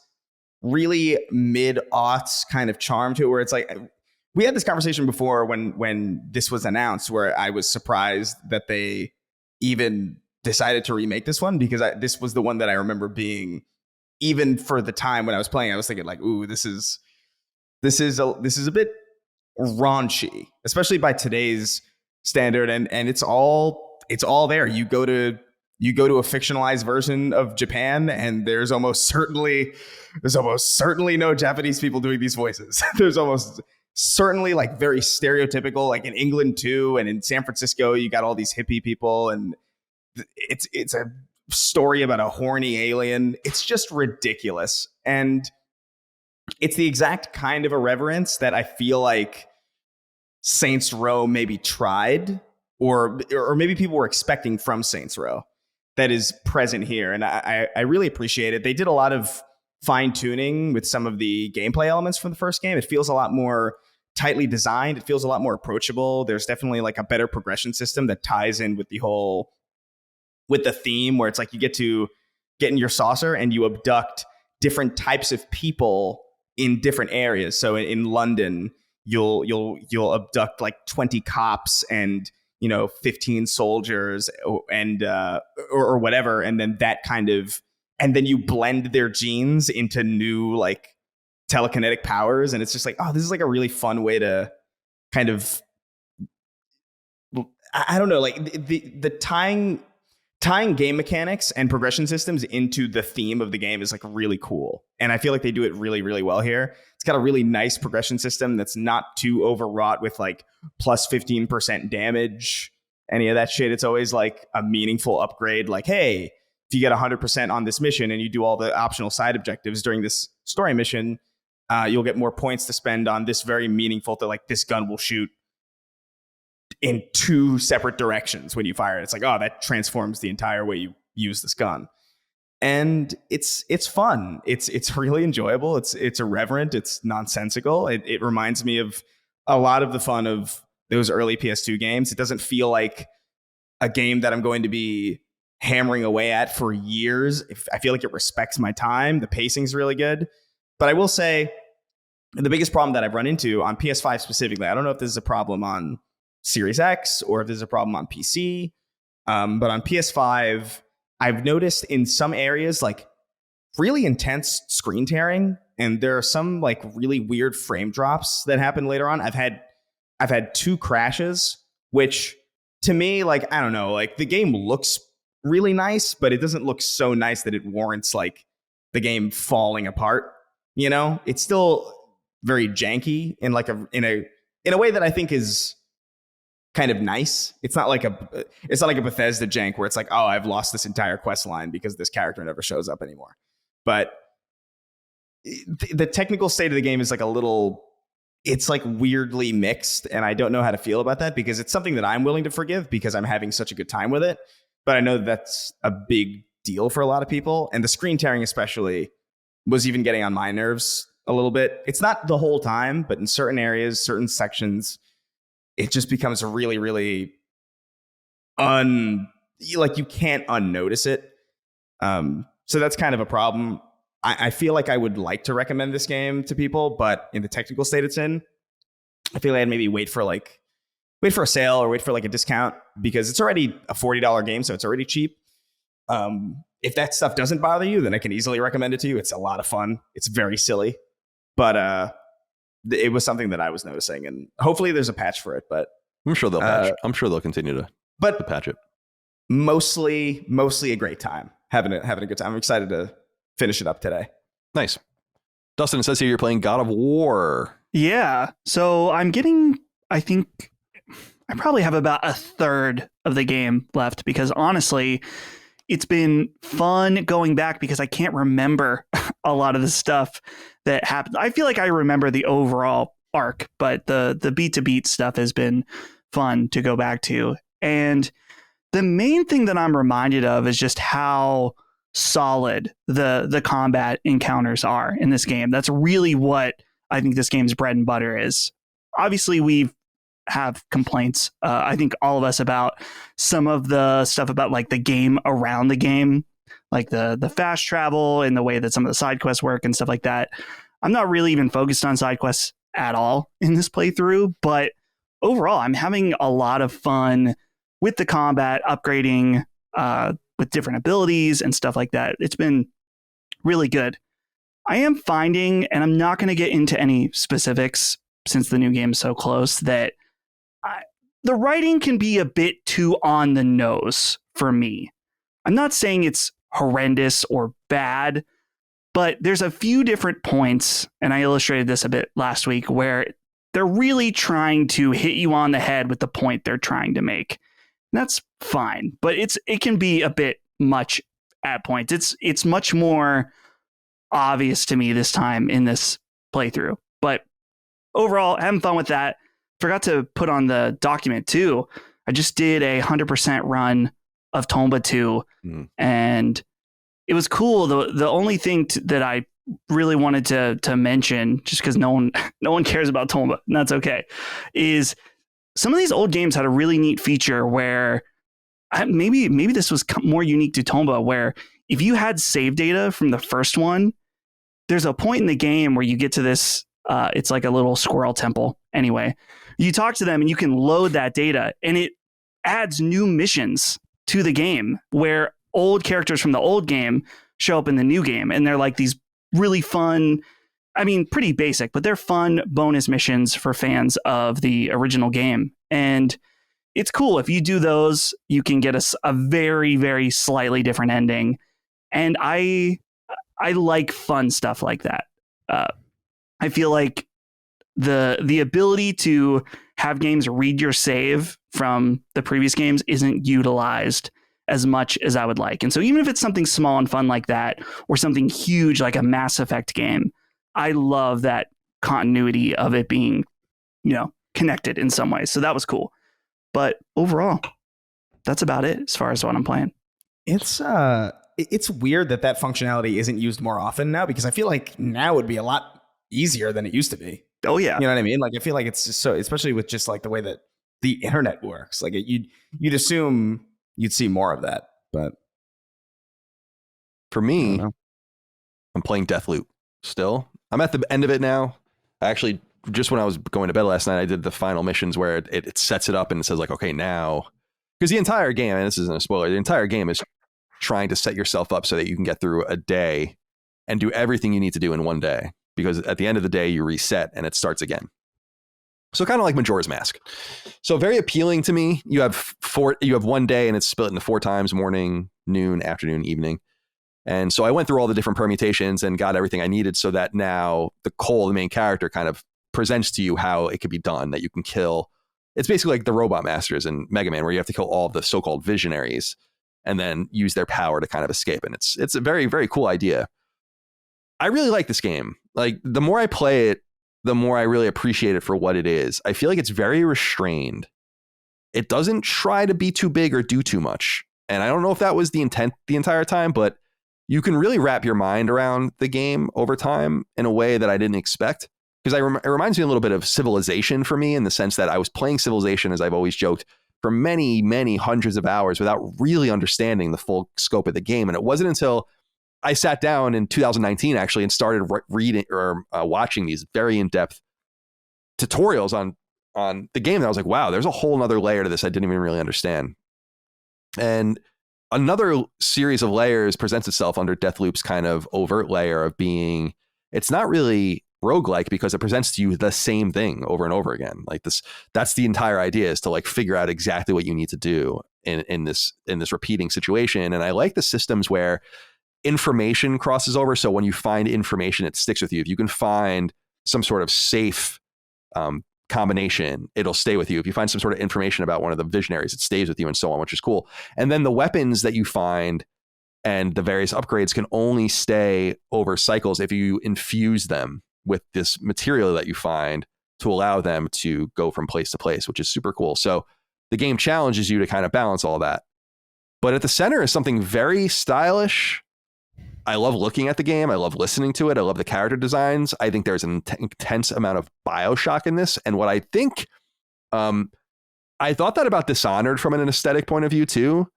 B: really mid-aughts kind of charm to it, where it's like, we had this conversation before when this was announced, where I was surprised that they even decided to remake this one, because this was the one that I remember being, even for the time when I was playing, I was thinking like, ooh, this is a bit raunchy, especially by today's standard, and it's all there. You go to a fictionalized version of Japan, and there's almost certainly no Japanese people doing these voices. There's almost certainly like very stereotypical, like in England too, and in San Francisco you got all these hippie people, and it's a story about a horny alien. It's just ridiculous, and it's the exact kind of irreverence that I feel like Saints Row maybe tried, or maybe people were expecting from Saints Row, that is present here. And I really appreciate it. They did a lot of fine tuning with some of the gameplay elements from the first game. It feels a lot more tightly designed. It feels a lot more approachable. There's definitely like a better progression system that ties in with with the theme, where it's like you get in your saucer and you abduct different types of people in different areas. So in London, you'll abduct like 20 cops and 15 soldiers and or whatever, and then and then you blend their genes into new like telekinetic powers, and it's just like, oh, this is like a really fun way to kind of, I don't know, like the tying game mechanics and progression systems into the theme of the game is like really cool. And I feel like they do it really, really well here. It's got a really nice progression system that's not too overwrought with like plus 15% damage, any of that shit. It's always like a meaningful upgrade. Like, hey, if you get 100% on this mission and you do all the optional side objectives during this story mission, you'll get more points to spend on this very meaningful thing. Like, this gun will shoot in 2 separate directions when you fire it. It's like, oh, that transforms the entire way you use this gun. And it's fun. It's really enjoyable. It's irreverent. It's nonsensical. It reminds me of a lot of the fun of those early PS2 games. It doesn't feel like a game that I'm going to be hammering away at for years. I feel like it respects my time. The pacing's really good. But I will say, the biggest problem that I've run into on PS5 specifically, I don't know if this is a problem on Series X or if this is a problem on PC, but on PS5, I've noticed in some areas like really intense screen tearing, and there are some like really weird frame drops that happen later on. I've had 2 crashes, which to me, like, I don't know, like the game looks really nice, but it doesn't look so nice that it warrants like the game falling apart. You know, it's still very janky in like in a way that I think is kind of nice. It's not like a Bethesda jank where it's like, oh, I've lost this entire quest line because this character never shows up anymore. But the technical state of the game is like it's like weirdly mixed, and I don't know how to feel about that because it's something that I'm willing to forgive because I'm having such a good time with it. But I know that's a big deal for a lot of people, and the screen tearing especially was even getting on my nerves a little bit. It's not the whole time, but in certain areas, certain sections, it just becomes really, really like you can't unnotice it. So that's kind of a problem. I feel like I would like to recommend this game to people, but in the technical state it's in, I feel like I'd maybe wait for a sale or wait for like a discount because it's already a $40 game, so it's already cheap. If that stuff doesn't bother you, then I can easily recommend it to you. It's a lot of fun. It's very silly, but it was something that I was noticing, and hopefully there's a patch for it. But
A: I'm sure they'll patch. I'm sure they'll continue to patch it.
B: Mostly a great time, having a good time. I'm excited to finish it up today.
A: Nice. Dustin, it says here you're playing God of War.
C: Yeah. So I think I probably have about a third of the game left because honestly, it's been fun going back because I can't remember a lot of the stuff that happened. I feel like I remember the overall arc, but the beat to beat stuff has been fun to go back to. And the main thing that I'm reminded of is just how solid the combat encounters are in this game. That's really what I think this game's bread and butter is. Obviously, we have complaints, I think all of us, about some of the stuff about like the game around the game, like the fast travel and the way that some of the side quests work and stuff like that. I'm not really even focused on side quests at all in this playthrough, but overall, I'm having a lot of fun with the combat, upgrading with different abilities and stuff like that. It's been really good. I am finding, and I'm not going to get into any specifics since the new game is so close, that the writing can be a bit too on the nose for me. I'm not saying it's horrendous or bad, but there's a few different points, and I illustrated this a bit last week, where they're really trying to hit you on the head with the point they're trying to make. And that's fine, but it can be a bit much at points. It's much more obvious to me this time in this playthrough. But overall, having fun with that. Forgot to put on the document too. I just did a 100% run of Tomba 2, and it was cool. The only thing that I really wanted to mention, just because no one cares about Tomba, and that's okay, is some of these old games had a really neat feature where maybe this was more unique to Tomba, where if you had save data from the first one, there's a point in the game where you get to this, it's like a little squirrel temple. Anyway, you talk to them and you can load that data, and it adds new missions to the game where old characters from the old game show up in the new game. And they're like these really fun, I mean, pretty basic, but they're fun bonus missions for fans of the original game. And it's cool. If you do those, you can get a very, very slightly different ending. And I like fun stuff like that. I feel like the ability to have games read your save from the previous games isn't utilized as much as I would like. And so even if it's something small and fun like that, or something huge like a Mass Effect game, I love that continuity of it being, connected in some ways. So that was cool. But overall, that's about it as far as what I'm playing.
B: It's weird that functionality isn't used more often now, because I feel like now would be a lot easier than it used to be.
C: Oh yeah.
B: You know what I mean? Like, I feel like it's just so, especially with just like the way that the internet works, like you'd assume you'd see more of that. But
A: for me, I'm playing Deathloop still. I'm at the end of it now. Actually, just when I was going to bed last night, I did the final missions where it sets it up and it says like, okay, now, because the entire game, and this isn't a spoiler, the entire game is trying to set yourself up so that you can get through a day and do everything you need to do in one day. Because at the end of the day, you reset and it starts again. So kind of like Majora's Mask. So very appealing to me. You have 1 day and it's split into 4 times: morning, noon, afternoon, evening. And so I went through all the different permutations and got everything I needed so that now the main character, kind of presents to you how it could be done, that you can kill. It's basically like the Robot Masters in Mega Man, where you have to kill all of the so-called visionaries and then use their power to kind of escape. And it's a very, very cool idea. I really like this game. Like, the more I play it, the more I really appreciate it for what it is. I feel like it's very restrained. It doesn't try to be too big or do too much. And I don't know if that was the intent the entire time, but you can really wrap your mind around the game over time in a way that I didn't expect. Because it reminds me a little bit of Civilization for me, in the sense that I was playing Civilization, as I've always joked, for many, many hundreds of hours without really understanding the full scope of the game. And it wasn't until I sat down in 2019 actually and started reading or watching these very in-depth tutorials on the game that I was like, wow, there's a whole nother layer to this I didn't even really understand. And another series of layers presents itself under Deathloop's kind of overt layer of being, it's not really roguelike because it presents to you the same thing over and over again. Like this, that's the entire idea, is to like figure out exactly what you need to do in this repeating situation. And I like the systems where information crosses over. So when you find information, it sticks with you. If you can find some sort of safe combination, it'll stay with you. If you find some sort of information about one of the visionaries, it stays with you, and so on, which is cool. And then the weapons that you find and the various upgrades can only stay over cycles if you infuse them with this material that you find to allow them to go from place to place, which is super cool. So the game challenges you to kind of balance all that. But at the center is something very stylish. I love looking at the game. I love listening to it. I love the character designs. I think there's an intense amount of BioShock in this. And what I think, I thought that about Dishonored from an aesthetic point of view too.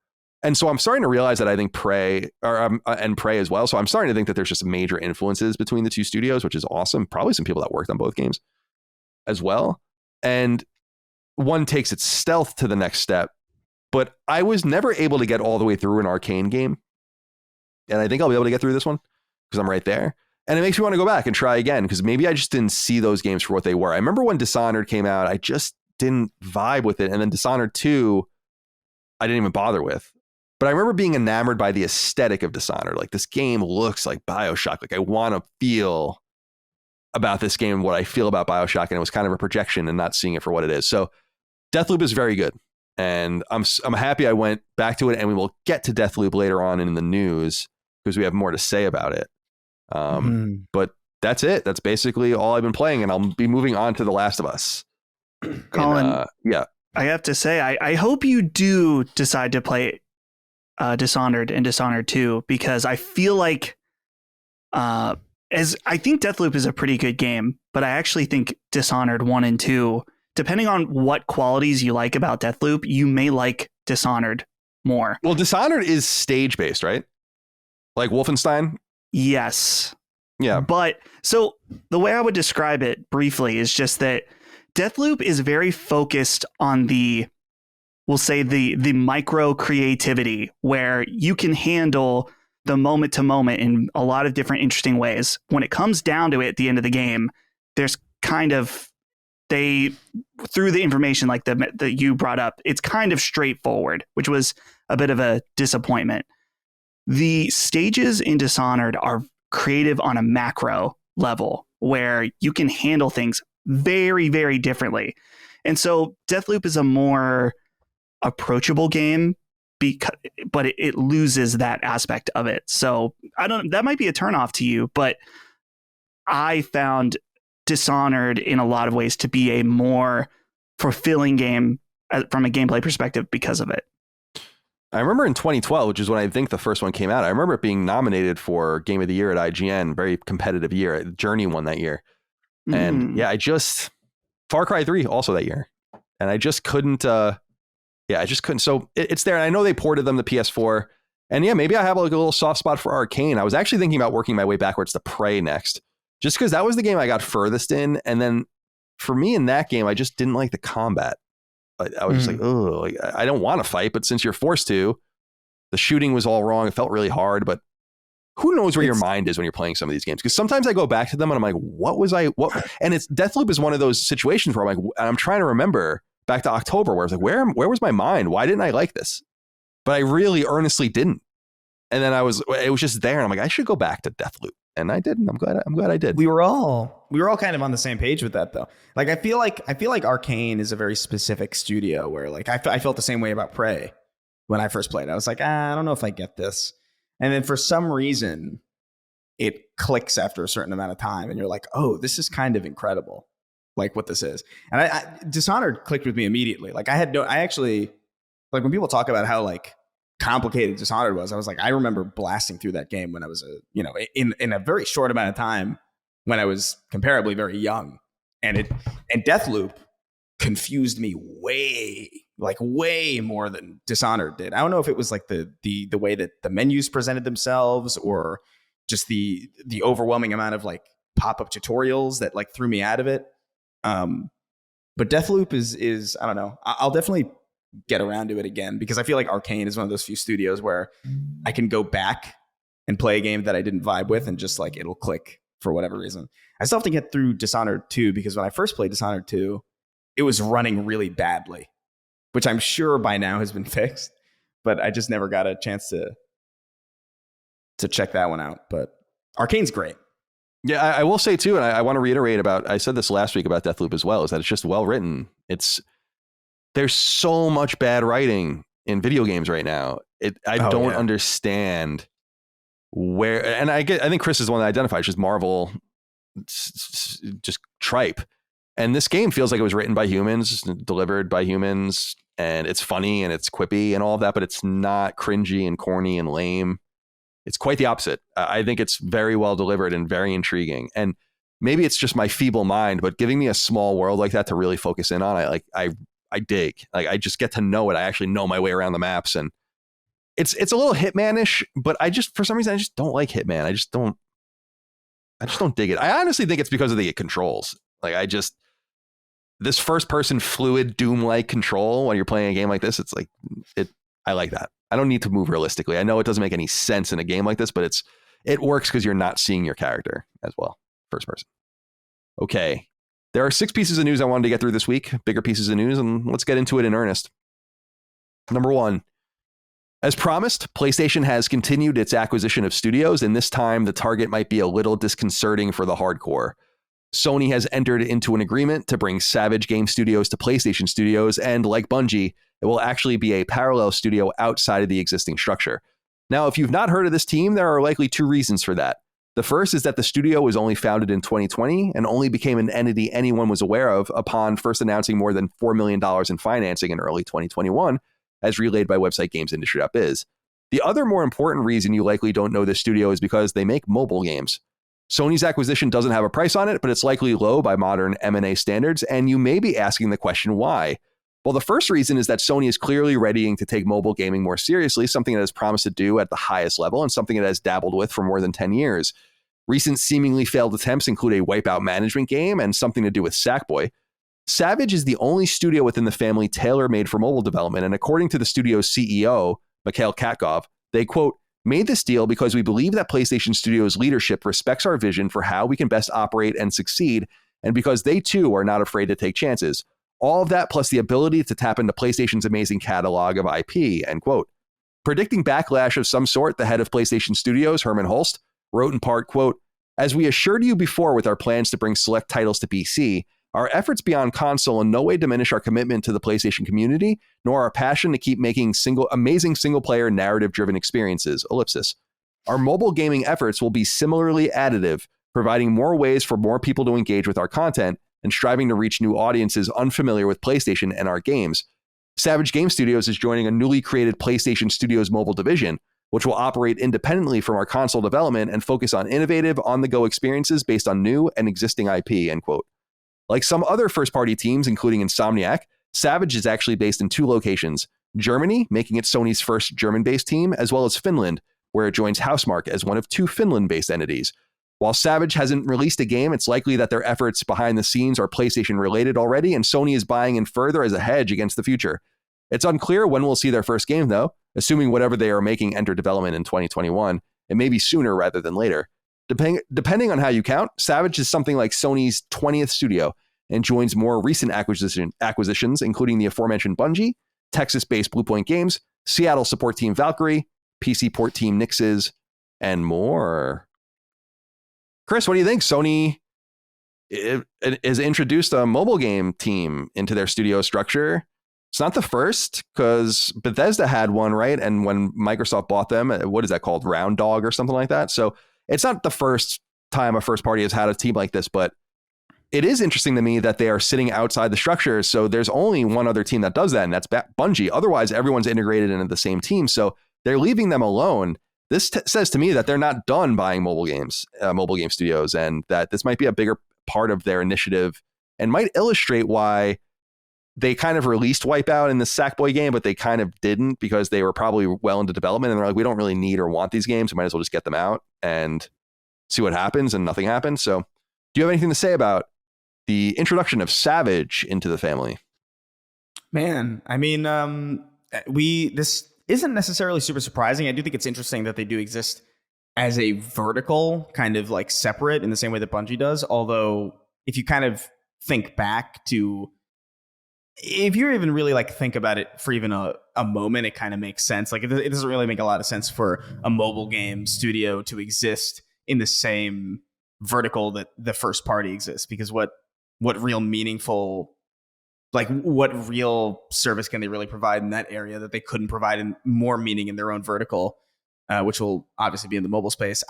A: And so I'm starting to realize that I think Prey and Prey as well. So I'm starting to think that there's just major influences between the two studios, which is awesome. Probably some people that worked on both games as well. And one takes its stealth to the next step. But I was never able to get all the way through an Arcane game. And I think I'll be able to get through this one because I'm right there. And it makes me want to go back and try again, because maybe I just didn't see those games for what they were. I remember when Dishonored came out, I just didn't vibe with it. And then Dishonored 2, I didn't even bother with. But I remember being enamored by the aesthetic of Dishonored. Like, this game looks like BioShock. Like, I want to feel about this game what I feel about BioShock. And it was kind of a projection and not seeing it for what it is. So Deathloop is very good. And I'm happy I went back to it. And we will get to Deathloop later on in the news, because we have more to say about it. But that's it. That's basically all I've been playing, and I'll be moving on to The Last of Us.
C: Colin,
A: yeah,
C: I have to say, I hope you do decide to play Dishonored and Dishonored 2, because I feel like, as I think Deathloop is a pretty good game, but I actually think Dishonored 1 and 2, depending on what qualities you like about Deathloop, you may like Dishonored more.
A: Well, Dishonored is stage-based, right? Like Wolfenstein?
C: Yes.
A: Yeah.
C: But so the way I would describe it briefly is just that Deathloop is very focused on we'll say the micro creativity, where you can handle the moment to moment in a lot of different interesting ways. When it comes down to it at the end of the game, there's kind of, through the information like that you brought up, it's kind of straightforward, which was a bit of a disappointment. The stages in Dishonored are creative on a macro level, where you can handle things very, very differently. And so Deathloop is a more approachable game, but it loses that aspect of it. So that might be a turnoff to you, but I found Dishonored in a lot of ways to be a more fulfilling game from a gameplay perspective because of it.
A: I remember in 2012, which is when I think the first one came out, I remember it being nominated for Game of the Year at IGN, very competitive year. Journey won that year. And yeah, Far Cry 3 also that year. And I just couldn't, I just couldn't. So it's there. And I know they ported them to PS4. And yeah, maybe I have like a little soft spot for Arcane. I was actually thinking about working my way backwards to Prey next, just because that was the game I got furthest in. And then for me in that game, I just didn't like the combat. I was just like, oh, like, I don't want to fight, but since you're forced to, the shooting was all wrong. It felt really hard, but who knows where your mind is when you're playing some of these games? Because sometimes I go back to them and I'm like, what? And it's Deathloop is one of those situations where I'm trying to remember back to October where I was like, where was my mind? Why didn't I like this? But I really earnestly didn't. And then it was just there. And I'm like, I should go back to Deathloop. And I didn't. I'm glad I did.
B: We were all kind of on the same page with that, though. Like, I feel like Arcane is a very specific studio where, like, I felt the same way about Prey when I first played. I was like, I don't know if I get this. And then for some reason, it clicks after a certain amount of time, and you're like, oh, this is kind of incredible, like what this is. And Dishonored clicked with me immediately. Like, I actually, like, when people talk about how, like, complicated Dishonored was, I was like, I remember blasting through that game when I was in a very short amount of time when I was comparably very young. And Deathloop confused me way more than Dishonored did. I don't know if it was like the way that the menus presented themselves, or just the overwhelming amount of like pop-up tutorials that like threw me out of it. But Deathloop is I don't know. I'll definitely get around to it again, because I feel like Arcane is one of those few studios where I can go back and play a game that I didn't vibe with, and just like it'll click for whatever reason. I still have to get through Dishonored 2, because when I first played Dishonored 2, it was running really badly, which I'm sure by now has been fixed, but I just never got a chance to check that one out. But Arcane's great.
A: Yeah, I will say too, and I want to reiterate I said this last week about Deathloop as well, is that it's just well written. There's so much bad writing in video games right now. I don't understand where, and I think Chris is the one that identifies just Marvel, just tripe. And this game feels like it was written by humans, delivered by humans, and it's funny and it's quippy and all of that, but it's not cringy and corny and lame. It's quite the opposite. I think it's very well delivered and very intriguing. And maybe it's just my feeble mind, but giving me a small world like that to really focus in on, I dig. Like, I just get to know it. I actually know my way around the maps, and it's a little Hitman-ish, but for some reason I just don't like Hitman. I just don't dig it. I honestly think it's because of the controls. Like, this first person fluid Doom-like control when you're playing a game like this, I like that. I don't need to move realistically. I know it doesn't make any sense in a game like this, but it works because you're not seeing your character as well. First person. Okay. There are 6 pieces of news I wanted to get through this week, bigger pieces of news, and let's get into it in earnest. Number 1, as promised, PlayStation has continued its acquisition of studios, and this time the target might be a little disconcerting for the hardcore. Sony has entered into an agreement to bring Savage Game Studios to PlayStation Studios, and like Bungie, it will actually be a parallel studio outside of the existing structure. Now, if you've not heard of this team, there are likely 2 reasons for that. The first is that the studio was only founded in 2020 and only became an entity anyone was aware of upon first announcing more than $4 million in financing in early 2021, as relayed by website GamesIndustry.biz. The other more important reason you likely don't know this studio is because they make mobile games. Sony's acquisition doesn't have a price on it, but it's likely low by modern M&A standards, and you may be asking the question why. Well, the first reason is that Sony is clearly readying to take mobile gaming more seriously, something it has promised to do at the highest level and something it has dabbled with for more than 10 years. Recent seemingly failed attempts include a Wipeout management game and something to do with Sackboy. Savage is the only studio within the family tailor-made for mobile development, and according to the studio's CEO, Mikhail Katkov, they, quote, made this deal because we believe that PlayStation Studios leadership respects our vision for how we can best operate and succeed, and because they too are not afraid to take chances. All of that plus the ability to tap into PlayStation's amazing catalog of IP, end quote. Predicting backlash of some sort, the head of PlayStation Studios, Herman Holst, wrote in part, quote, as we assured you before with our plans to bring select titles to PC, our efforts beyond console in no way diminish our commitment to the PlayStation community, nor our passion to keep making amazing single-player narrative-driven experiences, ellipsis. Our mobile gaming efforts will be similarly additive, providing more ways for more people to engage with our content and striving to reach new audiences unfamiliar with PlayStation and our games. Savage Game Studios is joining a newly created PlayStation Studios mobile division, which will operate independently from our console development and focus on innovative, on-the-go experiences based on new and existing IP, end quote. Like some other first-party teams, including Insomniac, Savage is actually based in 2 locations, Germany, making it Sony's first German-based team, as well as Finland, where it joins Housemarque as one of 2 Finland-based entities. While Savage hasn't released a game, it's likely that their efforts behind the scenes are PlayStation-related already, and Sony is buying in further as a hedge against the future. It's unclear when we'll see their first game, though, assuming whatever they are making enter development in 2021, it may be sooner rather than later. Depending on how you count, Savage is something like Sony's 20th studio and joins more recent acquisitions, including the aforementioned Bungie, Texas-based Bluepoint Games, Seattle support team Valkyrie, PC port team Nixes, and more. Chris, what do you think? Sony has introduced a mobile game team into their studio structure. It's not the first, because Bethesda had one, right? And when Microsoft bought them, what is that called? Round Dog or something like that. So it's not the first time a first party has had a team like this, but it is interesting to me that they are sitting outside the structure. So there's only one other team that does that, and that's Bungie. Otherwise, everyone's integrated into the same team. So they're leaving them alone. This says to me that they're not done buying mobile game studios, and that this might be a bigger part of their initiative and might illustrate why they kind of released Wipeout in the Sackboy game, but they kind of didn't, because they were probably well into development and they're like, we don't really need or want these games. We might as well just get them out and see what happens, and nothing happened. So do you have anything to say about the introduction of Savage into the family?
B: Man, I mean, this isn't necessarily super surprising. I do think it's interesting that they do exist as a vertical, kind of like separate in the same way that Bungie does. Although if you kind of think back to, if you even really like think about it for even a moment, it kind of makes sense. Like it doesn't really make a lot of sense for a mobile game studio to exist in the same vertical that the first party exists, because what real meaningful, like what real service can they really provide in that area that they couldn't provide in more meaning in their own vertical, which will obviously be in the mobile space.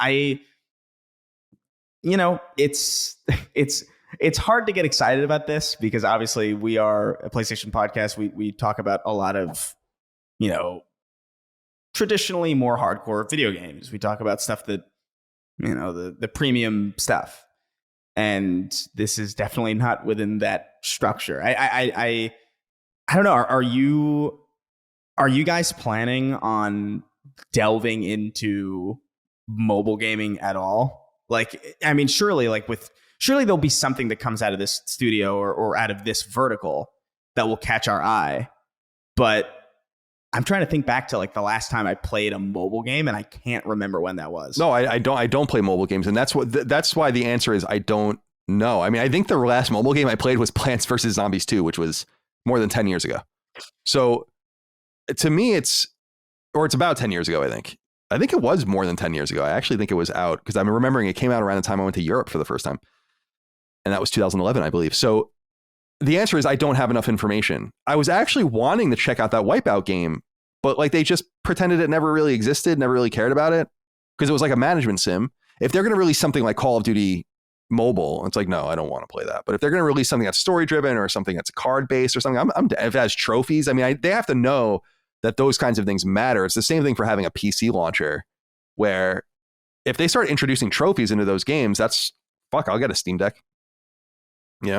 B: It's hard to get excited about this, because obviously we are a PlayStation podcast. We talk about a lot of, traditionally more hardcore video games. We talk about stuff that, the premium stuff. And this is definitely not within that structure. I don't know. Are you guys planning on delving into mobile gaming at all? Like, I mean, surely there'll be something that comes out of this studio or out of this vertical that will catch our eye. But I'm trying to think back to like the last time I played a mobile game, and I can't remember when that was.
A: No, I don't play mobile games, and that's why the answer is I don't know. I mean, I think the last mobile game I played was Plants vs. Zombies 2, which was more than 10 years ago. So to me, it's about 10 years ago, I think. I think it was more than 10 years ago. I actually think it was out, because I'm remembering it came out around the time I went to Europe for the first time. And that was 2011, I believe. So the answer is I don't have enough information. I was actually wanting to check out that Wipeout game, but like they just pretended it never really existed, never really cared about it, because it was like a management sim. If they're going to release something like Call of Duty Mobile, it's like, no, I don't want to play that. But if they're going to release something that's story driven or something that's card based or something, if it has trophies, I mean, they have to know that those kinds of things matter. It's the same thing for having a PC launcher, where if they start introducing trophies into those games, I'll get a Steam Deck. Play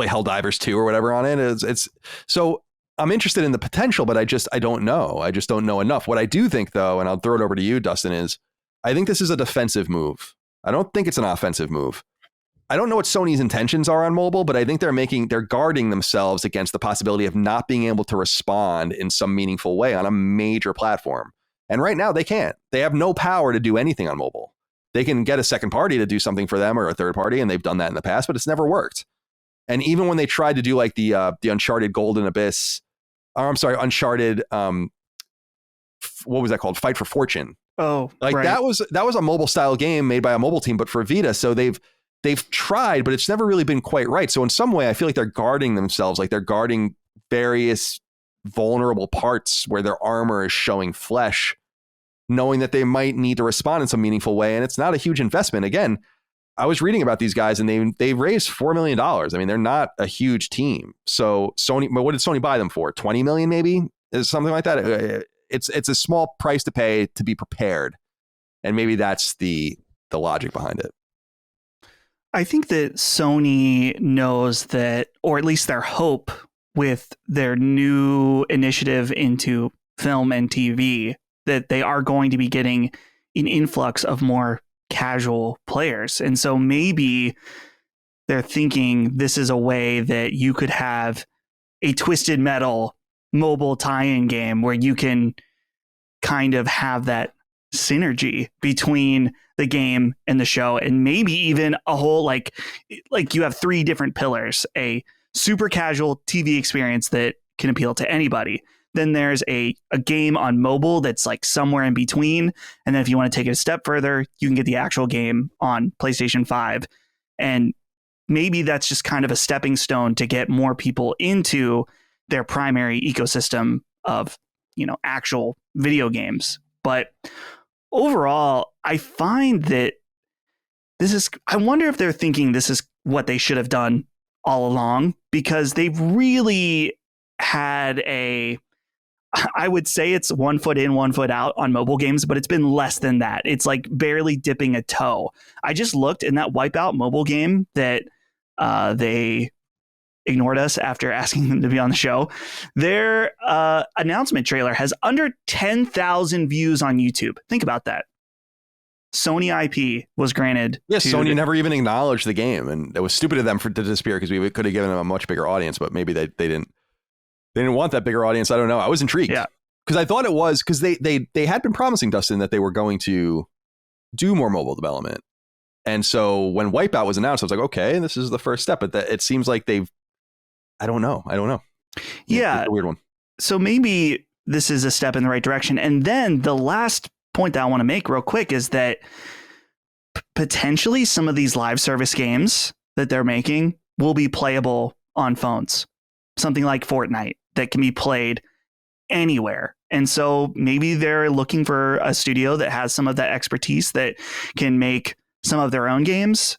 A: Helldivers 2 or whatever on it. It's so I'm interested in the potential, but I don't know. I just don't know enough. What I do think, though, and I'll throw it over to you, Dustin, is I think this is a defensive move. I don't think it's an offensive move. I don't know what Sony's intentions are on mobile, but I think they're guarding themselves against the possibility of not being able to respond in some meaningful way on a major platform. And right now they can't. They have no power to do anything on mobile. They can get a second party to do something for them, or a third party, and they've done that in the past, but it's never worked. And even when they tried to do like the Uncharted Golden Abyss, Uncharted, what was that called? Fight for Fortune.
C: Oh,
A: like right. That was a mobile style game made by a mobile team, but for Vita. So they've tried, but it's never really been quite right. So in some way, I feel like they're guarding themselves, like they're guarding various vulnerable parts where their armor is showing flesh, knowing that they might need to respond in some meaningful way. And it's not a huge investment. Again, I was reading about these guys, and they raised $4 million. I mean, they're not a huge team. So what did Sony buy them for? 20 million, maybe? Is something like that. It's a small price to pay to be prepared. And maybe that's the logic behind it.
C: I think that Sony knows that, or at least their hope with their new initiative into film and TV, that they are going to be getting an influx of more casual players. And so maybe they're thinking this is a way that you could have a Twisted Metal mobile tie-in game where you can kind of have that synergy between the game and the show, and maybe even a whole like you have three different pillars: a super casual TV experience that can appeal to anybody. Then there's a game on mobile that's like somewhere in between. And then if you want to take it a step further, you can get the actual game on PlayStation 5. And maybe that's just kind of a stepping stone to get more people into their primary ecosystem of, actual video games. But overall, I find that I wonder if they're thinking this is what they should have done all along, because they've really had I would say it's 1 foot in, 1 foot out on mobile games, but it's been less than that. It's like barely dipping a toe. I just looked in that Wipeout mobile game that they ignored us after asking them to be on the show. Their announcement trailer has under 10,000 views on YouTube. Think about that. Sony IP was granted.
A: Yeah, Sony never even acknowledged the game, and it was stupid of them to disappear, because we could have given them a much bigger audience, but maybe they didn't. They didn't want that bigger audience. I don't know. I was intrigued.
C: Yeah.
A: Because I thought it was, because they had been promising, Dustin, that they were going to do more mobile development. And so when Wipeout was announced, I was like, okay, this is the first step. But it seems like I don't know.
C: Yeah.
A: It's a weird one.
C: So maybe this is a step in the right direction. And then the last point that I want to make real quick is that potentially some of these live service games that they're making will be playable on phones. Something like Fortnite that can be played anywhere. And so maybe they're looking for a studio that has some of that expertise that can make some of their own games,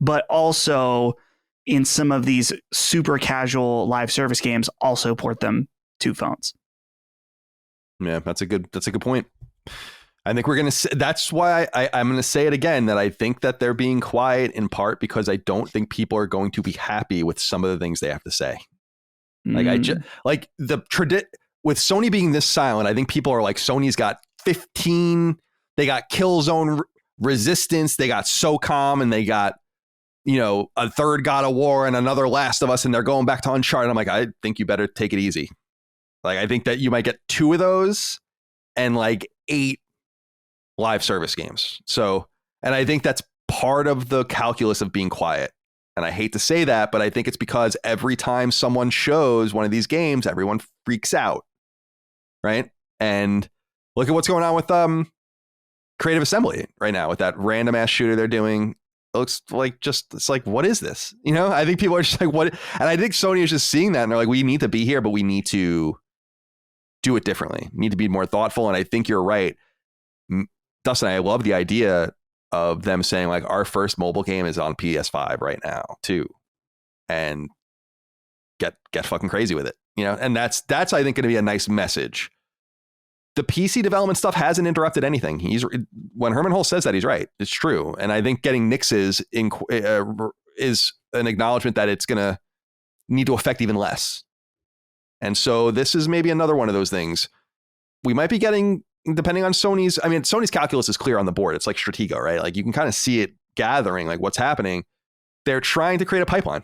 C: but also in some of these super casual live service games, also port them to phones.
A: Yeah, that's a good point. I think we're going to, that's why I'm going to say it again, that I think that they're being quiet in part because I don't think people are going to be happy with some of the things they have to say. Like with Sony being this silent, I think people are like, Sony's got 15, they got Killzone Resistance, they got SOCOM, and they got, a third God of War and another Last of Us, and they're going back to Uncharted. I'm like, I think you better take it easy. Like, I think that you might get 2 of those and like 8 live service games. So, and I think that's part of the calculus of being quiet. And I hate to say that, but I think it's because every time someone shows one of these games, everyone freaks out. Right. And look at what's going on with Creative Assembly right now with that random ass shooter they're doing. It looks like it's like, what is this? I think people are just like, what? And I think Sony is just seeing that and they're like, we need to be here, but we need to do it differently. We need to be more thoughtful. And I think you're right. Dustin, I love the idea of them saying like, our first mobile game is on PS5 right now too, and get fucking crazy with it, and that's I think going to be a nice message. The PC development stuff hasn't interrupted anything. When Herman Hulse says that, he's right. It's true. And I think getting Nix's is an acknowledgement that it's going to need to affect even less. And so this is maybe another one of those things we might be getting. Depending on Sony's calculus is clear on the board. It's like Stratego, right? Like you can kind of see it gathering, like what's happening. They're trying to create a pipeline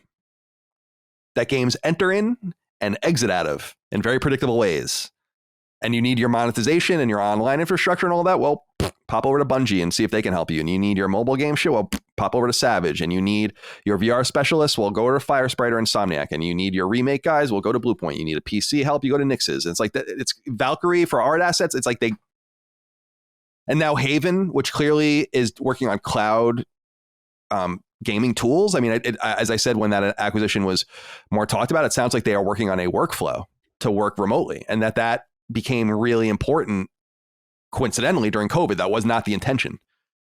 A: that games enter in and exit out of in very predictable ways. And you need your monetization and your online infrastructure and all that. Well, pop over to Bungie and see if they can help you. And you need your mobile game show. Well, pop over to Savage. And you need your VR specialists. Well, go to Firesprite or Insomniac. And you need your remake guys. We'll go to Bluepoint. You need a PC help. You go to Nix's. It's like it's Valkyrie for art assets. It's like and now Haven, which clearly is working on cloud gaming tools. I mean, as I said, when that acquisition was more talked about, it sounds like they are working on a workflow to work remotely, and that became really important coincidentally during COVID. That was not the intention,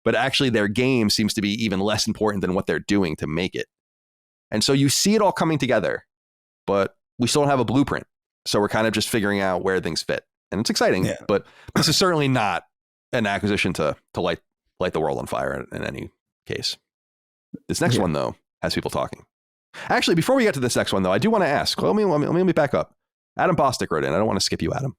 A: but actually their game seems to be even less important than what they're doing to make it. And so you see it all coming together, but we still don't have a blueprint. So we're kind of just figuring out where things fit, and it's exciting, but this is certainly not an acquisition to light the world on fire in any case. This next one, though, has people talking. Actually, before we get to this next one, though, I do want to ask. Let me back up. Adam Bostic wrote in. I don't want to skip you, Adam.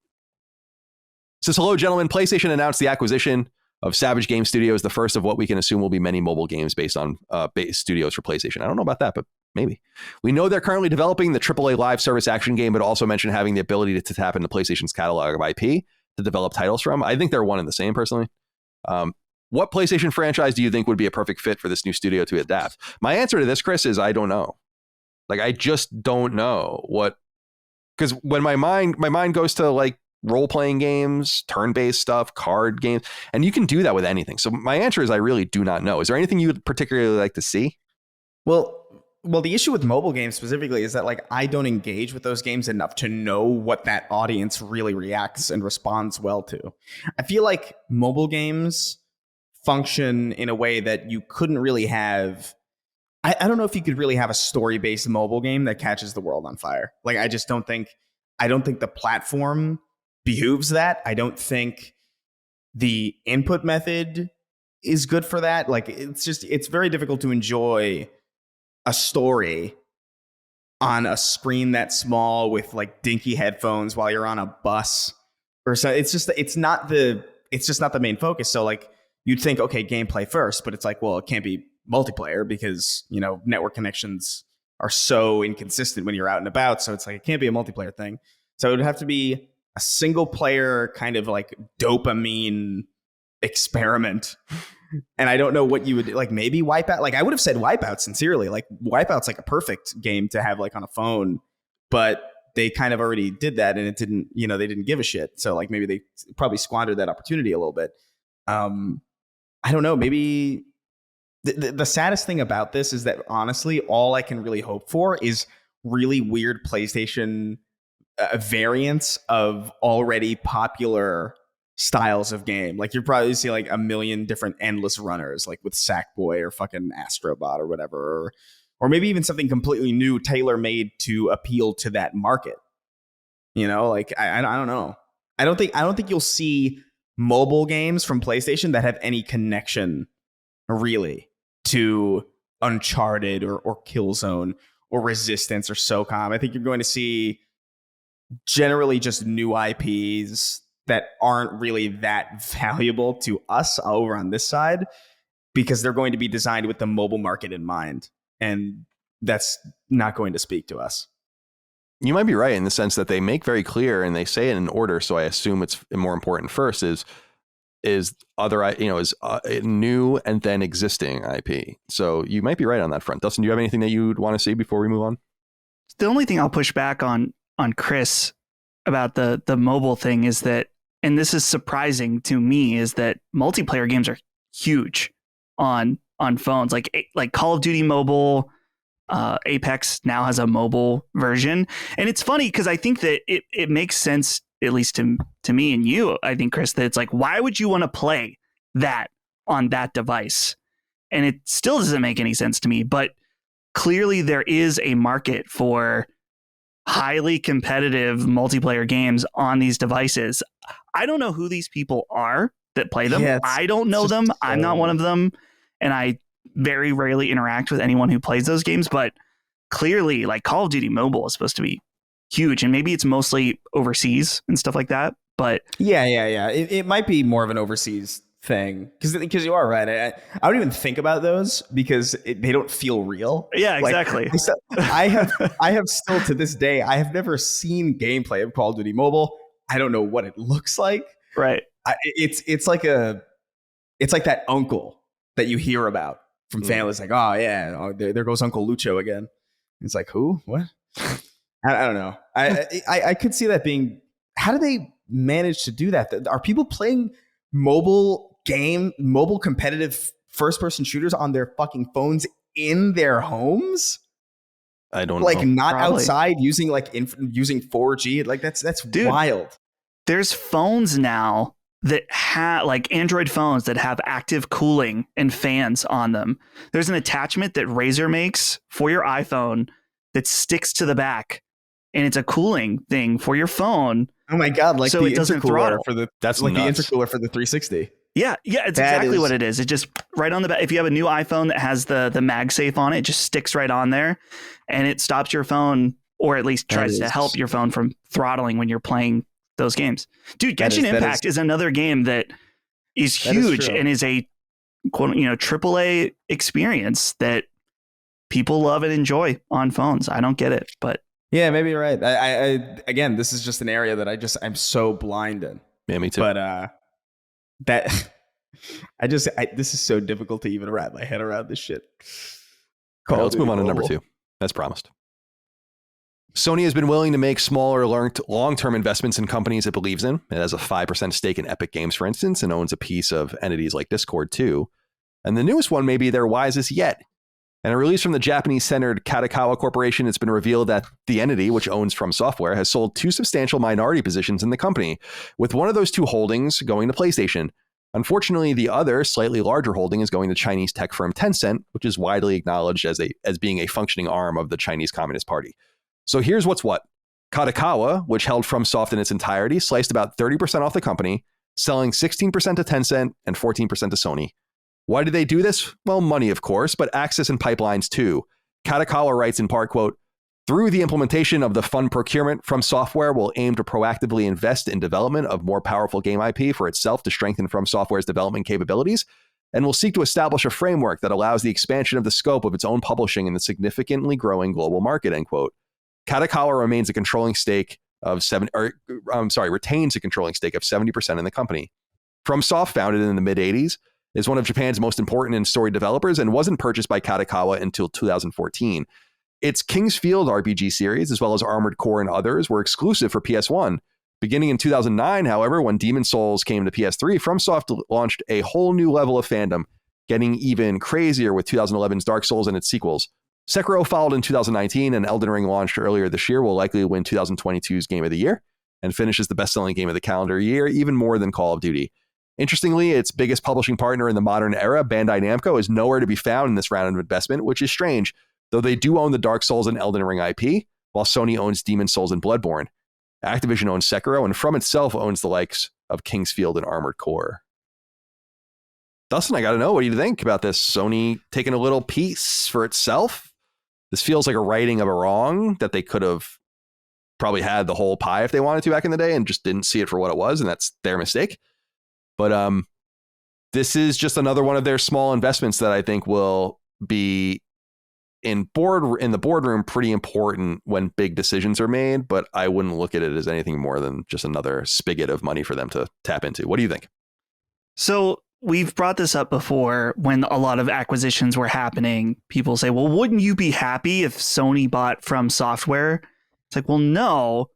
A: Says, hello, gentlemen. PlayStation announced the acquisition of Savage Game Studios, the first of what we can assume will be many mobile games based on base studios for PlayStation. I don't know about that, but maybe. We know they're currently developing the AAA live service action game, but also mentioned having the ability to tap into PlayStation's catalog of IP to develop titles from. I think they're one and the same, personally. What PlayStation franchise do you think would be a perfect fit for this new studio to adapt? My answer to this, Chris, is I don't know. Like, I just don't know what, because when my mind goes to like role-playing games, turn-based stuff, card games, and you can do that with anything. So my answer is I really do not know. Is there anything you would particularly like to see?
B: Well, the issue with mobile games specifically is that like I don't engage with those games enough to know what that audience really reacts and responds well to. I feel like mobile games function in a way that you couldn't really have. I don't know if you could really have a story-based mobile game that catches the world on fire. Like, I don't think the platform behooves that. I don't think the input method is good for that. Like, it's very difficult to enjoy a story on a screen that small with like dinky headphones while you're on a bus or so. It's just not the main focus. So like you'd think, okay, gameplay first, but it's like, well, it can't be multiplayer because, you know, network connections are so inconsistent when you're out and about. So it's like, it can't be a multiplayer thing. So it would have to be a single player kind of like dopamine experiment. And I don't know what you would like. Maybe Wipeout. Like I would have said Wipeout sincerely. Like Wipeout's like a perfect game to have like on a phone, but they kind of already did that, and it didn't. You know, they didn't give a shit. So like maybe they probably squandered that opportunity a little bit. I don't know. Maybe the saddest thing about this is that honestly, all I can really hope for is really weird PlayStation variants of already popular styles of game. Like you'll probably see like a million different endless runners, like with Sackboy or fucking Astrobot or whatever, or maybe even something completely new, tailor made to appeal to that market. You know, like I don't know. I don't think you'll see mobile games from PlayStation that have any connection really to Uncharted or Killzone or Resistance or SOCOM. I think you're going to see generally just new IPs that aren't really that valuable to us over on this side because they're going to be designed with the mobile market in mind. And that's not going to speak to us.
A: You might be right in the sense that they make very clear and they say it in order. So I assume it's more important first is other, you know, is new and then existing IP. So you might be right on that front. Dustin, do you have anything that you'd want to see before we move on?
C: The only thing I'll push back on Chris about the mobile thing is that, and this is surprising to me, is that multiplayer games are huge on phones. Like Call of Duty Mobile, Apex now has a mobile version, and it's funny because I think that it makes sense, at least to me and you. I think, Chris, that it's like, why would you want to play that on that device? And it still doesn't make any sense to me. But clearly, there is a market for highly competitive multiplayer games on these devices. I don't know who these people are that play them. Yeah, I don't know them. I'm not one of them. And I very rarely interact with anyone who plays those games. But clearly, like Call of Duty Mobile is supposed to be huge. And maybe it's mostly overseas and stuff like that. But
B: yeah. It might be more of an overseas thing because you are right. I don't even think about those because they don't feel real.
C: Yeah, exactly.
B: Like, I have still to this day, I have never seen gameplay of Call of Duty Mobile. I don't know what it looks like.
C: Right.
B: It's like that uncle that you hear about from families. Like, oh yeah, there goes Uncle Lucho again. It's like, who? What? I don't know. I could see that being. How do they manage to do that? Are people playing mobile competitive first-person shooters on their fucking phones in their homes?
A: I don't
B: like
A: know.
B: Not
C: Probably.
B: Outside using using 4G. Like that's
C: Dude,
B: wild.
C: There's phones now that have like Android phones that have active cooling and fans on them. There's an attachment that Razer makes for your iPhone that sticks to the back, and it's a cooling thing for your phone.
B: Oh my god! Like
C: so
B: the
C: it doesn't throttle.
A: That's
B: like
A: nuts.
B: the intercooler for the 360.
C: Yeah, it's exactly what it is. It just right on the back. If you have a new iPhone that has the MagSafe on it, it just sticks right on there, and it stops your phone, or at least tries to help your phone from throttling when you're playing those games. Dude, Genshin Impact is another game that is huge and is a quote, AAA experience that people love and enjoy on phones. I don't get it, but
B: yeah, maybe you're right. I again, this is just an area that I'm so blind in.
A: Yeah, me too.
B: But that This is so difficult to even wrap my head around this shit.
A: All right, let's move on to number 2, as promised. Sony has been willing to make smaller long-term investments in companies it believes in. It has a 5% stake in Epic Games, for instance, and owns a piece of entities like Discord, too. And the newest one may be their wisest yet. In a release from the Japanese-centered Katakawa Corporation, it's been revealed that the entity, which owns From Software, has sold 2 substantial minority positions in the company, with one of those 2 holdings going to PlayStation. Unfortunately, the other, slightly larger holding is going to Chinese tech firm Tencent, which is widely acknowledged as being a functioning arm of the Chinese Communist Party. So here's what's what. Katakawa, which held FromSoft in its entirety, sliced about 30% off the company, selling 16% to Tencent and 14% to Sony. Why did they do this? Well, money, of course, but access and pipelines too. Katakawa writes in part, quote, "Through the implementation of the fund procurement, From Software will aim to proactively invest in development of more powerful game IP for itself to strengthen From Software's development capabilities, and will seek to establish a framework that allows the expansion of the scope of its own publishing in the significantly growing global market," end quote. Katakawa retains a controlling stake of 70% in the company. FromSoft, founded in the mid-'80s, is one of Japan's most important and storied developers and wasn't purchased by Katakawa until 2014. Its King's Field RPG series, as well as Armored Core and others, were exclusive for PS1. Beginning in 2009, however, when Demon's Souls came to PS3, FromSoft launched a whole new level of fandom, getting even crazier with 2011's Dark Souls and its sequels. Sekiro followed in 2019, and Elden Ring launched earlier this year will likely win 2022's Game of the Year and finishes the best-selling game of the calendar year, even more than Call of Duty. Interestingly, its biggest publishing partner in the modern era, Bandai Namco, is nowhere to be found in this round of investment, which is strange, though they do own the Dark Souls and Elden Ring IP, while Sony owns Demon's Souls and Bloodborne. Activision owns Sekiro, and From itself owns the likes of King's Field and Armored Core. Dustin, I got to know, what do you think about this? Sony taking a little piece for itself? This feels like a righting of a wrong that they could have probably had the whole pie if they wanted to back in the day and just didn't see it for what it was, and that's their mistake. But this is just another one of their small investments that I think will be in the boardroom pretty important when big decisions are made, but I wouldn't look at it as anything more than just another spigot of money for them to tap into. What do you think?
C: So we've brought this up before when a lot of acquisitions were happening. People say, well, wouldn't you be happy if Sony bought From Software? It's like, well, no,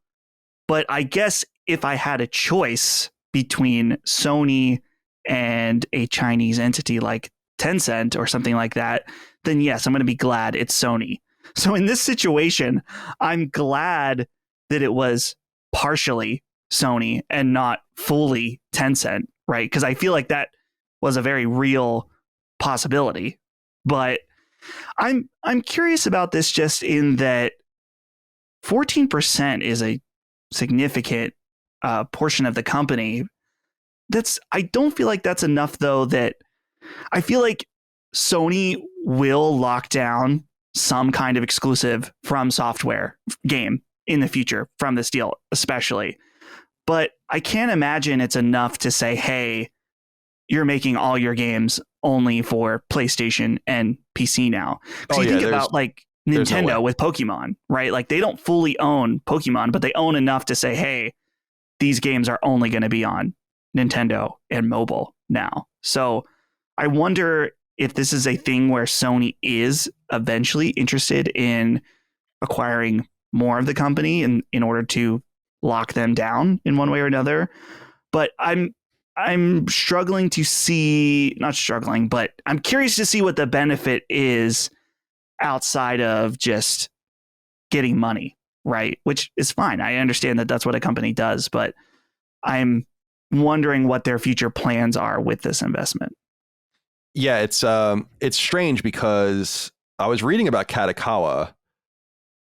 C: but I guess if I had a choice between Sony and a Chinese entity like Tencent or something like that, then yes, I'm going to be glad it's Sony. So in this situation, I'm glad that it was partially Sony and not fully Tencent, right? Because I feel like that was a very real possibility. But I'm curious about this just in that 14% is a significant portion of the company. I don't feel like that's enough, though, that I feel like Sony will lock down some kind of exclusive From Software game in the future from this deal, especially. But I can't imagine it's enough to say, hey, you're making all your games only for PlayStation and PC now. Because think about like Nintendo with Pokemon, right? Like they don't fully own Pokemon, but they own enough to say, hey, these games are only going to be on Nintendo and mobile now. So I wonder if this is a thing where Sony is eventually interested in acquiring more of the company in order to lock them down in one way or another. But I'm struggling to see, not struggling, but I'm curious to see what the benefit is outside of just getting money, right? Which is fine. I understand that that's what a company does, but I'm wondering what their future plans are with this investment.
A: Yeah, it's strange because I was reading about Katakawa,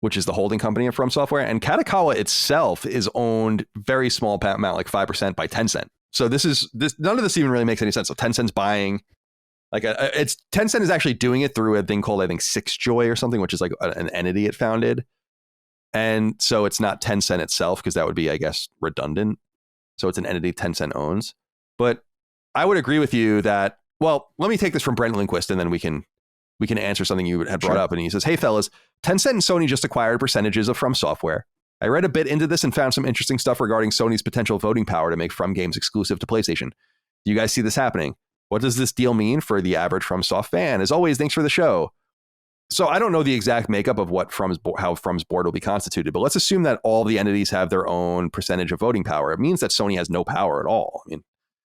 A: which is the holding company of From Software, and Katakawa itself is owned very small amount, like 5% by Tencent. So none of this even really makes any sense. So Tencent's buying, Tencent is actually doing it through a thing called, I think, Sixjoy or something, which is like an entity it founded. And so it's not Tencent itself, because that would be, I guess, redundant. So it's an entity Tencent owns. But I would agree with you that, well, let me take this from Brent Lindquist, and then we can answer something you had brought up. And he says, hey, fellas, Tencent and Sony just acquired percentages of From Software. I read a bit into this and found some interesting stuff regarding Sony's potential voting power to make From games exclusive to PlayStation. Do you guys see this happening? What does this deal mean for the average FromSoft fan? As always, thanks for the show. So I don't know the exact makeup of how From's board will be constituted, but let's assume that all the entities have their own percentage of voting power. It means that Sony has no power at all. I mean,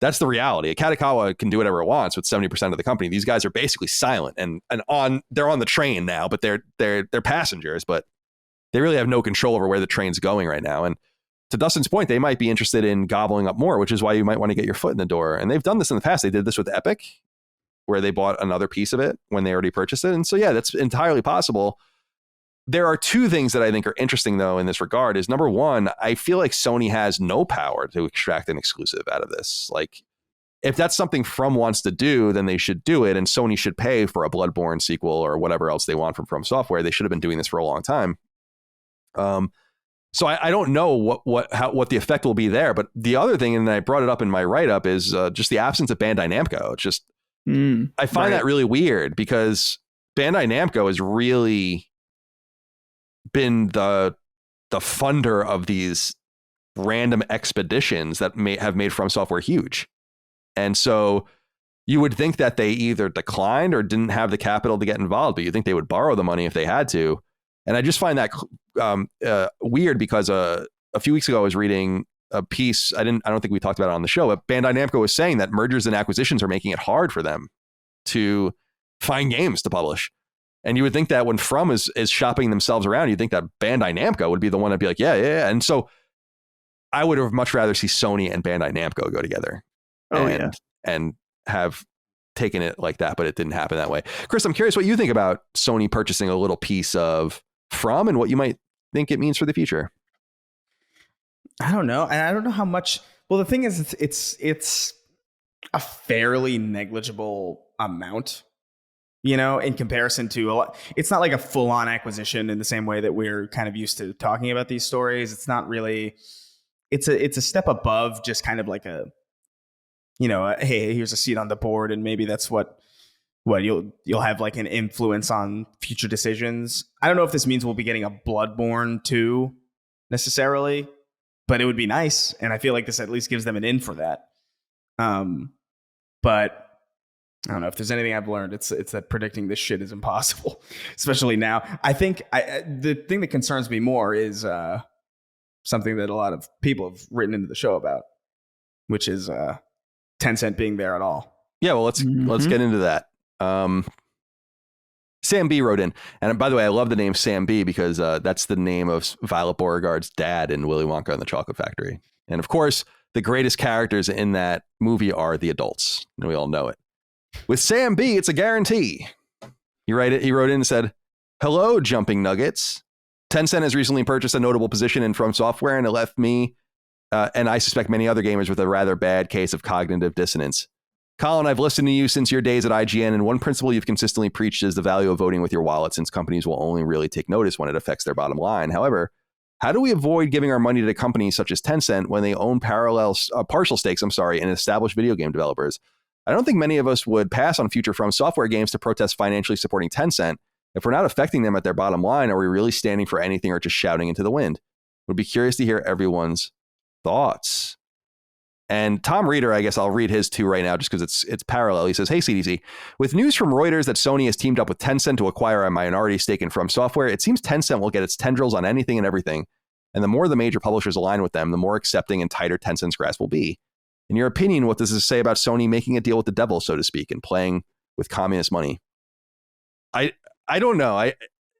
A: that's the reality. Katakawa can do whatever it wants with 70% of the company. These guys are basically silent and they're on the train now, but they're passengers, but they really have no control over where the train's going right now. And to Dustin's point, they might be interested in gobbling up more, which is why you might want to get your foot in the door. And they've done this in the past. They did this with Epic, where they bought another piece of it when they already purchased it. And so, yeah, that's entirely possible. There are two things that I think are interesting, though, in this regard is, number one, I feel like Sony has no power to extract an exclusive out of this. Like, if that's something From wants to do, then they should do it. And Sony should pay for a Bloodborne sequel or whatever else they want from Software. They should have been doing this for a long time. So I don't know what the effect will be there. But the other thing, and I brought it up in my write-up, is just the absence of Bandai Namco. It's just, I find that really weird because Bandai Namco has really been the funder of these random expeditions that have made From Software huge. And so you would think that they either declined or didn't have the capital to get involved, but you think they would borrow the money if they had to. And I just find that weird because a few weeks ago I was reading a piece. I don't think we talked about it on the show, but Bandai Namco was saying that mergers and acquisitions are making it hard for them to find games to publish. And you would think that when From is shopping themselves around, you'd think that Bandai Namco would be the one to be like, yeah. And so I would have much rather see Sony and Bandai Namco go together and have taken it like that, but it didn't happen that way. Chris, I'm curious what you think about Sony purchasing a little piece of From and what you might think it means for the future.
B: I don't know. I don't know how much. Well, the thing is, it's a fairly negligible amount, in comparison to a lot. It's not like a full on acquisition in the same way that we're kind of used to talking about these stories. It's not really. It's a step above just kind of like hey, here's a seat on the board, and maybe that's what you'll have like an influence on future decisions. I don't know if this means we'll be getting a Bloodborne 2 necessarily, but it would be nice, and I feel like this at least gives them an in for that. But I don't know if there's anything I've learned. It's that predicting this shit is impossible, especially now. I think the thing that concerns me more is something that a lot of people have written into the show about, which is Tencent being there at all.
A: Yeah, well, let's get into that. Sam B wrote in, and by the way, I love the name Sam B because that's the name of Violet Beauregard's dad in Willy Wonka and the Chocolate Factory. And of course, the greatest characters in that movie are the adults, and we all know it. With Sam B, it's a guarantee. He wrote in and said, "Hello, Jumping Nuggets. Tencent has recently purchased a notable position in From Software, and it left me, and I suspect many other gamers, with a rather bad case of cognitive dissonance. Colin, I've listened to you since your days at IGN, and one principle you've consistently preached is the value of voting with your wallet, since companies will only really take notice when it affects their bottom line. However, how do we avoid giving our money to companies such as Tencent when they own partial stakes, in established video game developers? I don't think many of us would pass on future From Software games to protest financially supporting Tencent. If we're not affecting them at their bottom line, are we really standing for anything or just shouting into the wind? Would be curious to hear everyone's thoughts." And Tom Reeder, I guess I'll read his too right now just because it's parallel. He says, "Hey, CDC, with news from Reuters that Sony has teamed up with Tencent to acquire a minority stake in From Software, it seems Tencent will get its tendrils on anything and everything. And the more the major publishers align with them, the more accepting and tighter Tencent's grasp will be. In your opinion, what does this say about Sony making a deal with the devil, so to speak, and playing with communist money?" I don't know.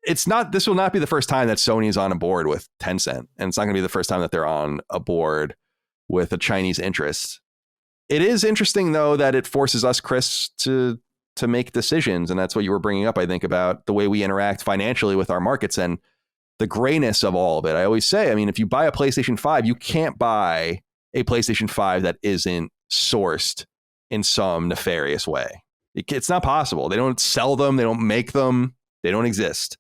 A: This will not be the first time that Sony is on a board with Tencent, and it's not going to be the first time that they're on a board with a Chinese interest. It is interesting, though, that it forces us, Chris, to make decisions, and that's what you were bringing up, I think, about the way we interact financially with our markets and the grayness of all of it. I always say, if you buy a PlayStation 5, you can't buy a PlayStation 5 that isn't sourced in some nefarious way. It's not possible. They don't sell them. They don't make them. They don't exist.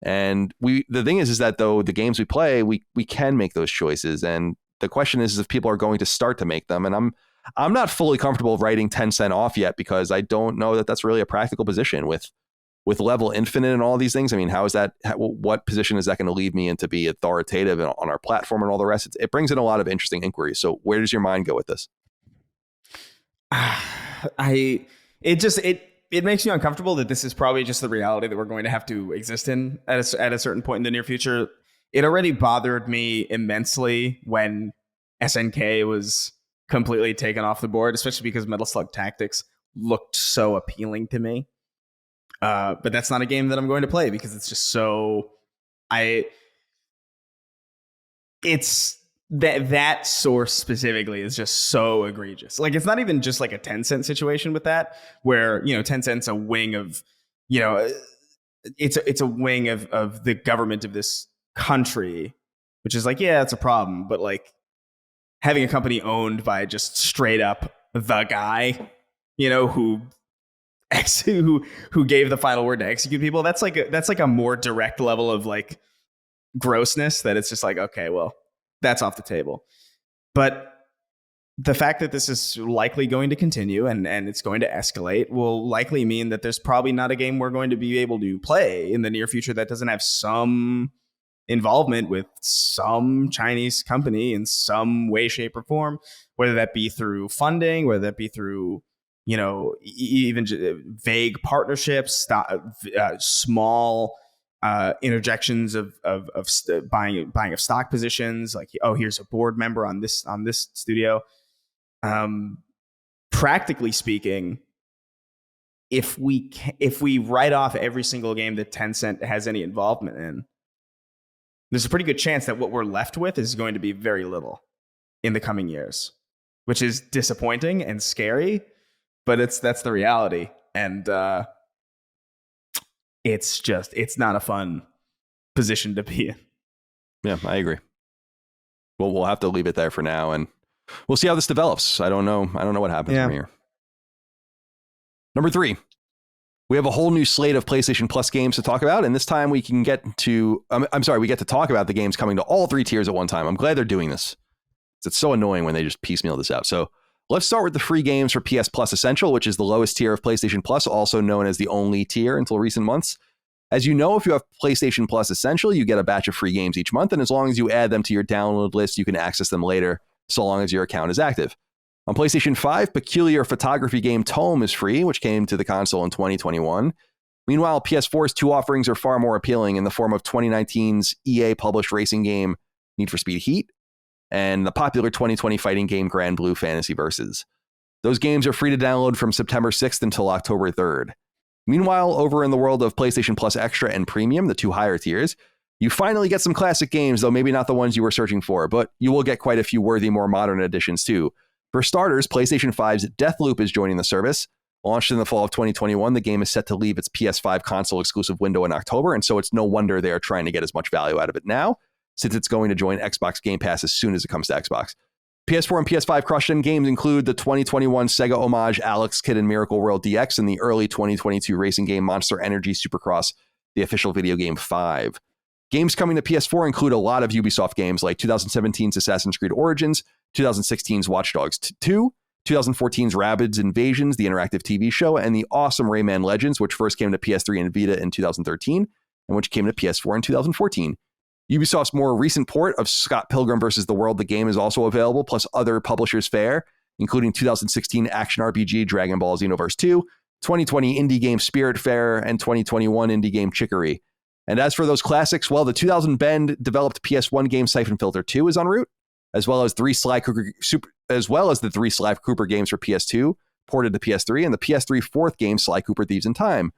A: And the thing is that, though, the games we play, we can make those choices. And the question is if people are going to start to make them. And I'm not fully comfortable writing Tencent off yet because I don't know that that's really a practical position with Level Infinite and all these things. How is that? What position is that going to lead me in to be authoritative on our platform and all the rest? It brings in a lot of interesting inquiries. So where does your mind go with this?
B: it makes me uncomfortable that this is probably just the reality that we're going to have to exist in at a certain point in the near future. It already bothered me immensely when SNK was completely taken off the board, especially because Metal Slug Tactics looked so appealing to me. But that's not a game that I'm going to play because it's just so it's that source specifically is just so egregious. Like, it's not even just like a Tencent situation with that, where, you know, Tencent's a wing of, you know, it's a wing of the government of this country, which is like, yeah, it's a problem. But like having a company owned by just straight up the guy, you know, who gave the final word to execute people, that's like a more direct level of like grossness that it's just like, okay, well, that's off the table. But the fact that this is likely going to continue and it's going to escalate will likely mean that there's probably not a game we're going to be able to play in the near future that doesn't have some involvement with some Chinese company in some way, shape, or form, whether that be through funding, whether that be through, you know, even vague partnerships, small interjections of buying of stock positions, like, oh, here's a board member on this studio. Practically speaking, if we write off every single game that Tencent has any involvement in, there's a pretty good chance that what we're left with is going to be very little in the coming years, which is disappointing and scary, but that's the reality. And it's not a fun position to be in.
A: Yeah, I agree. Well, we'll have to leave it there for now, and we'll see how this develops. I don't know what happens from here. Number 3, we have a whole new slate of PlayStation Plus games to talk about, and this time we can get to we get to talk about the games coming to all 3 tiers at one time. I'm glad they're doing this. It's so annoying when they just piecemeal this out. So let's start with the free games for PS Plus Essential, which is the lowest tier of PlayStation Plus, also known as the only tier until recent months. As you know, if you have PlayStation Plus Essential, you get a batch of free games each month, and as long as you add them to your download list, you can access them later, so long as your account is active. On PlayStation 5, Peculiar Photography game Tome is free, which came to the console in 2021. Meanwhile, PS4's 2 offerings are far more appealing in the form of 2019's EA-published racing game Need for Speed Heat and the popular 2020 fighting game Grand Blue Fantasy Versus. Those games are free to download from September 6th until October 3rd. Meanwhile, over in the world of PlayStation Plus Extra and Premium, the 2 higher tiers, you finally get some classic games, though maybe not the ones you were searching for, but you will get quite a few worthy, more modern additions too. For starters, PlayStation 5's Deathloop is joining the service. Launched in the fall of 2021, the game is set to leave its PS5 console exclusive window in October, and so it's no wonder they are trying to get as much value out of it now, since it's going to join Xbox Game Pass as soon as it comes to Xbox. PS4 and PS5 crushed-in games include the 2021 Sega homage Alex Kidd in Miracle World DX and the early 2022 racing game Monster Energy Supercross, the official video game 5. Games coming to PS4 include a lot of Ubisoft games like 2017's Assassin's Creed Origins, 2016's Watch Dogs 2, 2014's Rabbids Invasions, the interactive TV show, and the awesome Rayman Legends, which first came to PS3 and Vita in 2013, and which came to PS4 in 2014. Ubisoft's more recent port of Scott Pilgrim vs. the World, the game, is also available, plus other publishers' fare, including 2016 action RPG Dragon Ball Xenoverse 2, 2020 indie game Spiritfarer, and 2021 indie game Chicory. And as for those classics, well, the 2000 Bend developed PS1 game Siphon Filter 2 is en route, as well as the 3 Sly Cooper games for PS2 ported to PS3, and the PS3 4th game Sly Cooper Thieves in Time.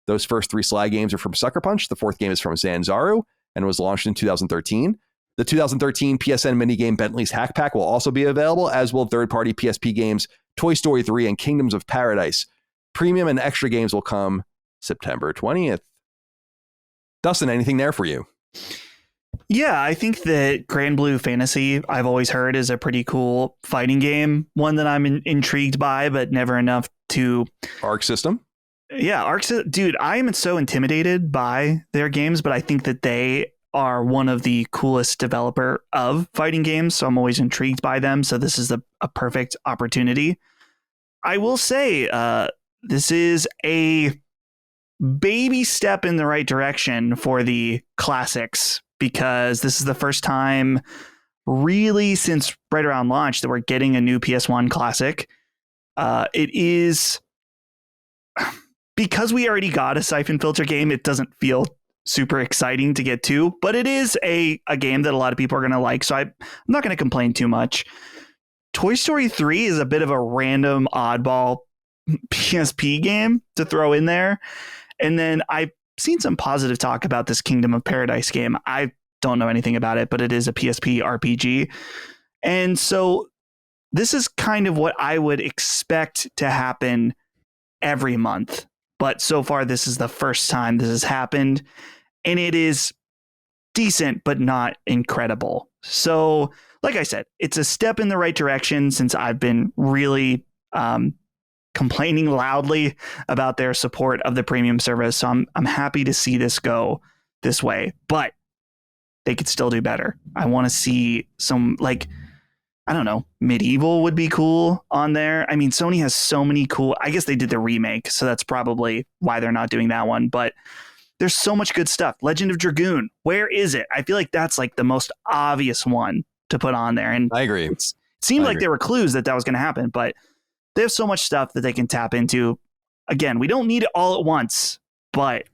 A: Those first 3 Sly games are from Sucker Punch. The 4th game is from Zanzaru and was launched in 2013. The 2013 PSN minigame Bentley's Hack Pack will also be available, as will third-party PSP games Toy Story 3 and Kingdoms of Paradise. Premium and extra games will come September 20th. Dustin, anything there for you?
C: Yeah, I think that Grand Blue Fantasy, I've always heard, is a pretty cool fighting game. One that I'm intrigued by, but never enough to...
A: Arc System?
C: Yeah, Arc System. Dude, I am so intimidated by their games, but I think that they are one of the coolest developer of fighting games, so I'm always intrigued by them. So this is a perfect opportunity. I will say this is a baby step in the right direction for the classics, because this is the first time really since right around launch that we're getting a new PS1 classic. It is because we already got a Siphon Filter game. It doesn't feel super exciting to get to, but it is a game that a lot of people are going to like. So I'm not going to complain too much. Toy Story 3 is a bit of a random oddball PSP game to throw in there. And then I've seen some positive talk about this Kingdom of Paradise game. I don't know anything about it, but it is a PSP RPG. And so this is kind of what I would expect to happen every month. But so far, this is the first time this has happened. And it is decent, but not incredible. So, like I said, it's a step in the right direction since I've been really complaining loudly about their support of the premium service. So I'm happy to see this go this way, but they could still do better. I want to see some, like, I don't know, Medieval would be cool on there. I mean, Sony has so many cool, I guess they did the remake, so that's probably why they're not doing that one, but there's so much good stuff. Legend of Dragoon, where is it? I feel like that's like the most obvious one to put on there. And
A: I agree.
C: It seemed like there were clues that was going to happen, but they have so much stuff that they can tap into. Again, we don't need it all at once, but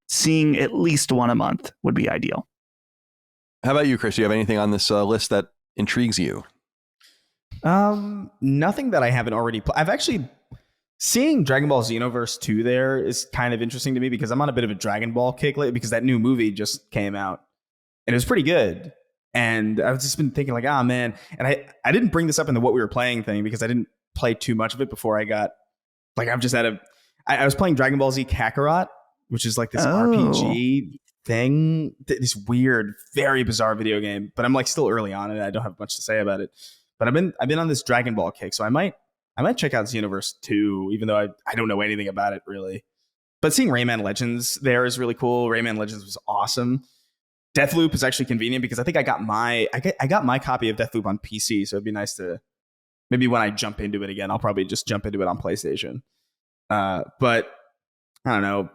C: seeing at least one a month would be ideal.
A: How about you, Chris? Do you have anything on this list that intrigues you?
B: Nothing that I haven't already I've actually seeing Dragon Ball Xenoverse 2 there is kind of interesting to me because I'm on a bit of a Dragon Ball kick lately because that new movie just came out and it was pretty good. And I've just been thinking like, oh man. And I didn't bring this up in the what we were playing thing because I didn't play too much of it before I got like, I'm just I was playing Dragon Ball Z Kakarot, which is like this RPG thing, this weird, very bizarre video game, but I'm like still early on and I don't have much to say about it. But I've been on this Dragon Ball kick, so I might check out Xenoverse 2, even though I don't know anything about it really. But seeing Rayman Legends there is really cool. Rayman Legends was awesome. Deathloop is actually convenient because I think I got my copy of Deathloop on PC, so it'd be nice to maybe when I jump into it again, I'll probably just jump into it on PlayStation. But I don't know.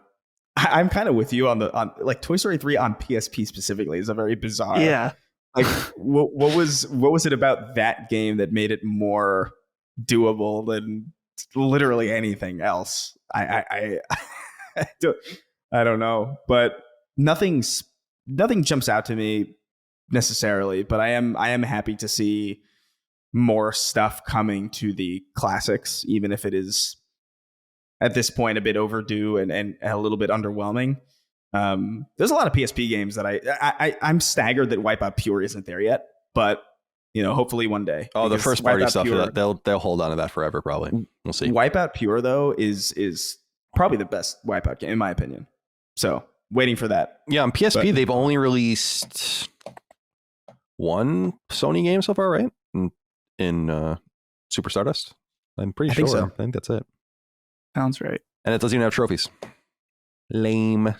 B: I'm kind of with you on like Toy Story 3 on PSP specifically is a very bizarre.
C: Yeah.
B: Like what was it about that game that made it more doable than literally anything else? I don't know, but nothing jumps out to me necessarily, but I am happy to see more stuff coming to the classics, even if it is at this point a bit overdue and a little bit underwhelming. There's a lot of PSP games that I'm staggered that Wipeout Pure isn't there yet, but hopefully one day.
A: Oh, the first party stuff,
B: Pure,
A: they'll hold on to that forever probably. We'll see.
B: Wipeout Pure though is probably the best Wipeout game in my opinion. So waiting for that.
A: Yeah, on PSP they've only released one Sony game so far, right? In Super Stardust. I'm pretty sure.
B: So.
A: I think that's it.
C: Sounds right.
A: And it doesn't even have trophies. Lame.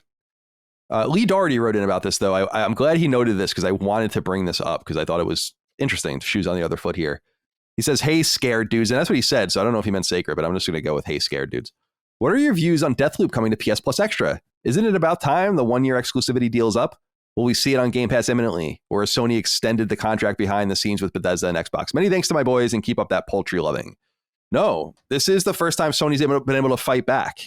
A: Lee Doherty wrote in about this, though. I'm glad he noted this because I wanted to bring this up because I thought it was interesting. Shoes on the other foot here. He says, "Hey, scared dudes." And that's what he said. So I don't know if he meant sacred, but I'm just going to go with "Hey, scared dudes." What are your views on Deathloop coming to PS Plus Extra? Isn't it about time the 1-year exclusivity deal's up? Will we see it on Game Pass imminently? Or has Sony extended the contract behind the scenes with Bethesda and Xbox? Many thanks to my boys and keep up that poultry loving. No, this is the first time Sony's been able to fight back.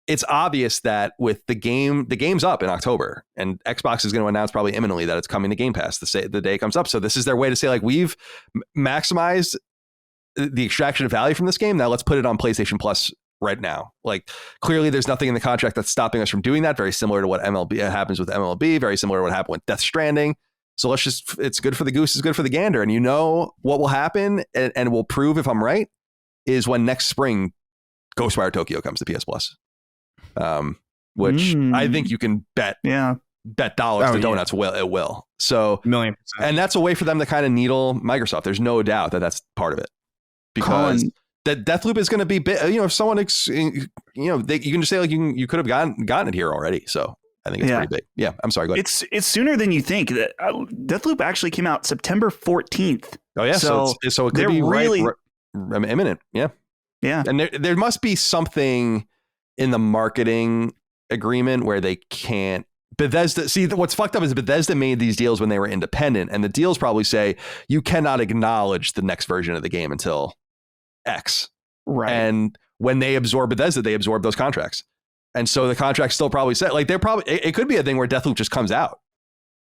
A: It's obvious that with the game's up in October, and Xbox is going to announce probably imminently that it's coming to Game Pass the day it comes up. So this is their way to say, like, we've maximized the extraction of value from this game. Now let's put it on PlayStation Plus right now. Like, clearly there's nothing in the contract that's stopping us from doing that. Very similar to what MLB happens with MLB. Very similar to what happened with Death Stranding. So it's good for the goose is good for the gander. And what will happen and will prove if I'm right is when next spring Ghostwire Tokyo comes to PS Plus. Which I think you can bet dollars to donuts. It will. So
B: 1,000,000%.
A: And that's a way for them to kind of needle Microsoft. There's no doubt that that's part of it, because
C: Colin,
A: that Deathloop is going to be if someone you can just say like you could have gotten it here already. So I think it's pretty big. Yeah, I'm sorry. Go ahead.
C: It's sooner than you think. That Deathloop actually came out September 14th.
A: Oh yeah, so it could be really imminent. Yeah,
C: yeah.
A: And there must be something in the marketing agreement where they can't. Bethesda, see, what's fucked up is Bethesda made these deals when they were independent, and the deals probably say you cannot acknowledge the next version of the game until X.
C: Right.
A: And when they absorb Bethesda, they absorb those contracts. And so the contract's still probably set. Like it could be a thing where Deathloop just comes out,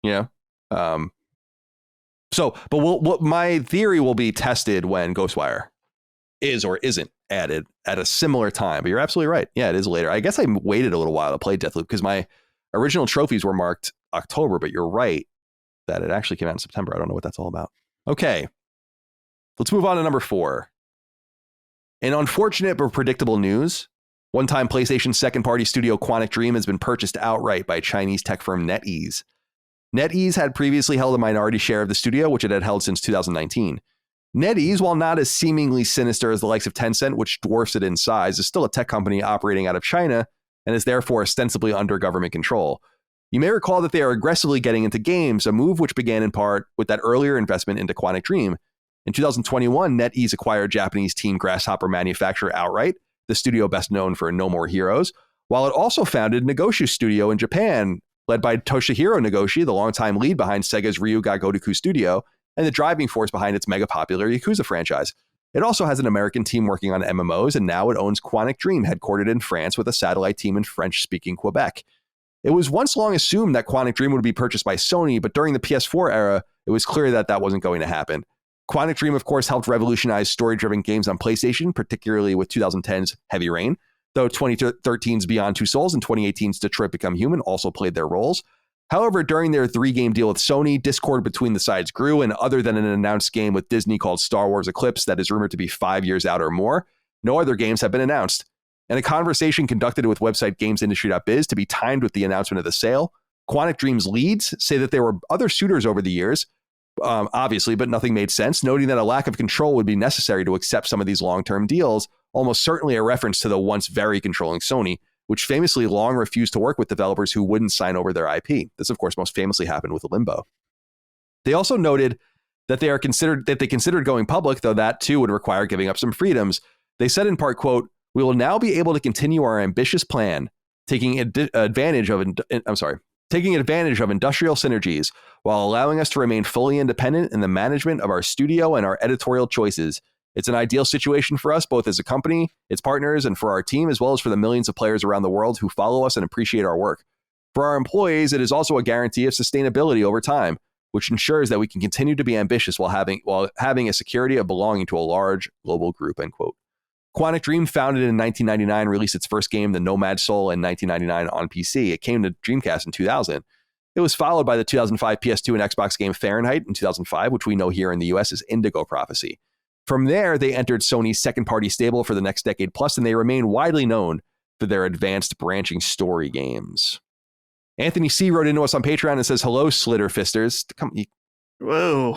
A: but my theory will be tested when Ghostwire is or isn't added at a similar time. But you're absolutely right. Yeah, it is later. I guess I waited a little while to play Deathloop because my original trophies were marked October, but you're right that it actually came out in September. I don't know what that's all about. Okay, let's move on to number 4. In unfortunate but predictable news, one-time PlayStation second-party studio Quantic Dream has been purchased outright by Chinese tech firm NetEase. NetEase had previously held a minority share of the studio, which it had held since 2019. NetEase, while not as seemingly sinister as the likes of Tencent, which dwarfs it in size, is still a tech company operating out of China and is therefore ostensibly under government control. You may recall that they are aggressively getting into games, a move which began in part with that earlier investment into Quantic Dream. In 2021, NetEase acquired Japanese team Grasshopper manufacturer outright, the studio best known for No More Heroes, while it also founded Nagoshi Studio in Japan, led by Toshihiro Nagoshi, the longtime lead behind Sega's Ryu ga Gotoku Studio, and the driving force behind its mega popular Yakuza franchise. It also has an American team working on MMOs, and now it owns Quantic Dream, headquartered in France with a satellite team in French-speaking Quebec. It was once long assumed that Quantic Dream would be purchased by Sony, but during the PS4 era, it was clear that that wasn't going to happen. Quantic Dream, of course, helped revolutionize story-driven games on PlayStation, particularly with 2010's Heavy Rain, though 2013's Beyond Two Souls and 2018's Detroit Become Human also played their roles. However, during their 3-game deal with Sony, discord between the sides grew, and other than an announced game with Disney called Star Wars Eclipse that is rumored to be 5 years out or more, no other games have been announced. In a conversation conducted with website GamesIndustry.biz to be timed with the announcement of the sale, Quantic Dream's leads say that there were other suitors over the years, obviously, but nothing made sense, noting that a lack of control would be necessary to accept some of these long-term deals, almost certainly a reference to the once very controlling Sony, which famously long refused to work with developers who wouldn't sign over their IP. This, of course, most famously happened with Limbo. They also noted that they considered going public, though that too would require giving up some freedoms. They said in part, quote, "We will now be able to continue our ambitious plan, taking advantage of industrial synergies while allowing us to remain fully independent in the management of our studio and our editorial choices. It's an ideal situation for us, both as a company, its partners, and for our team, as well as for the millions of players around the world who follow us and appreciate our work. For our employees, it is also a guarantee of sustainability over time, which ensures that we can continue to be ambitious while having a security of belonging to a large global group," end quote. Quantic Dream, founded in 1999, released its first game, The Nomad Soul, in 1999 on PC. It came to Dreamcast in 2000. It was followed by the 2005 PS2 and Xbox game Fahrenheit in 2005, which we know here in the US as Indigo Prophecy. From there, they entered Sony's second-party stable for the next decade plus, and they remain widely known for their advanced branching story games. Anthony C. wrote into us on Patreon and says, "Hello, Slitter Fisters."
C: Whoa.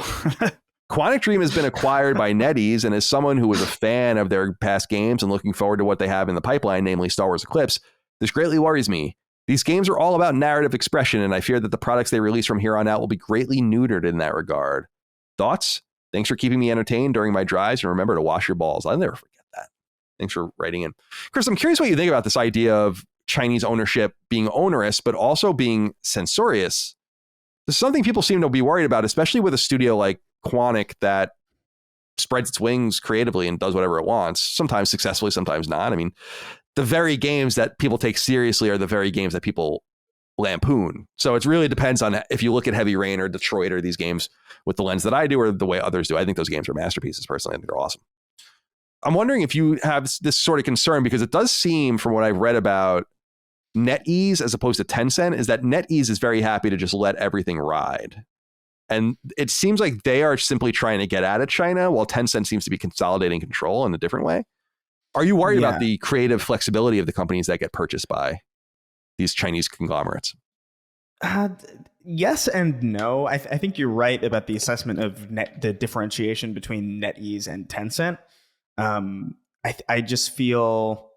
A: Quantic Dream has been acquired by NetEase, and as someone who was a fan of their past games and looking forward to what they have in the pipeline, namely Star Wars Eclipse, this greatly worries me. These games are all about narrative expression, and I fear that the products they release from here on out will be greatly neutered in that regard. Thoughts? Thanks for keeping me entertained during my drives, and remember to wash your balls. I'll never forget that. Thanks for writing in. Chris, I'm curious what you think about this idea of Chinese ownership being onerous, but also being censorious. This is something people seem to be worried about, especially with a studio like Quantic that spreads its wings creatively and does whatever it wants, sometimes successfully, sometimes not. I mean, the very games that people take seriously are the very games that people lampoon. So it really depends on if you look at Heavy Rain or Detroit or these games with the lens that I do or the way others do. I think those games are masterpieces personally. I think they're awesome. I'm wondering if you have this sort of concern, because it does seem from what I've read about NetEase as opposed to Tencent is that NetEase is very happy to just let everything ride. And it seems like they are simply trying to get out of China while Tencent seems to be consolidating control in a different way. Are you worried about the creative flexibility of the companies that get purchased by these Chinese conglomerates?
B: Yes and no. I think you're right about the assessment of the differentiation between NetEase and Tencent. I just feel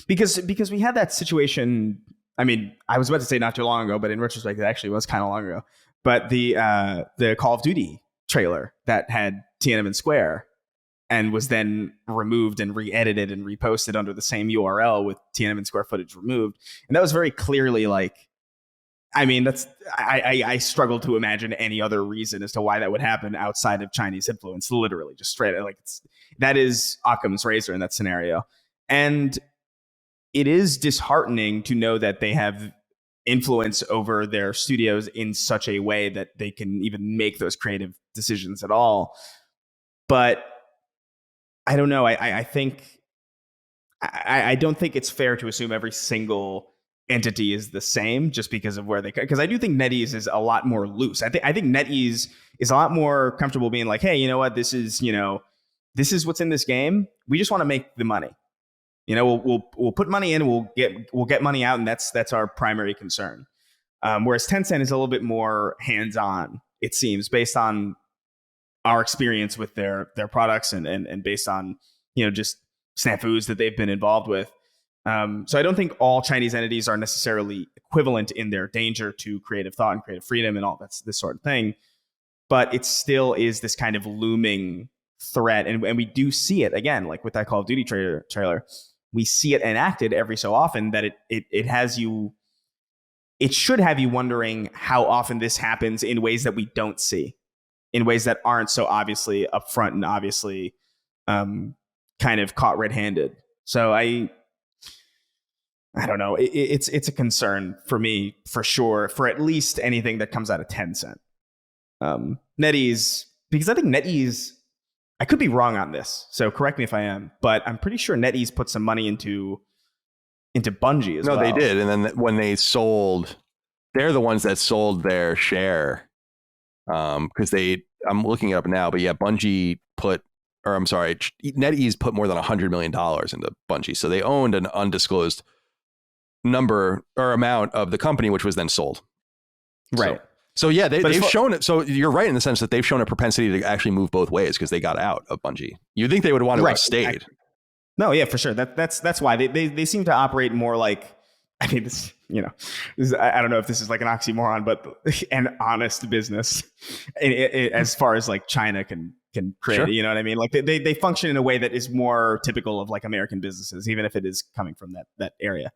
B: because we had that situation. I mean, I was about to say not too long ago, but in retrospect, it actually was kind of long ago. But the Call of Duty trailer that had Tiananmen Square and was then removed and re-edited and reposted under the same URL with Tiananmen Square footage removed. And that was very clearly like I mean, I struggle to imagine any other reason as to why that would happen outside of Chinese influence. Literally, just straight like that is Occam's razor in that scenario, and it is disheartening to know that they have influence over their studios in such a way that they can even make those creative decisions at all. But I don't know. I think I don't think it's fair to assume every single entity is the same just because of where they, because I do think NetEase is a lot more loose. I think NetEase is a lot more comfortable being like, hey, you know what, this is what's in this game. We just want to make the money. We'll put money in, we'll get money out, and that's our primary concern. Whereas Tencent is a little bit more hands-on, it seems, based on our experience with their products and based on just snafus that they've been involved with. So I don't think all Chinese entities are necessarily equivalent in their danger to creative thought and creative freedom and all that's this sort of thing. But it still is this kind of looming threat. And we do see it, again, like with that Call of Duty trailer, we see it enacted every so often that it has you, it should have you wondering how often this happens in ways that we don't see, in ways that aren't so obviously upfront and obviously kind of caught red-handed. So I don't know. It's a concern for me, for sure, for at least anything that comes out of Tencent. NetEase, because I think NetEase, I could be wrong on this, so correct me if I am, but I'm pretty sure NetEase put some money into Bungie as well.
A: No, they did. And then when they sold, they're the ones that sold their share. Because I'm looking it up now, but yeah, NetEase put more than $100 million into Bungie. So they owned an undisclosed number or amount of the company, which was then sold.
B: Right.
A: So yeah, they've shown it. So you're right in the sense that they've shown a propensity to actually move both ways because they got out of Bungie. You'd think they would want to have stayed.
B: No, yeah, for sure. That's why they seem to operate more like, I mean, this, I don't know if this is like an oxymoron, but an honest business as far as like China can create,
A: sure.
B: You know what I mean? Like they function in a way that is more typical of like American businesses, even if it is coming from that area.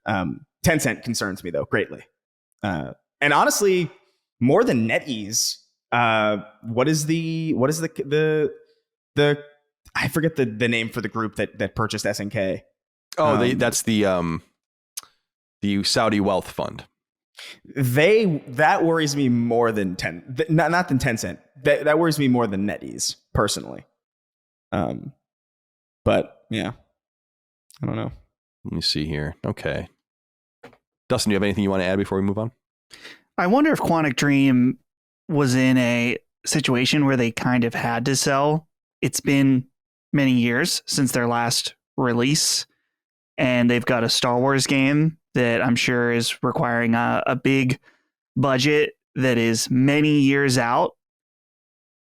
B: Tencent concerns me though greatly, and honestly, more than NetEase. What is the I forget the name for the group that purchased SNK.
A: Oh, that's the Saudi Wealth Fund.
B: That worries me more than not than Tencent. That worries me more than NetEase personally. But yeah, I don't know.
A: Let me see here. Okay, Dustin, do you have anything you want to add before we move on?
C: I wonder if Quantic Dream was in a situation where they kind of had to sell. It's been many years since their last release, and they've got a Star Wars game that I'm sure is requiring a big budget that is many years out,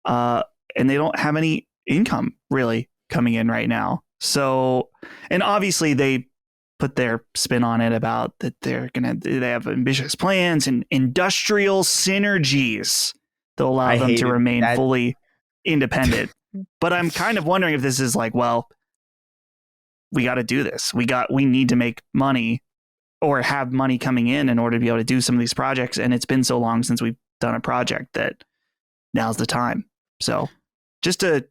C: and they don't have any income really coming in right now. So, and obviously they put their spin on it about that they have ambitious plans and industrial synergies that allow them to remain fully independent. But I'm kind of wondering if this is like, well, we got to do this. We need to make money or have money coming in order to be able to do some of these projects. And it's been so long since we've done a project that now's the time. So just a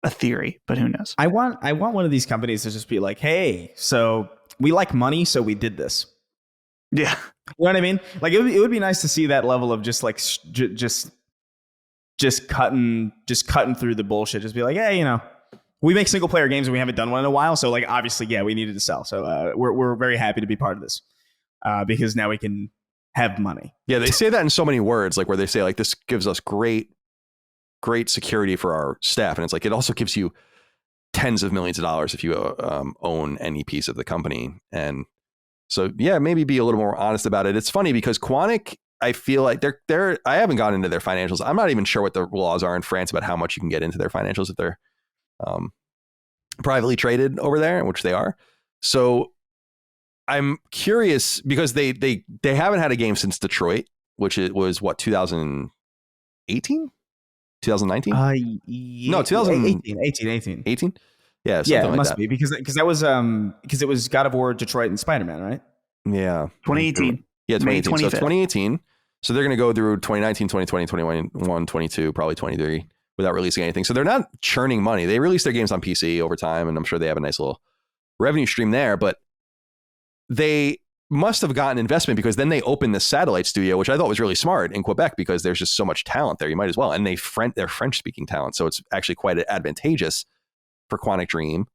C: theory, but who knows?
B: I want one of these companies to just be like, hey, so we like money, so we did this.
C: Yeah.
B: You know what I mean? Like it would be nice to see that level of just like, just cutting through the bullshit. Just be like, hey, we make single player games and we haven't done one in a while. So like, obviously, yeah, we needed to sell. So we're very happy to be part of this because now we can have money.
A: Yeah. They say that in so many words, like where they say like, this gives us great security for our staff. And it's like, it also gives you tens of millions of dollars if you own any piece of the company. And so, yeah, maybe be a little more honest about it. It's funny because Quantic, I feel like they're I haven't gone into their financials. I'm not even sure what the laws are in France about how much you can get into their financials if they're privately traded over there, which they are. So I'm curious because they haven't had a game since Detroit, which it was what, 2018? 2019? No,
B: 2018.
A: 18? Yeah,
B: it must be because that was because it was God of War, Detroit, and Spider-Man, right?
A: Yeah,
C: 2018.
A: Yeah,
C: May
A: 2018. So
C: 25th.
A: 2018. So they're going to go through 2019, 2020, 21, 22, probably 23 without releasing anything. So they're not churning money. They release their games on PC over time, and I'm sure they have a nice little revenue stream there. But they must have gotten investment because then they opened this satellite studio, which I thought was really smart in Quebec because there's just so much talent there. You might as well. And they're French-speaking talent, so it's actually quite advantageous for Quantic Dream.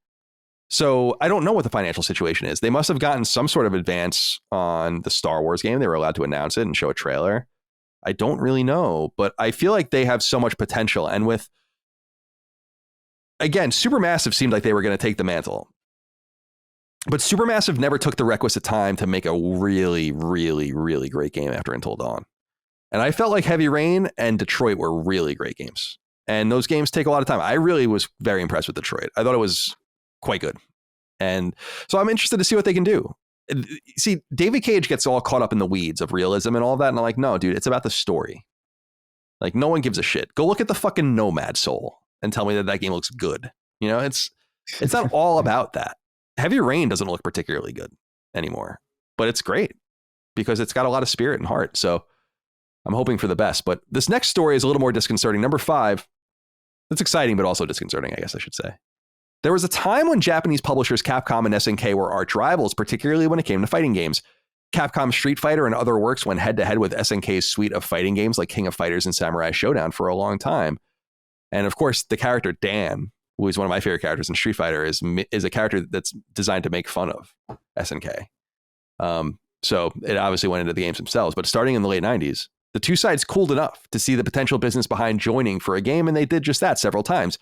A: So I don't know what the financial situation is. They must have gotten some sort of advance on the Star Wars game. They were allowed to announce it and show a trailer. I don't really know, but I feel like they have so much potential. And with, again, Supermassive seemed like they were going to take the mantle. But Supermassive never took the requisite time to make a really, really, really great game after Until Dawn. And I felt like Heavy Rain and Detroit were really great games. And those games take a lot of time. I really was very impressed with Detroit. I thought it was quite good. And so I'm interested to see what they can do. See, David Cage gets all caught up in the weeds of realism and all that. And I'm like, no, dude, it's about the story. Like, no one gives a shit. Go look at the fucking Nomad Soul and tell me that game looks good. You know, it's not all about that. Heavy Rain doesn't look particularly good anymore, but it's great because it's got a lot of spirit and heart. So I'm hoping for the best. But this next story is a little more disconcerting. Number 5. It's exciting, but also disconcerting, I guess I should say. There was a time when Japanese publishers Capcom and SNK were arch rivals, particularly when it came to fighting games. Capcom's Street Fighter and other works went head-to-head with SNK's suite of fighting games like King of Fighters and Samurai Showdown for a long time. And of course, the character Dan, who is one of my favorite characters in Street Fighter, is a character that's designed to make fun of SNK. So it obviously went into the games themselves. But starting in the late 90s, the two sides cooled enough to see the potential business behind joining for a game, and they did just that several times.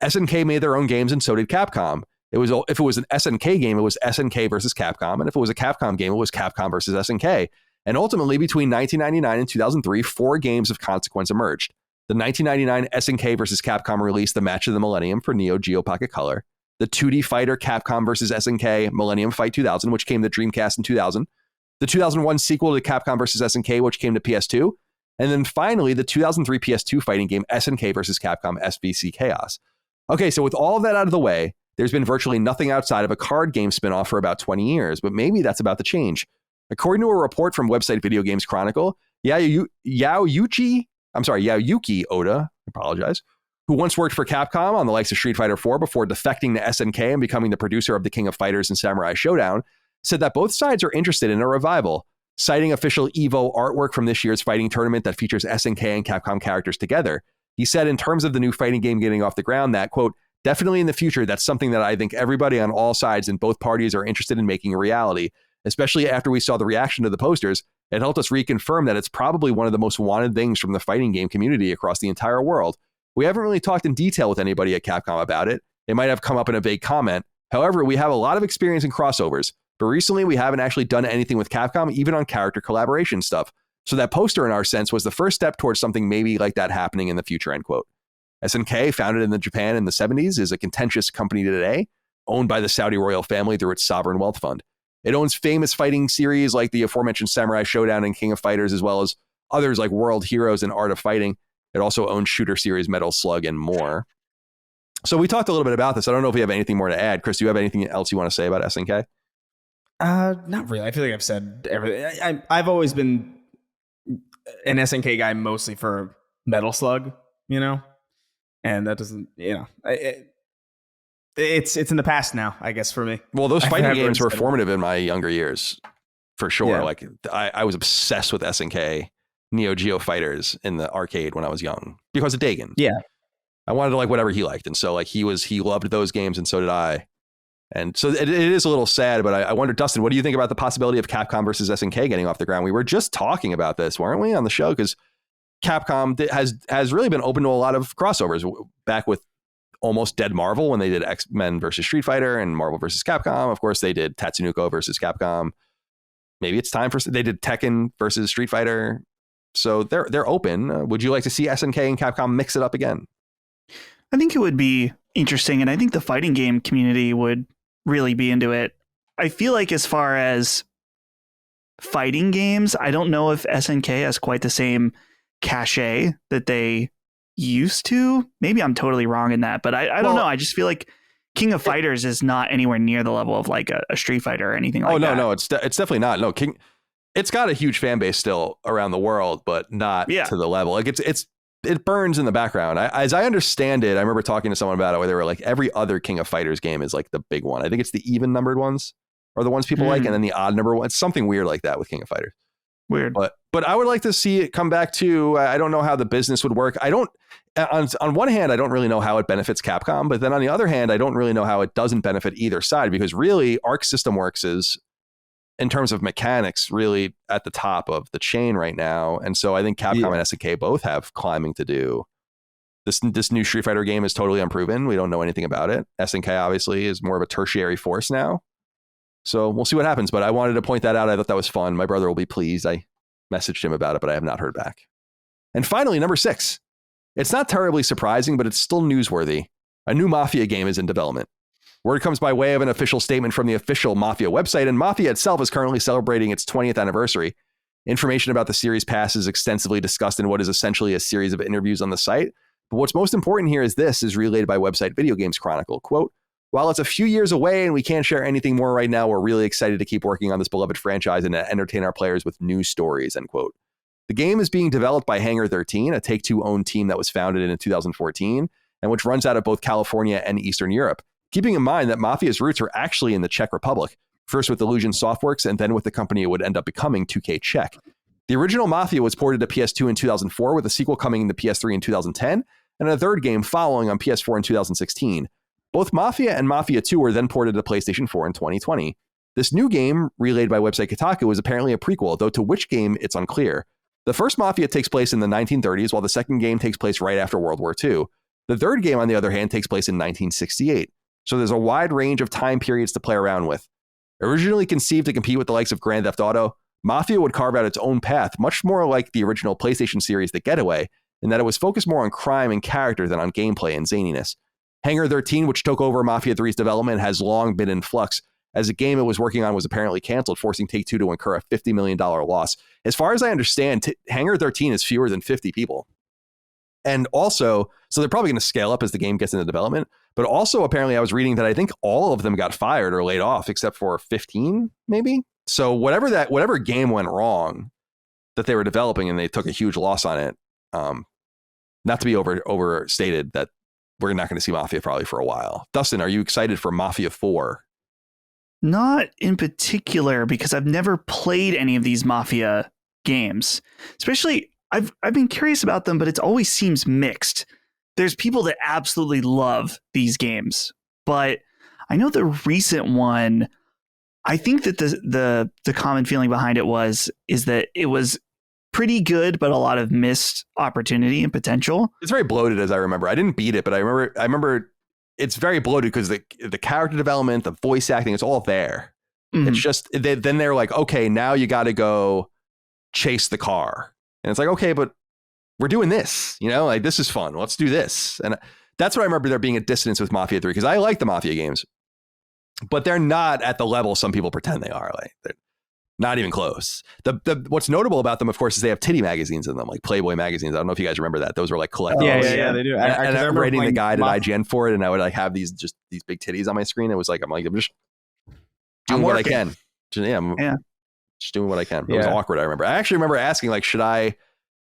A: SNK made their own games, and so did Capcom. If it was an SNK game, it was SNK versus Capcom, and if it was a Capcom game, it was Capcom versus SNK. And ultimately, between 1999 and 2003, 4 games of consequence emerged. The 1999 SNK versus Capcom released the Match of the Millennium for Neo Geo Pocket Color, the 2D fighter Capcom versus SNK Millennium Fight 2000, which came to Dreamcast in 2000, the 2001 sequel to Capcom versus SNK, which came to PS2, and then finally the 2003 PS2 fighting game SNK versus Capcom SVC Chaos. Okay, so with all of that out of the way, there's been virtually nothing outside of a card game spinoff for about 20 years, but maybe that's about to change. According to a report from website Video Games Chronicle, Yaoyuki Oda, who once worked for Capcom on the likes of Street Fighter 4 before defecting to SNK and becoming the producer of the King of Fighters and Samurai Showdown, said that both sides are interested in a revival, citing official EVO artwork from this year's fighting tournament that features SNK and Capcom characters together. He said in terms of the new fighting game getting off the ground that, quote, definitely in the future, that's something that I think everybody on all sides and both parties are interested in making a reality, especially after we saw the reaction to the posters. It helped us reconfirm that it's probably one of the most wanted things from the fighting game community across the entire world. We haven't really talked in detail with anybody at Capcom about it. It might have come up in a vague comment. However, we have a lot of experience in crossovers, but recently we haven't actually done anything with Capcom, even on character collaboration stuff. So that poster, in our sense, was the first step towards something maybe like that happening in the future, end quote. SNK, founded in Japan in the 70s, is a contentious company today, owned by the Saudi royal family through its sovereign wealth fund. It owns famous fighting series like the aforementioned Samurai Showdown and King of Fighters, as well as others like World Heroes and Art of Fighting. It also owns shooter series Metal Slug and more. So we talked a little bit about this. I don't know if we have anything more to add. Chris, do you have anything else you want to say about SNK?
B: Not really. I feel like I've said everything. I've always been an SNK guy, mostly for Metal Slug, you know, and that doesn't, you know, it's in the past now, I guess, for me.
A: Well, those fighting games were formative in my younger years, for sure. Yeah. Like I was obsessed with SNK Neo Geo Fighters in the arcade when I was young because of Dagon.
B: Yeah,
A: I wanted to like whatever he liked, and so like he loved those games, and so did I. And so it is a little sad, but I wonder, Dustin, what do you think about the possibility of Capcom versus SNK getting off the ground? We were just talking about this, weren't we, on the show? Because Capcom has really been open to a lot of crossovers. Back with Almost Dead Marvel, when they did X-Men versus Street Fighter and Marvel versus Capcom. Of course, they did Tatsunoko versus Capcom. Maybe it's time they did Tekken versus Street Fighter. So they're open. Would you like to see SNK and Capcom mix it up again?
C: I think it would be interesting, and I think the fighting game community would really be into it. I feel like as far as fighting games, I don't know if SNK has quite the same cachet that they used to. Maybe I'm totally wrong in that, but I don't know. I just feel like King of Fighters is not anywhere near the level of like a Street Fighter or anything like that.
A: Oh, no, it's definitely not. No, it's got a huge fan base still around the world, but not to the level. Like it burns in the background. As I understand it, I remember talking to someone about it where they were like, every other King of Fighters game is like the big one. I think it's the even numbered ones are the ones people like, and then the odd number one. It's something weird like that with King of Fighters.
C: Weird.
A: But I would like to see it come back too. I don't know how the business would work. On one hand, I don't really know how it benefits Capcom, but then on the other hand, I don't really know how it doesn't benefit either side, because really Arc System Works is, in terms of mechanics, really at the top of the chain right now. And so I think Capcom and SNK both have climbing to do. This new Street Fighter game is totally unproven. We don't know anything about it. SNK obviously is more of a tertiary force now. So we'll see what happens. But I wanted to point that out. I thought that was fun. My brother will be pleased. I messaged him about it, but I have not heard back. And finally, number 6. It's not terribly surprising, but it's still newsworthy. A new Mafia game is in development. Word comes by way of an official statement from the official Mafia website, and Mafia itself is currently celebrating its 20th anniversary. Information about the series pass is extensively discussed in what is essentially a series of interviews on the site. But what's most important here is this is relayed by website Video Games Chronicle. Quote, while it's a few years away and we can't share anything more right now, we're really excited to keep working on this beloved franchise and to entertain our players with new stories, end quote. The game is being developed by Hangar 13, a Take-Two owned team that was founded in 2014 and which runs out of both California and Eastern Europe. Keeping in mind that Mafia's roots are actually in the Czech Republic, first with Illusion Softworks and then with the company it would end up becoming, 2K Czech. The original Mafia was ported to PS2 in 2004, with a sequel coming to PS3 in 2010, and a third game following on PS4 in 2016. Both Mafia and Mafia 2 were then ported to PlayStation 4 in 2020. This new game, relayed by website Kotaku, is apparently a prequel, though to which game it's unclear. The first Mafia takes place in the 1930s, while the second game takes place right after World War II. The third game, on the other hand, takes place in 1968. So there's a wide range of time periods to play around with. Originally conceived to compete with the likes of Grand Theft Auto, Mafia would carve out its own path, much more like the original PlayStation series The Getaway, in that it was focused more on crime and character than on gameplay and zaniness. Hangar 13, which took over Mafia 3's development, has long been in flux, as a game it was working on was apparently canceled, forcing Take-Two to incur a $50 million loss. As far as I understand, Hangar 13 is fewer than 50 people. And also, so they're probably going to scale up as the game gets into development. But also, apparently, I was reading that I think all of them got fired or laid off, except for 15, maybe. So whatever game went wrong that they were developing and they took a huge loss on it, not to be overstated, that we're not going to see Mafia probably for a while. Dustin, are you excited for Mafia 4?
C: Not in particular, because I've never played any of these Mafia games. Especially, I've been curious about them, but it always seems mixed. There's people that absolutely love these games, but I know the recent one, I think that the common feeling behind it is that it was pretty good, but a lot of missed opportunity and potential.
A: It's very bloated, as I remember. I didn't beat it, but I remember it's very bloated because the character development, the voice acting, it's all there. Mm-hmm. It's just then they're like, okay, now you got to go chase the car, and it's like, okay, but we're doing this, like this is fun. Let's do this. And that's what I remember there being a dissonance with Mafia 3, because I like the Mafia games, but they're not at the level some people pretend they are. Like they're not even close. What's notable about them, of course, is they have titty magazines in them, like Playboy magazines. I don't know if you guys remember that. Those were like collectibles.
B: Yeah, they do.
A: And I'm rating the guide at IGN for it, and I would like have these big titties on my screen. It was like, I'm just doing what I can. Just doing what I can. It was awkward. I actually remember asking, like, should I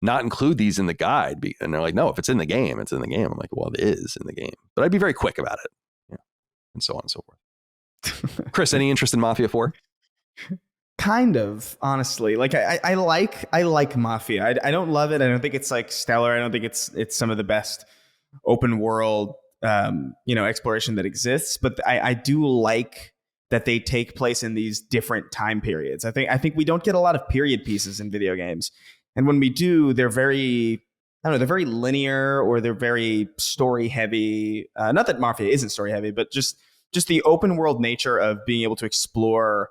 A: not include these in the guide? And they're like, no, if it's in the game, it's in the game. I'm like, well, it is in the game, but I'd be very quick about it, and so on and so forth. Chris, any interest in Mafia 4?
B: Kind of, honestly. Like I like Mafia. I don't love it. I don't think it's like stellar. I don't think it's some of the best open world exploration that exists. But I do like that they take place in these different time periods. I think we don't get a lot of period pieces in video games. And when we do, they're very linear, or they're very story heavy. Not that Mafia isn't story heavy, but just the open world nature of being able to explore,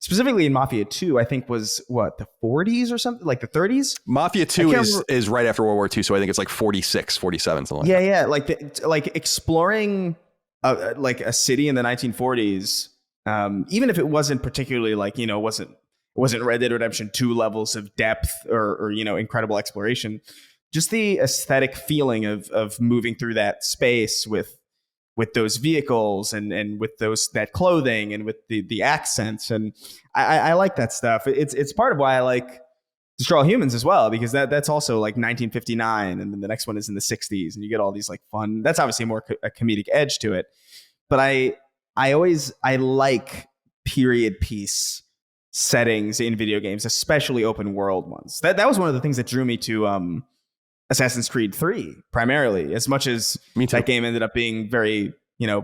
B: specifically in Mafia 2, I think was the 40s or something, like the 30s.
A: Mafia 2 is right after World War II. So I think it's like 46, 47, something like that.
B: Yeah. Like exploring like a city in the 1940s, even if it wasn't particularly like, wasn't Red Dead Redemption 2 levels of depth or incredible exploration. Just the aesthetic feeling of moving through that space with with those vehicles and with that clothing and with the accents. And I like that stuff. It's part of why I like Destroy All Humans as well, because that's also like 1959, and then the next one is in the 60s, and you get all these like fun. That's obviously more a comedic edge to it, but I like period piece settings in video games, especially open world ones. That was one of the things that drew me to Assassin's Creed 3 primarily, as much as that game ended up being very,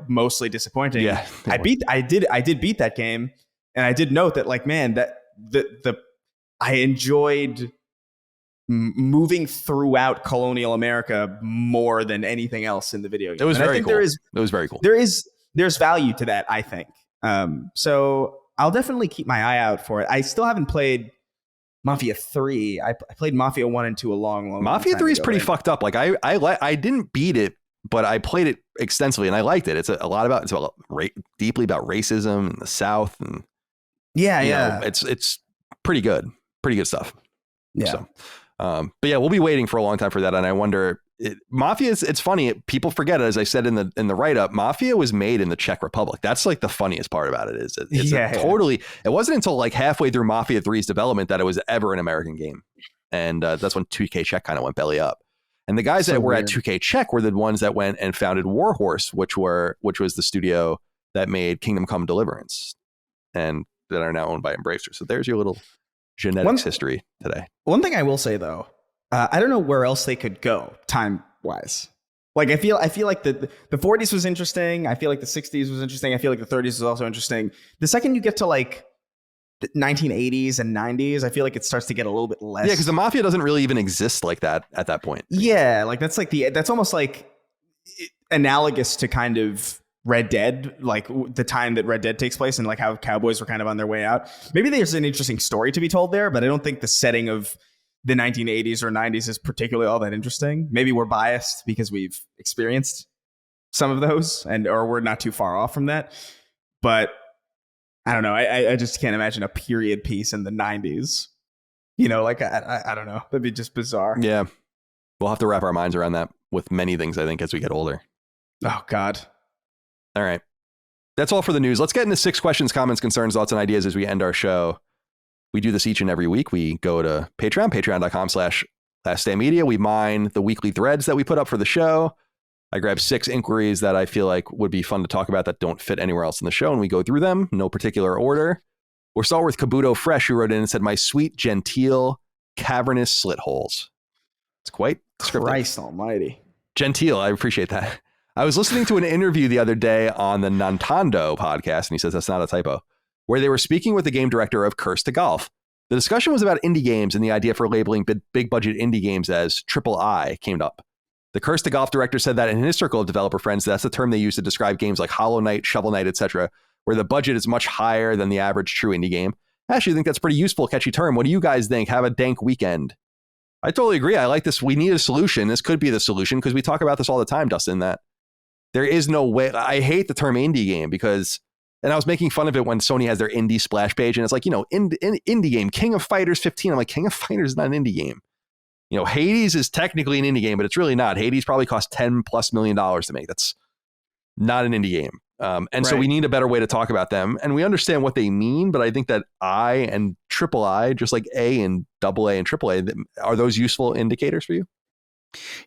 B: mostly disappointing.
A: Yeah,
B: I did beat that game, and I did note that, like, man, that I enjoyed moving throughout colonial America more than anything else in the video game.
A: It was very cool. It was very cool.
B: There's value to that, I think. So I'll definitely keep my eye out for it. I still haven't played Mafia 3. I played Mafia 1 and 2 a long
A: Mafia 3 is pretty fucked up. Like I didn't beat it, but I played it extensively and I liked it. It's deeply about racism in the South, and it's pretty good stuff.
B: Yeah.
A: So, but yeah, we'll be waiting for a long time for that. And I wonder, Mafia it's funny. People forget it. As I said in the write up, Mafia was made in the Czech Republic. That's like the funniest part about it is it wasn't until like halfway through Mafia 3's development that it was ever an American game. And that's when 2K Czech kind of went belly up. And the guys that were at 2K Czech were the ones that went and founded Warhorse, which was the studio that made Kingdom Come Deliverance, and that are now owned by Embracer. So there's your little genetics history today.
B: One thing I will say though, I don't know where else they could go time wise. Like I feel like the 40s was interesting. I feel like the 60s was interesting. I feel like the 30s was also interesting. The second you get to like the 1980s and 90s, I feel like it starts to get a little bit less.
A: Yeah, because the Mafia doesn't really even exist like that at that point.
B: Yeah, like that's almost like analogous to kind of Red Dead, like the time that Red Dead takes place and like how cowboys were kind of on their way out. Maybe there's an interesting story to be told there, but I don't think the setting of the 1980s or 90s is particularly all that interesting. Maybe we're biased because we've experienced some of those or we're not too far off from that. But I don't know. I just can't imagine a period piece in the 90s. Like I don't know. That'd be just bizarre.
A: Yeah. We'll have to wrap our minds around that with many things, I think, as we get older.
B: Oh, God.
A: All right. That's all for the news. Let's get into 6 questions, comments, concerns, thoughts, and ideas as we end our show. We do this each and every week. We go to patreon.com/laststandmedia. We mine the weekly threads that we put up for the show. I grab 6 inquiries that I feel like would be fun to talk about that don't fit anywhere else in the show, and we go through them, no particular order. We'll start with Kabuto Fresh, who wrote in and said, "My sweet, genteel, cavernous slit holes." It's quite descriptive.
B: Christ almighty.
A: Genteel, I appreciate that. I was listening to an interview the other day on the Nintendo podcast, and he says that's not a typo, where they were speaking with the game director of Curse to Golf. The discussion was about indie games, and the idea for labeling big budget indie games as AAA came up. The Curse to Golf director said that in his circle of developer friends, that's the term they use to describe games like Hollow Knight, Shovel Knight, etc., where the budget is much higher than the average true indie game. I actually think that's a pretty useful, catchy term. What do you guys think? Have a dank weekend. I totally agree. I like this. We need a solution. This could be the solution because we talk about this all the time, Dustin, that there is no way. I hate the term indie game because, and I was making fun of it when Sony has their indie splash page and it's like, indie game, King of Fighters 15. I'm like, King of Fighters is not an indie game. Hades is technically an indie game, but it's really not. Hades probably cost $10+ million to make. That's not an indie game. So we need a better way to talk about them. And we understand what they mean, but I think that I and AAA, just like A and AA and AAA, are those useful indicators for you?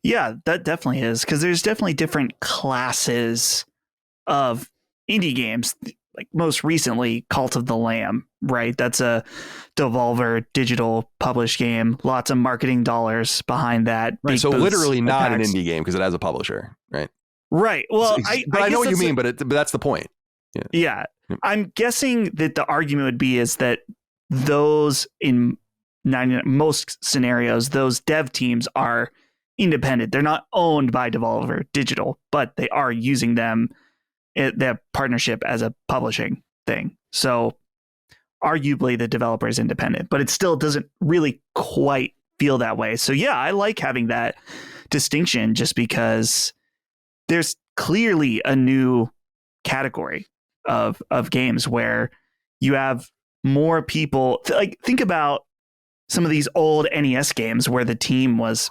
C: Yeah, that definitely is, because there's definitely different classes of indie games. Like most recently, Cult of the Lamb, right? That's a Devolver digital published game. Lots of marketing dollars behind that.
A: Right. So literally not an indie game because it has a publisher, right?
C: Right. Well,
A: I know what you mean, but that's the point.
C: Yeah. I'm guessing that the argument would be is that those in most scenarios, those dev teams are independent. They're not owned by Devolver Digital, but they are using them, their partnership as a publishing thing. So arguably the developer is independent, but it still doesn't really quite feel that way. So yeah, I like having that distinction just because there's clearly a new category of games where you have more people. Like, think about some of these old NES games where the team was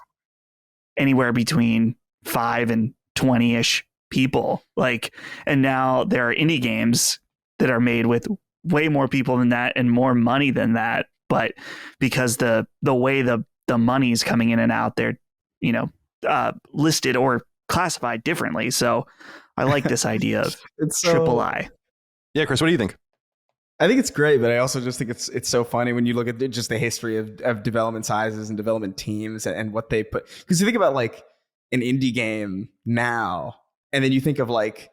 C: anywhere between 5 and 20-ish people. Like, and now there are indie games that are made with way more people than that and more money than that. But because the way the money's coming in and out, they're, listed or classified differently. So I like this idea of triple I.
A: Yeah, Chris, what do you think?
B: I think it's great, but I also just think it's so funny when you look at just the history of development sizes and development teams and what they put. Because you think about like an indie game now, and then you think of like,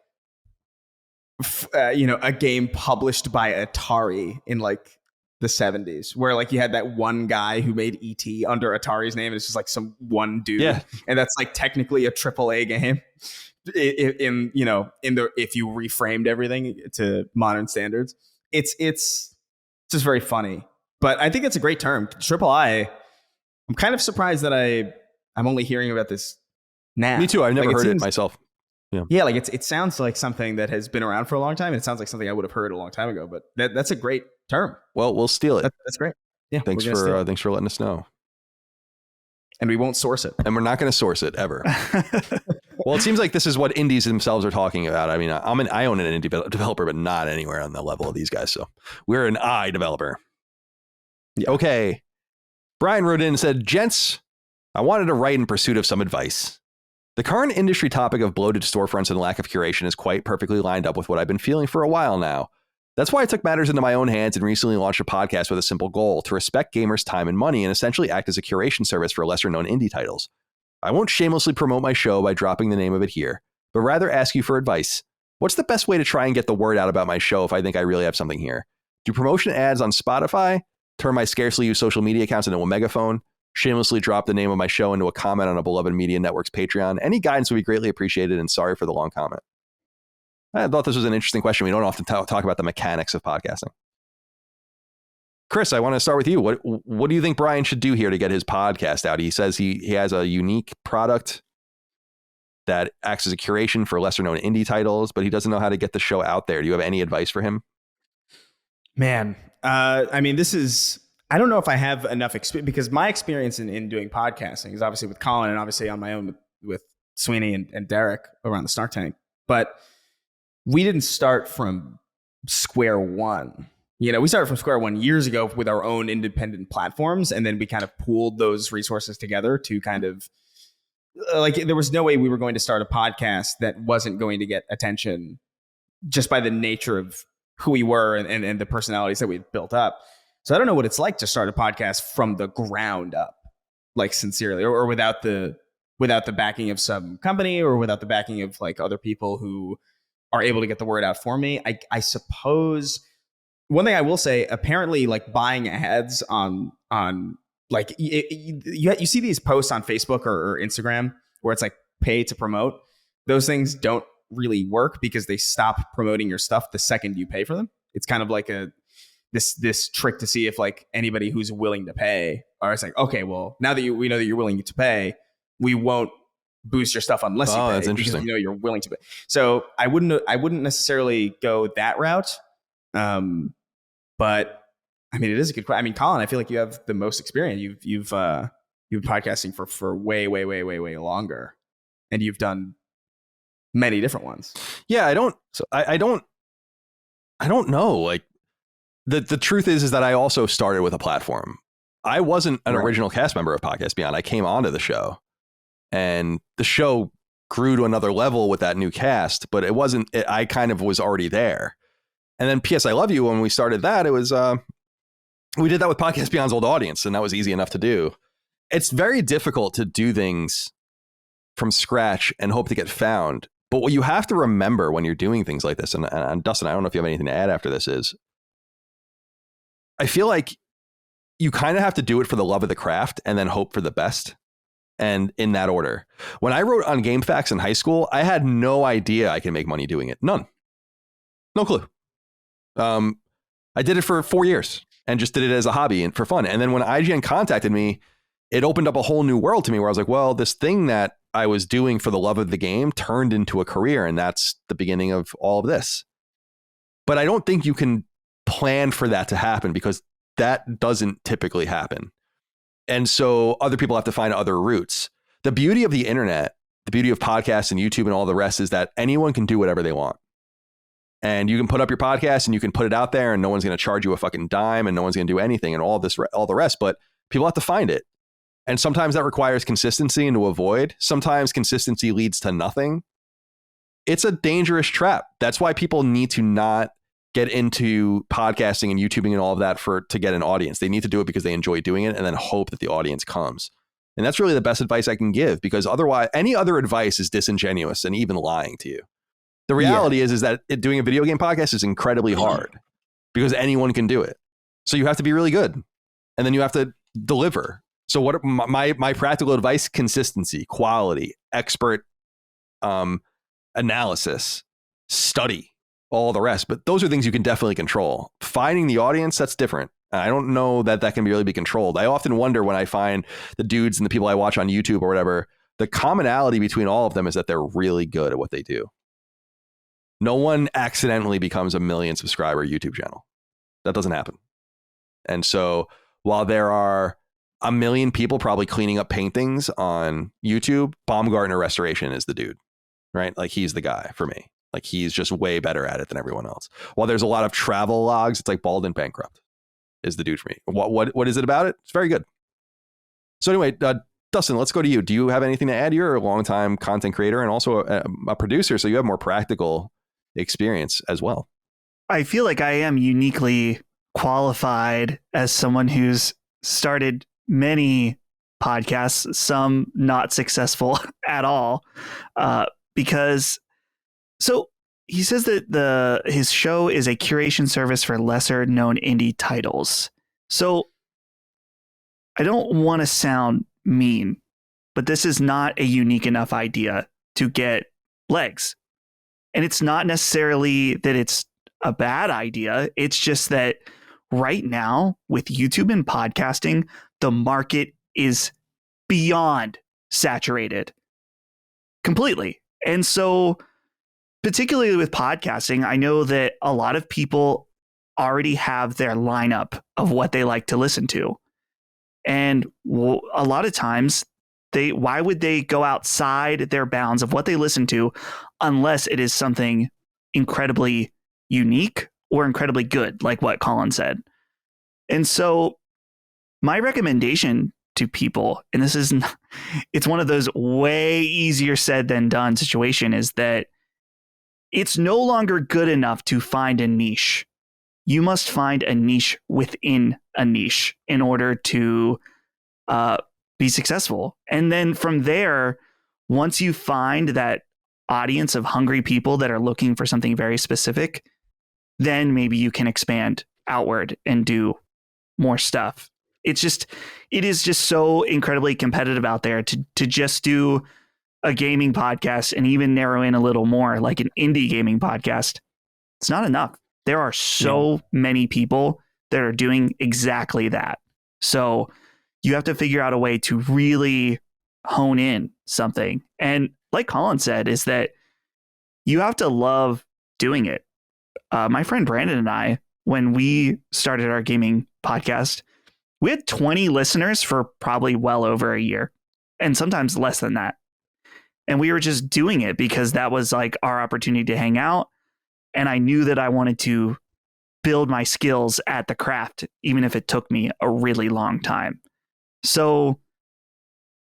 B: a game published by Atari in like the 70s, where like you had that one guy who made E.T. under Atari's name, and it's just like some one dude, and that's like technically a AAA game. If you reframed everything to modern standards, it's just very funny. But I think it's a great term, triple I. I'm kind of surprised that I'm only hearing about this now.
A: Me too. I've never heard it myself.
B: Yeah, like it sounds like something that has been around for a long time, and it sounds like something I would have heard a long time ago. But that's a great term.
A: Well, we'll steal it.
B: That's great. Yeah,
A: thanks for letting us know.
B: And we won't source it.
A: And we're not going to source it ever. Well, it seems like this is what indies themselves are talking about. I mean, I own an indie developer, but not anywhere on the level of these guys. So we're an I developer. Yeah. Okay. Brian wrote in and said, "Gents, I wanted to write in pursuit of some advice. The current industry topic of bloated storefronts and lack of curation is quite perfectly lined up with what I've been feeling for a while now. That's why I took matters into my own hands and recently launched a podcast with a simple goal: to respect gamers' time and money and essentially act as a curation service for lesser known indie titles. I won't shamelessly promote my show by dropping the name of it here, but rather ask you for advice. What's the best way to try and get the word out about my show if I think I really have something here? Do promotion ads on Spotify? Turn my scarcely used social media accounts into a megaphone? Shamelessly drop the name of my show into a comment on a beloved media network's Patreon? Any guidance would be greatly appreciated, and sorry for the long comment." I thought this was an interesting question. We don't often talk about the mechanics of podcasting. Chris, I want to start with you. What do you think Brian should do here to get his podcast out? He says he has a unique product that acts as a curation for lesser known indie titles, but he doesn't know how to get the show out there. Do you have any advice for him?
B: Man, I mean, I don't know if I have enough experience, because my experience in doing podcasting is obviously with Colin and obviously on my own with Sweeney and Derek around the Snark Tank. But we didn't start from square one. We started from square one years ago with our own independent platforms, and then we kind of pooled those resources together to kind of like, there was no way we were going to start a podcast that wasn't going to get attention just by the nature of who we were and the personalities that we'd built up. So I don't know what it's like to start a podcast from the ground up, like sincerely, or without the backing of some company, or without the backing of like other people who are able to get the word out for me. I suppose one thing I will say, apparently, like buying ads on like you see these posts on Facebook or Instagram where it's like pay to promote. Those things don't really work because they stop promoting your stuff the second you pay for them. It's kind of like this trick to see if like anybody who's willing to pay, or it's like, okay, well, now that we know that you're willing to pay, we won't boost your stuff unless you pay.
A: That's interesting.
B: Because you're willing to pay. So I wouldn't necessarily go that route. But I mean, it is a good question. I mean, Colin, I feel like you have the most experience. You've been podcasting for way longer, and you've done many different ones.
A: Yeah, I don't know. Like the truth is that I also started with a platform. I wasn't an original cast member of Podcast Beyond. I came onto the show, and the show grew to another level with that new cast, but it wasn't. I kind of was already there. And then P.S. I Love You, when we started that, it was we did that with Podcast Beyond's old audience, and that was easy enough to do. It's very difficult to do things from scratch and hope to get found. But what you have to remember when you're doing things like this, and Dustin, I don't know if you have anything to add after this, is I feel like you kind of have to do it for the love of the craft and then hope for the best. And in that order. When I wrote on GameFAQs in high school, I had no idea I could make money doing it. None. No clue. I did it for 4 years and just did it as a hobby and for fun. And then when IGN contacted me, it opened up a whole new world to me where I was like, well, this thing that I was doing for the love of the game turned into a career. And that's the beginning of all of this. But I don't think you can plan for that to happen, because that doesn't typically happen. And so other people have to find other routes. The beauty of the internet the beauty of podcasts and YouTube and all the rest is that anyone can do whatever they want. And you can put up your podcast and you can put it out there and no one's going to charge you a fucking dime and no one's going to do anything and all the rest. But people have to find it. And sometimes that requires consistency and to avoid. Sometimes consistency leads to nothing. It's a dangerous trap. That's why people need to not get into podcasting and YouTubing and all of that to get an audience. They need to do it because they enjoy doing it and then hope that the audience comes. And that's really the best advice I can give, because otherwise any other advice is disingenuous and even lying to you. The reality is that doing a video game podcast is incredibly hard because anyone can do it. So you have to be really good and then you have to deliver. So what my practical advice: consistency, quality, expert analysis, study, all the rest. But those are things you can definitely control. Finding the audience, that's different. I don't know that can really be controlled. I often wonder when I find the dudes and the people I watch on YouTube or whatever, the commonality between all of them is that they're really good at what they do. No one accidentally becomes a 1 million subscriber YouTube channel. That doesn't happen. And so while there are 1 million people probably cleaning up paintings on YouTube, Baumgartner Restoration is the dude, right? Like he's the guy for me. Like he's just way better at it than everyone else. While there's a lot of travel logs, it's like Bald and Bankrupt is the dude for me. What is it about it? It's very good. So anyway, Dustin, let's go to you. Do you have anything to add? You're a longtime content creator and also a producer, so you have more practical experience as well.
C: I feel like I am uniquely qualified as someone who's started many podcasts, some not successful at all, because so he says that his show is a curation service for lesser known indie titles. So I don't want to sound mean, but this is not a unique enough idea to get legs. And it's not necessarily that it's a bad idea. It's just that right now with YouTube and podcasting, the market is beyond saturated completely. And so particularly with podcasting, I know that a lot of people already have their lineup of what they like to listen to. And a lot of times, why would they go outside their bounds of what they listen to unless it is something incredibly unique or incredibly good, like what Colin said? And so my recommendation to people, and this is, it's one of those way easier said than done situation, is that it's no longer good enough to find a niche. You must find a niche within a niche in order to be successful. And then from there, once you find that audience of hungry people that are looking for something very specific, then maybe you can expand outward and do more stuff. It is just so incredibly competitive out there to just do a gaming podcast and even narrow in a little more like an indie gaming podcast. It's not enough. There are so many people that are doing exactly that. So you have to figure out a way to really hone in something. And like Colin said, is that you have to love doing it. My friend Brandon and I, when we started our gaming podcast, we had 20 listeners for probably well over a year, and sometimes less than that. And we were just doing it because that was like our opportunity to hang out. And I knew that I wanted to build my skills at the craft, even if it took me a really long time. So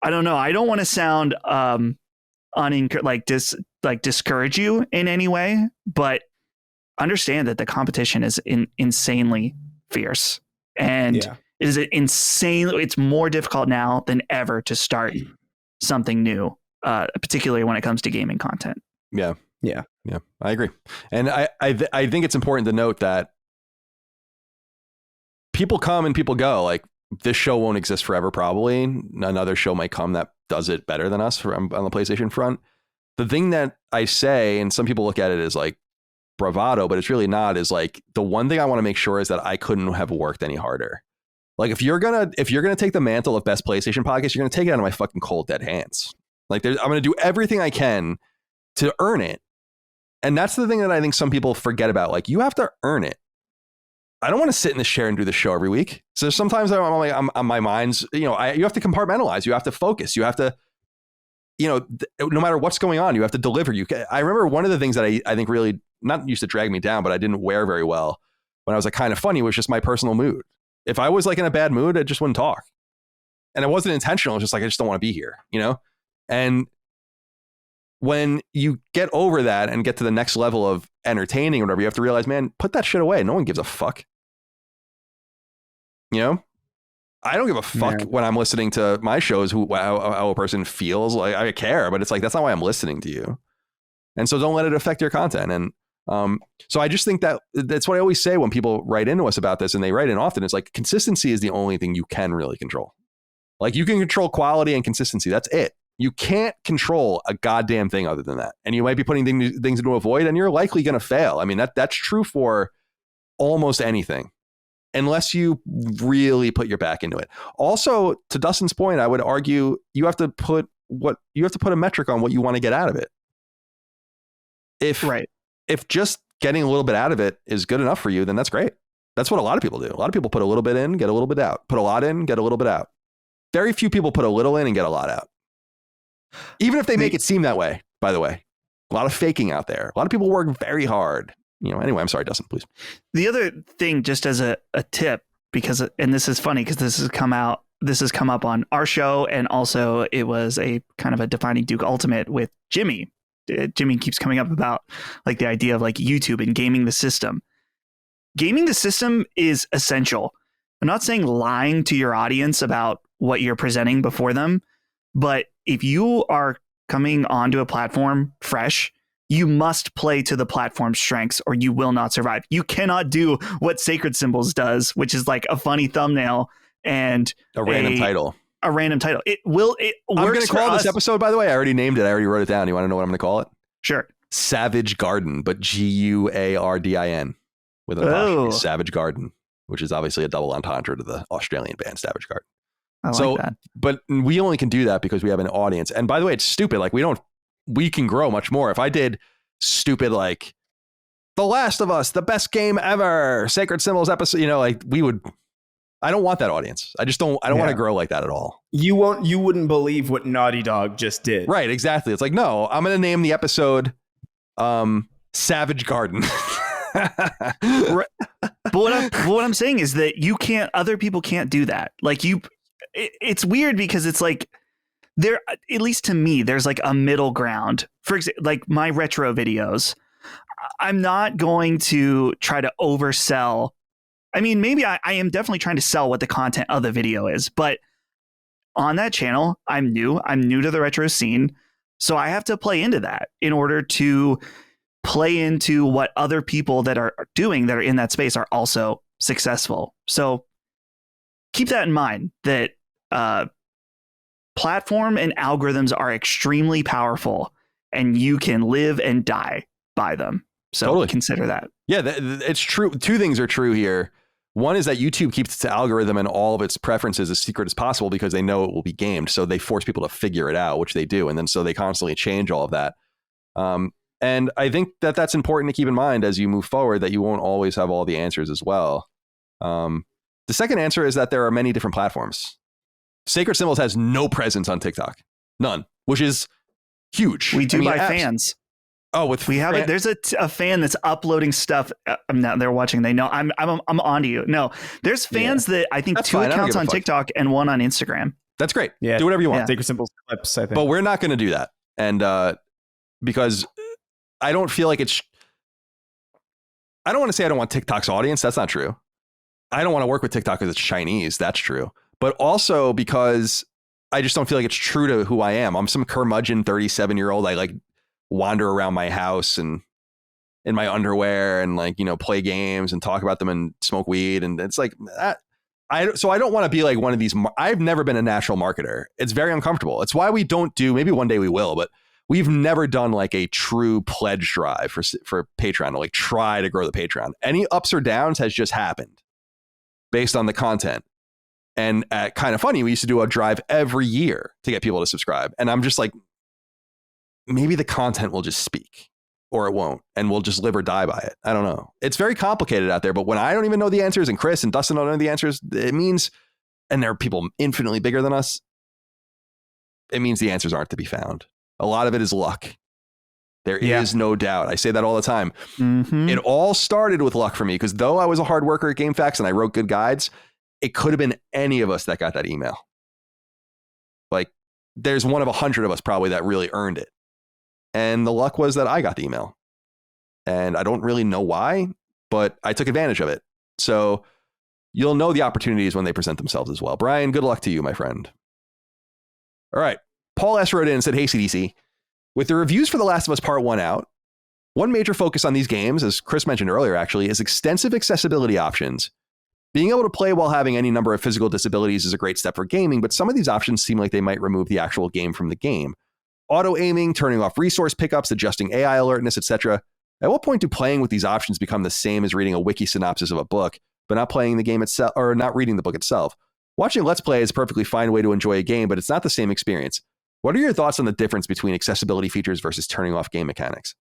C: I don't know. I don't want to sound discourage you in any way, but understand that the competition is insanely fierce, and it is insane. It's more difficult now than ever to start something new, particularly when it comes to gaming content.
A: Yeah, I agree. And I think it's important to note that people come and people go. Like, this show won't exist forever, probably. Another show might come that does it better than us on the PlayStation front. The thing that I say, and some people look at it as like bravado, but it's really not, is like, the one thing I want to make sure is that I couldn't have worked any harder. Like, if you're gonna take the mantle of best PlayStation podcast, you're gonna take it out of my fucking cold dead hands. Like, I'm gonna do everything I can to earn it. And that's the thing that I think some people forget about. Like, you have to earn it. I don't want to sit in this chair and do the show every week. So sometimes I'm my mind's, you have to compartmentalize. You have to focus. You have to, no matter what's going on, you have to deliver. I remember one of the things that I think really not used to drag me down, but I didn't wear very well when I was like kind of funny was just my personal mood. If I was like in a bad mood, I just wouldn't talk. And it wasn't intentional. It's just like, I just don't want to be here, And when you get over that and get to the next level of entertaining or whatever, you have to realize, man, put that shit away. No one gives a fuck. I don't give a fuck when I'm listening to my shows how a person feels. Like, I care, but it's like, that's not why I'm listening to you. And so don't let it affect your content. And so I just think that's what I always say when people write into us about this, and they write in often. It's like, consistency is the only thing you can really control. Like, you can control quality and consistency. That's it. You can't control a goddamn thing other than that. And you might be putting things into a void, and you're likely going to fail. I mean, that's true for almost anything, unless you really put your back into it. Also, to Dustin's point, I would argue you have to put a metric on what you want to get out of it. If just getting a little bit out of it is good enough for you, then that's great. That's what a lot of people do. A lot of people put a little bit in, get a little bit out. Put a lot in, get a little bit out. Very few people put a little in and get a lot out. Even if they make it seem that way, by the way. A lot of faking out there. A lot of people work very hard. Anyway, I'm sorry, Dustin, please.
C: The other thing, just as a tip, and this is funny because this has come up on our show, and also it was a kind of a Defining Duke Ultimate with Jimmy. Jimmy keeps coming up about like the idea of like YouTube and gaming the system. Gaming the system is essential. I'm not saying lying to your audience about what you're presenting before them, but if you are coming onto a platform fresh, you must play to the platform's strengths or you will not survive. You cannot do what Sacred Symbols does, which is like a funny thumbnail and
A: a random title.
C: A random title. I'm
A: going to call this episode, by the way. I already named it. I already wrote it down. You want to know what I'm going to call it?
C: Sure.
A: Savage Guardin, but Guardin with an apostrophe. Savage Guardin, which is obviously a double entendre to the Australian band Savage Garden.
C: I like that.
A: But we only can do that because we have an audience. And by the way, it's stupid. Like, we can grow much more. If I did stupid, like The Last of Us, the best game ever, Sacred Symbols episode, I don't want that audience. I don't want to grow like that at all.
B: You wouldn't believe what Naughty Dog just did.
A: Right, exactly. It's like, no, I'm going to name the episode Savage Garden.
C: But what I'm saying is that other people can't do that. Like, it's weird because it's like, there, at least to me, there's like a middle ground. For example, like my retro videos, I'm not going to try to oversell. I mean, maybe I am definitely trying to sell what the content of the video is, but on that channel, I'm new to the retro scene. So I have to play into that in order to play into what other people that are in that space are also successful. So keep that in mind, that platform and algorithms are extremely powerful and you can live and die by them. So totally. Consider that.
A: Yeah, it's true. Two things are true here. One is that YouTube keeps its algorithm and all of its preferences as secret as possible because they know it will be gamed. So they force people to figure it out, which they do. And then so they constantly change all of that. And I think that that's important to keep in mind as you move forward, that you won't always have all the answers as well. The second answer is that there are many different platforms. Sacred Symbols has no presence on TikTok. None, which is huge.
C: We do by fans.
A: Oh,
C: there's a fan that's uploading stuff. They're watching. They know I'm onto you. No, there's fans that I think two accounts on TikTok and one on Instagram.
A: That's great. Yeah, do whatever you want.
B: Sacred Symbols clips, I think.
A: But we're not going to do that. And because I don't feel like I don't want to say I don't want TikTok's audience. That's not true. I don't want to work with TikTok because it's Chinese. That's true. But also because I just don't feel like it's true to who I am. I'm some curmudgeon 37-year-old. I like wander around my house and in my underwear and play games and talk about them and smoke weed. And it's like that. So I don't want to be like one of these. I've never been a natural marketer. It's very uncomfortable. It's why we don't do, maybe one day we will, but we've never done like a true pledge drive for Patreon to like try to grow the Patreon. Any ups or downs has just happened based on the content. And at Kind of Funny, we used to do a drive every year to get people to subscribe. And I'm just like, maybe the content will just speak or it won't. And we'll just live or die by it. I don't know. It's very complicated out there. But when I don't even know the answers and Chris and Dustin don't know the answers, it means, and there are people infinitely bigger than us, it means the answers aren't to be found. A lot of it is luck. There is no doubt. I say that all the time. It all started with luck for me, because though I was a hard worker at GameFAQs and I wrote good guides, it could have been any of us that got that email. Like, there's one of 100 of us probably that really earned it. And the luck was that I got the email. And I don't really know why, but I took advantage of it. So you'll know the opportunities when they present themselves as well. Brian, good luck to you, my friend. All right. Paul S. wrote in and said, hey, CDC, with the reviews for The Last of Us Part 1 out, one major focus on these games, as Chris mentioned earlier, actually, is extensive accessibility options. Being able to play while having any number of physical disabilities is a great step for gaming, but some of these options seem like they might remove the actual game from the game. Auto aiming, turning off resource pickups, adjusting AI alertness, etc. At what point do playing with these options become the same as reading a wiki synopsis of a book, but not playing the game itself, or not reading the book itself? Watching Let's Play is a perfectly fine way to enjoy a game, but it's not the same experience. What are your thoughts on the difference between accessibility features versus turning off game mechanics?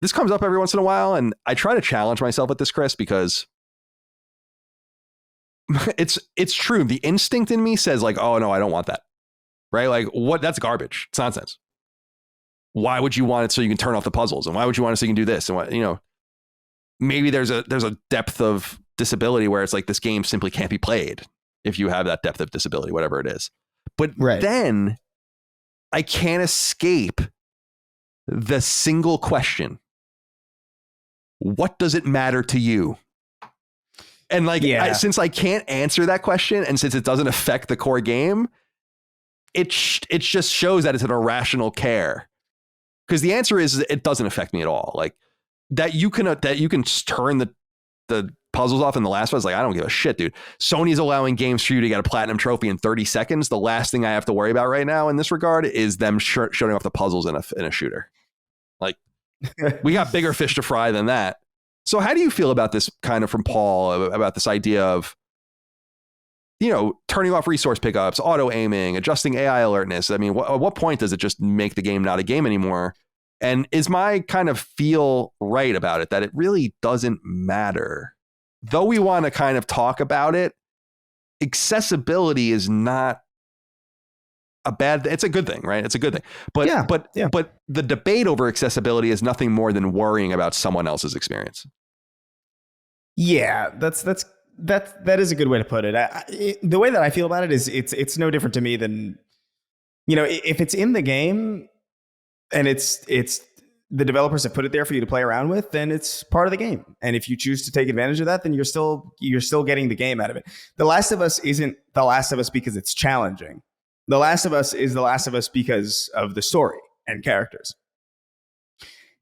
A: This comes up every once in a while, and I try to challenge myself with this, Chris, because it's true. The instinct in me says, like, oh no, I don't want that. Right? Like, what? That's garbage. It's nonsense. Why would you want it so you can turn off the puzzles? And why would you want it so you can do this? And what, maybe there's a depth of disability where it's like this game simply can't be played if you have that depth of disability, whatever it is. But then I can't escape the single question. What does it matter to you? And like, since I can't answer that question, and since it doesn't affect the core game, it just shows that it's an irrational care. Because the answer is it doesn't affect me at all. Like that you can turn the puzzles off in The Last of Us. Like, I don't give a shit, dude. Sony's allowing games for you to get a platinum trophy in 30 seconds. The last thing I have to worry about right now in this regard is them shutting off the puzzles in a shooter. Like, we got bigger fish to fry than that. So how do you feel about this kind of from Paul, about this idea of, turning off resource pickups, auto aiming, adjusting AI alertness? I mean, at what point does it just make the game not a game anymore? And is my kind of feel right about it, that it really doesn't matter? Though we want to kind of talk about it, accessibility is not a bad, it's a good thing, right? It's a good thing. But the debate over accessibility is nothing more than worrying about someone else's experience.
B: Yeah, that is a good way to put it. The way that I feel about it is it's no different to me than, if it's in the game and it's the developers have put it there for you to play around with, then it's part of the game. And if you choose to take advantage of that, then you're still getting the game out of it. The Last of Us isn't The Last of Us because it's challenging. The Last of Us is The Last of Us because of the story and characters.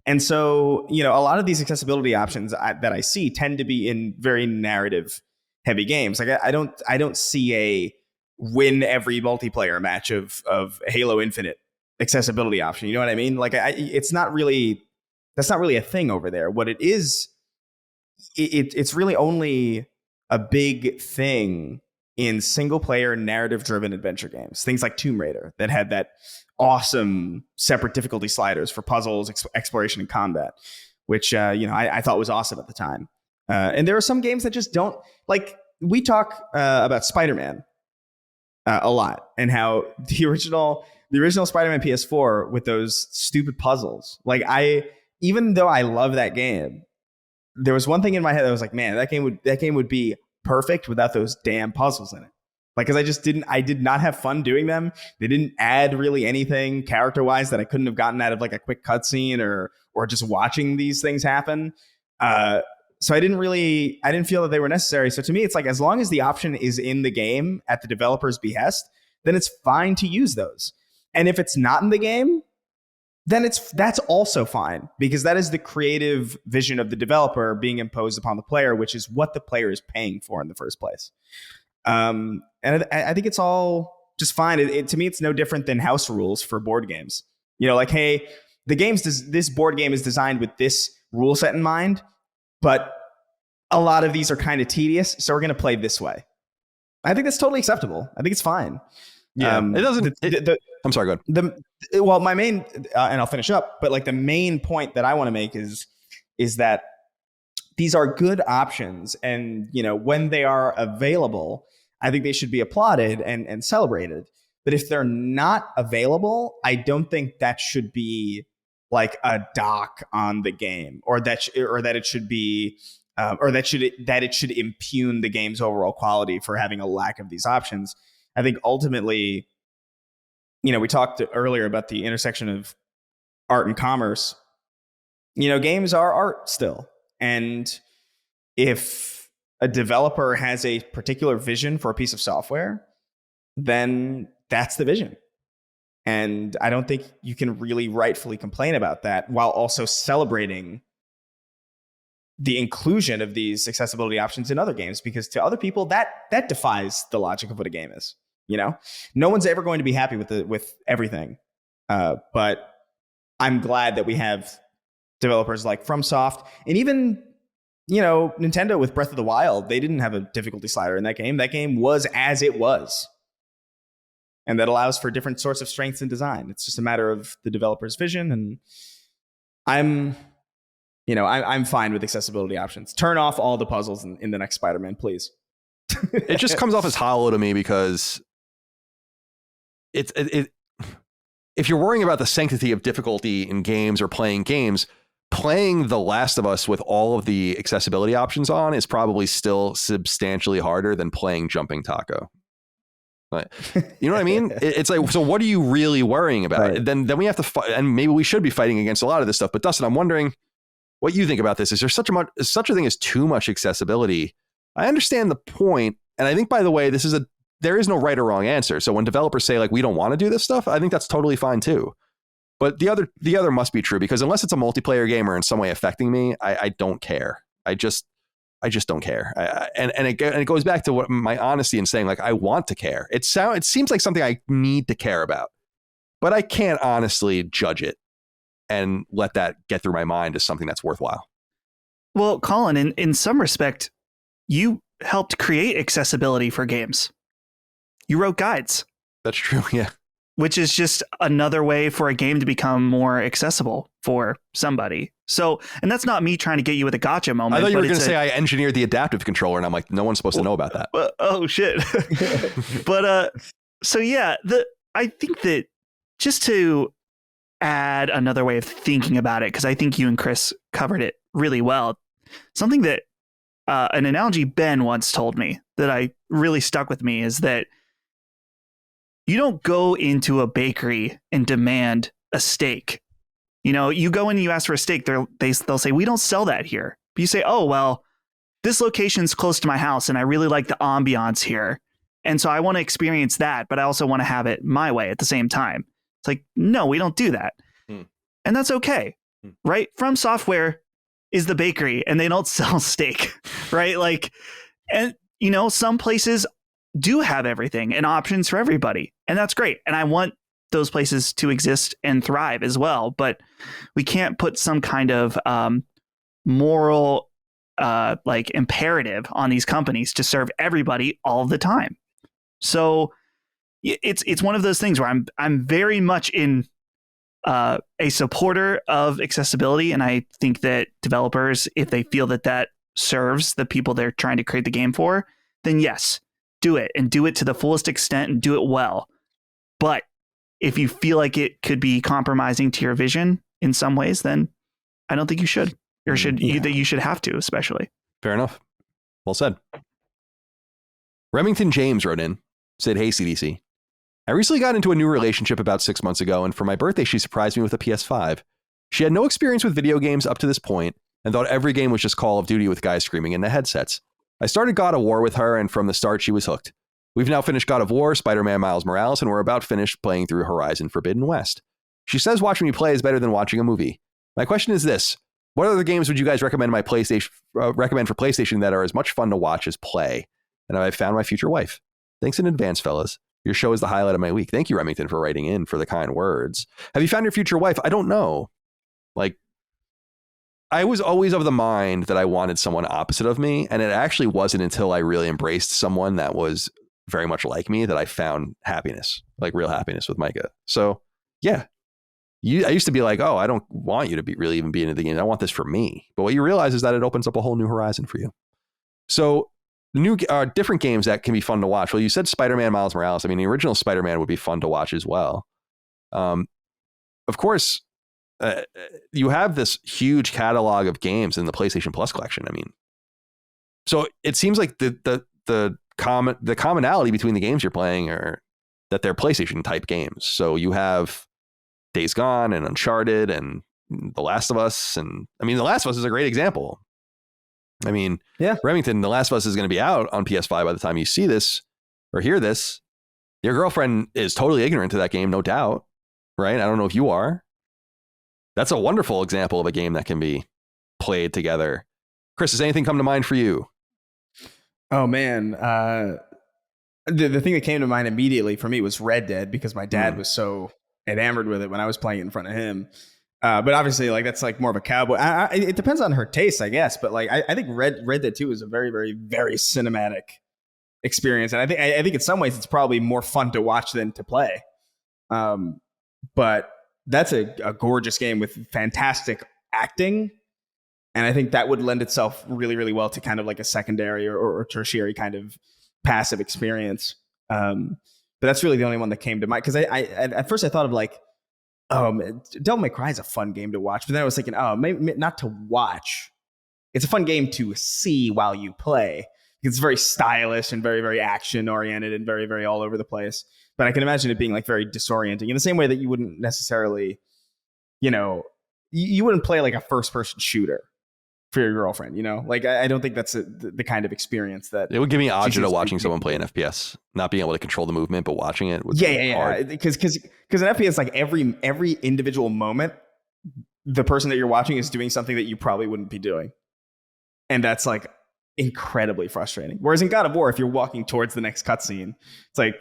B: And so, a lot of these accessibility options that I see tend to be in very narrative heavy games. Like I don't see a win every multiplayer match of Halo Infinite accessibility option. You know what I mean? Like that's not really a thing over there. What it is, it's really only a big thing in single player narrative driven adventure games. Things like Tomb Raider that had that awesome separate difficulty sliders for puzzles, exploration, and combat, which I thought was awesome at the time. And there are some games that just don't, like, we talk about Spider-Man a lot, and how the original Spider-Man PS4 with those stupid puzzles. Like, even though I love that game, there was one thing in my head that was like, man, that game would be perfect without those damn puzzles in it. Like, because I did not have fun doing them. They didn't add really anything character-wise that I couldn't have gotten out of like a quick cutscene or just watching these things happen. So I didn't feel that they were necessary. So to me, it's like, as long as the option is in the game at the developer's behest, then it's fine to use those. And if it's not in the game, then that's also fine, because that is the creative vision of the developer being imposed upon the player, which is what the player is paying for in the first place. And I think it's all just fine. To me, it's no different than house rules for board games. Like, hey, this board game is designed with this rule set in mind, but a lot of these are kind of tedious, so we're going to play this way. I think that's totally acceptable. I think it's fine.
A: Yeah, it doesn't. I'm sorry, go ahead.
B: My main, and I'll finish up, but like the main point that I want to make is that these are good options, and when they are available, I think they should be applauded and celebrated. But if they're not available, I don't think that should be like a dock on the game, or that it should be, or that it should impugn the game's overall quality for having a lack of these options. I think ultimately, we talked earlier about the intersection of art and commerce. Games are art still, and if a developer has a particular vision for a piece of software, then that's the vision. And I don't think you can really rightfully complain about that while also celebrating the inclusion of these accessibility options in other games, because to other people, that defies the logic of what a game is. No one's ever going to be happy with everything. But I'm glad that we have developers like FromSoft, and even Nintendo with Breath of the Wild. They didn't have a difficulty slider in that game. That game was as it was. And that allows for different sorts of strengths in design. It's just a matter of the developer's vision. And I'm fine with accessibility options. Turn off all the puzzles in the next Spider-Man, please.
A: It just comes off as hollow to me, because it if you're worrying about the sanctity of difficulty in games or playing games, playing The Last of Us with all of the accessibility options on is probably still substantially harder than playing Jumping Taco. But, you know what I mean? It's like, so what are you really worrying about?
B: Right.
A: Then we have to fight, and maybe we should be fighting against a lot of this stuff. But Dustin, I'm wondering what you think about this. Is there such a thing as too much accessibility? I understand the point, and I think, by the way, there is no right or wrong answer. So when developers say like we don't want to do this stuff, I think that's totally fine too. But the other must be true, because unless it's a multiplayer game or in some way affecting me, I don't care. I just don't care. And it goes back to what my honesty in saying, like, I want to care. It seems like something I need to care about, but I can't honestly judge it and let that get through my mind as something that's worthwhile.
C: Well, Colin, in some respect, you helped create accessibility for games. You wrote guides.
A: That's true. Yeah.
C: Which is just another way for a game to become more accessible for somebody. So, and that's not me trying to get you with a gotcha moment.
A: I thought you were going to say I engineered the adaptive controller, and I'm like, no one's supposed to know about that.
C: Oh shit. But so yeah, I think that just to add another way of thinking about it, because I think you and Chris covered it really well. Something that an analogy Ben once told me that I really stuck with me is that you don't go into a bakery and demand a steak. You go in and you ask for a steak. They'll say, we don't sell that here. But you say, oh, well, this location's close to my house and I really like the ambiance here. And so I want to experience that, but I also want to have it my way at the same time. It's like, no, we don't do that. And that's okay. Right? From Software is the bakery and they don't sell steak. Right? Like, and some places do have everything and options for everybody. And that's great. And I want those places to exist and thrive as well. But we can't put some kind of moral like imperative on these companies to serve everybody all the time. So it's one of those things where I'm very much in a supporter of accessibility. And I think that developers, if they feel that serves the people they're trying to create the game for, then yes, do it, and do it to the fullest extent and do it well. But if you feel like it could be compromising to your vision in some ways, then I don't think you should, or you should have to, especially.
A: Fair enough. Well said. Remington James wrote in, said, hey, CDC. I recently got into a new relationship about 6 months ago, and for my birthday, she surprised me with a PS5. She had no experience with video games up to this point and thought every game was just Call of Duty with guys screaming into headsets. I started God of War with her, and from the start, she was hooked. We've now finished God of War, Spider-Man Miles Morales, and we're about finished playing through Horizon Forbidden West. She says watching me play is better than watching a movie. My question is this. What other games would you guys recommend for PlayStation that are as much fun to watch as play? And I found my future wife. Thanks in advance, fellas. Your show is the highlight of my week. Thank you, Remington, for writing in, for the kind words. Have you found your future wife? I don't know. Like, I was always of the mind that I wanted someone opposite of me, and it actually wasn't until I really embraced someone that was very much like me that I found happiness, like real happiness with Micah. So, yeah. I used to be like, oh, I don't want you to really even be into the game. I want this for me. But what you realize is that it opens up a whole new horizon for you. So new different games that can be fun to watch. Well, you said Spider-Man Miles Morales. I mean, the original Spider-Man would be fun to watch as well. Of course, you have this huge catalog of games in the PlayStation Plus collection. I mean, so it seems like the commonality between the games you're playing are that they're PlayStation type games. So you have Days Gone and Uncharted and The Last of Us. And I mean, The Last of Us is a great example. I mean,
B: yeah,
A: Remington, The Last of Us is going to be out on PS5 by the time you see this or hear this. Your girlfriend is totally ignorant to that game, no doubt. Right? I don't know if you are. That's a wonderful example of a game that can be played together. Chris, does anything come to mind for you?
B: Oh, man. The thing that came to mind immediately for me was Red Dead, because my dad was so enamored with it when I was playing it in front of him. But obviously, like, that's like more of a cowboy. It depends on her taste, I guess. But like, I think Red Dead 2 is a very, very, very cinematic experience. And I think in some ways it's probably more fun to watch than to play. But that's a gorgeous game with fantastic acting. And I think that would lend itself really, really well to kind of like a secondary or tertiary kind of passive experience. But that's really the only one that came to mind. Because I at first I thought of like, Devil May Cry is a fun game to watch. But then I was thinking, maybe not to watch. It's a fun game to see while you play. It's very stylish and very, very action oriented and very, very all over the place. But I can imagine it being like very disorienting in the same way that you wouldn't necessarily, you wouldn't play like a first person shooter for your girlfriend, Like, I don't think that's the kind of experience that
A: it would give me agita watching someone play an FPS, not being able to control the movement, but watching it would be hard.
B: Because an FPS, like every individual moment, the person that you're watching is doing something that you probably wouldn't be doing. And that's like incredibly frustrating. Whereas in God of War, if you're walking towards the next cutscene, it's like,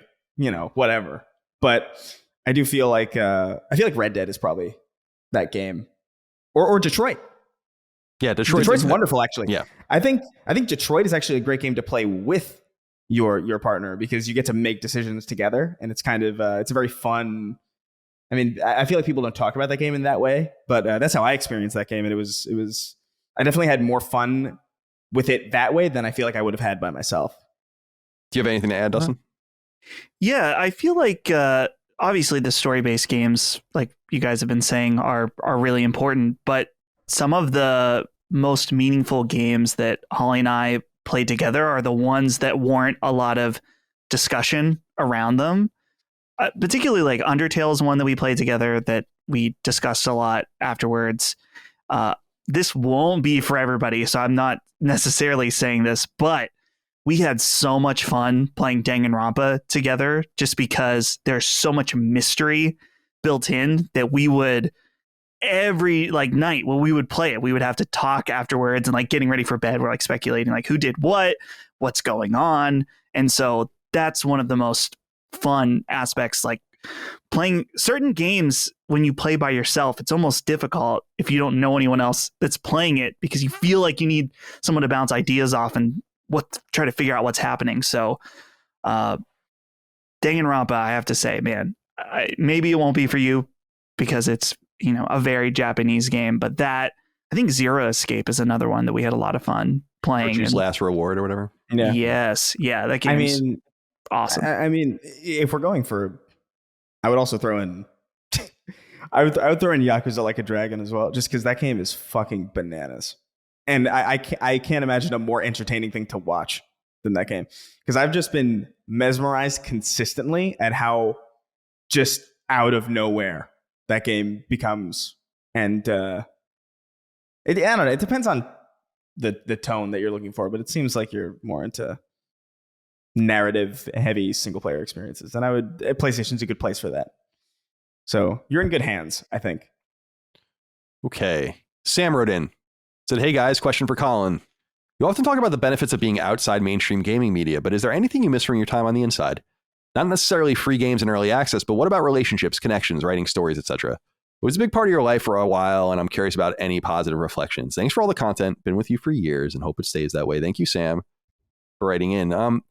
B: whatever. But I do feel like Red Dead is probably that game, or Detroit.
A: Yeah,
B: Detroit's wonderful, actually.
A: Yeah,
B: I think Detroit is actually a great game to play with your partner, because you get to make decisions together, and it's kind of it's a very fun. I mean, I feel like people don't talk about that game in that way, but that's how I experienced that game, and it was. I definitely had more fun with it that way than I feel like I would have had by myself.
A: Do you have anything to add, Dustin?
C: Yeah, I feel like obviously the story-based games, like you guys have been saying, are really important, but some of the most meaningful games that Holly and I played together are the ones that warrant a lot of discussion around them. Particularly like Undertale is one that we played together that we discussed a lot afterwards. This won't be for everybody, so I'm not necessarily saying this, but we had so much fun playing Danganronpa together, just because there's so much mystery built in that we would every like night when we would play it, we would have to talk afterwards, and like getting ready for bed, we're like speculating like who did what's going on. And so that's one of the most fun aspects. Like playing certain games when you play by yourself, it's almost difficult if you don't know anyone else that's playing it, because you feel like you need someone to bounce ideas off and try to figure out what's happening. So Danganronpa, I have to say, man, maybe it won't be for you because it's a very Japanese game, but I think Zero Escape is another one that we had a lot of fun playing.
A: Virtue's Last Reward or whatever.
C: Yeah. Yes. Yeah. That game's awesome.
B: I mean, if we're going for, I would also throw in, I would throw in Yakuza Like a Dragon as well, just because that game is fucking bananas. And I can't imagine a more entertaining thing to watch than that game, because I've just been mesmerized consistently at how just out of nowhere that game becomes. And I don't know, it depends on the tone that you're looking for, but it seems like you're more into narrative heavy single player experiences, and PlayStation's a good place for that. So you're in good hands, I think.
A: Okay. Sam wrote in, said, "Hey guys, question for Colin. You often talk about the benefits of being outside mainstream gaming media, but is there anything you miss from your time on the inside? Not necessarily free games and early access, but what about relationships, connections, writing stories, etc.? It was a big part of your life for a while, and I'm curious about any positive reflections. Thanks for all the content. Been with you for years and hope it stays that way." Thank you, Sam, for writing in.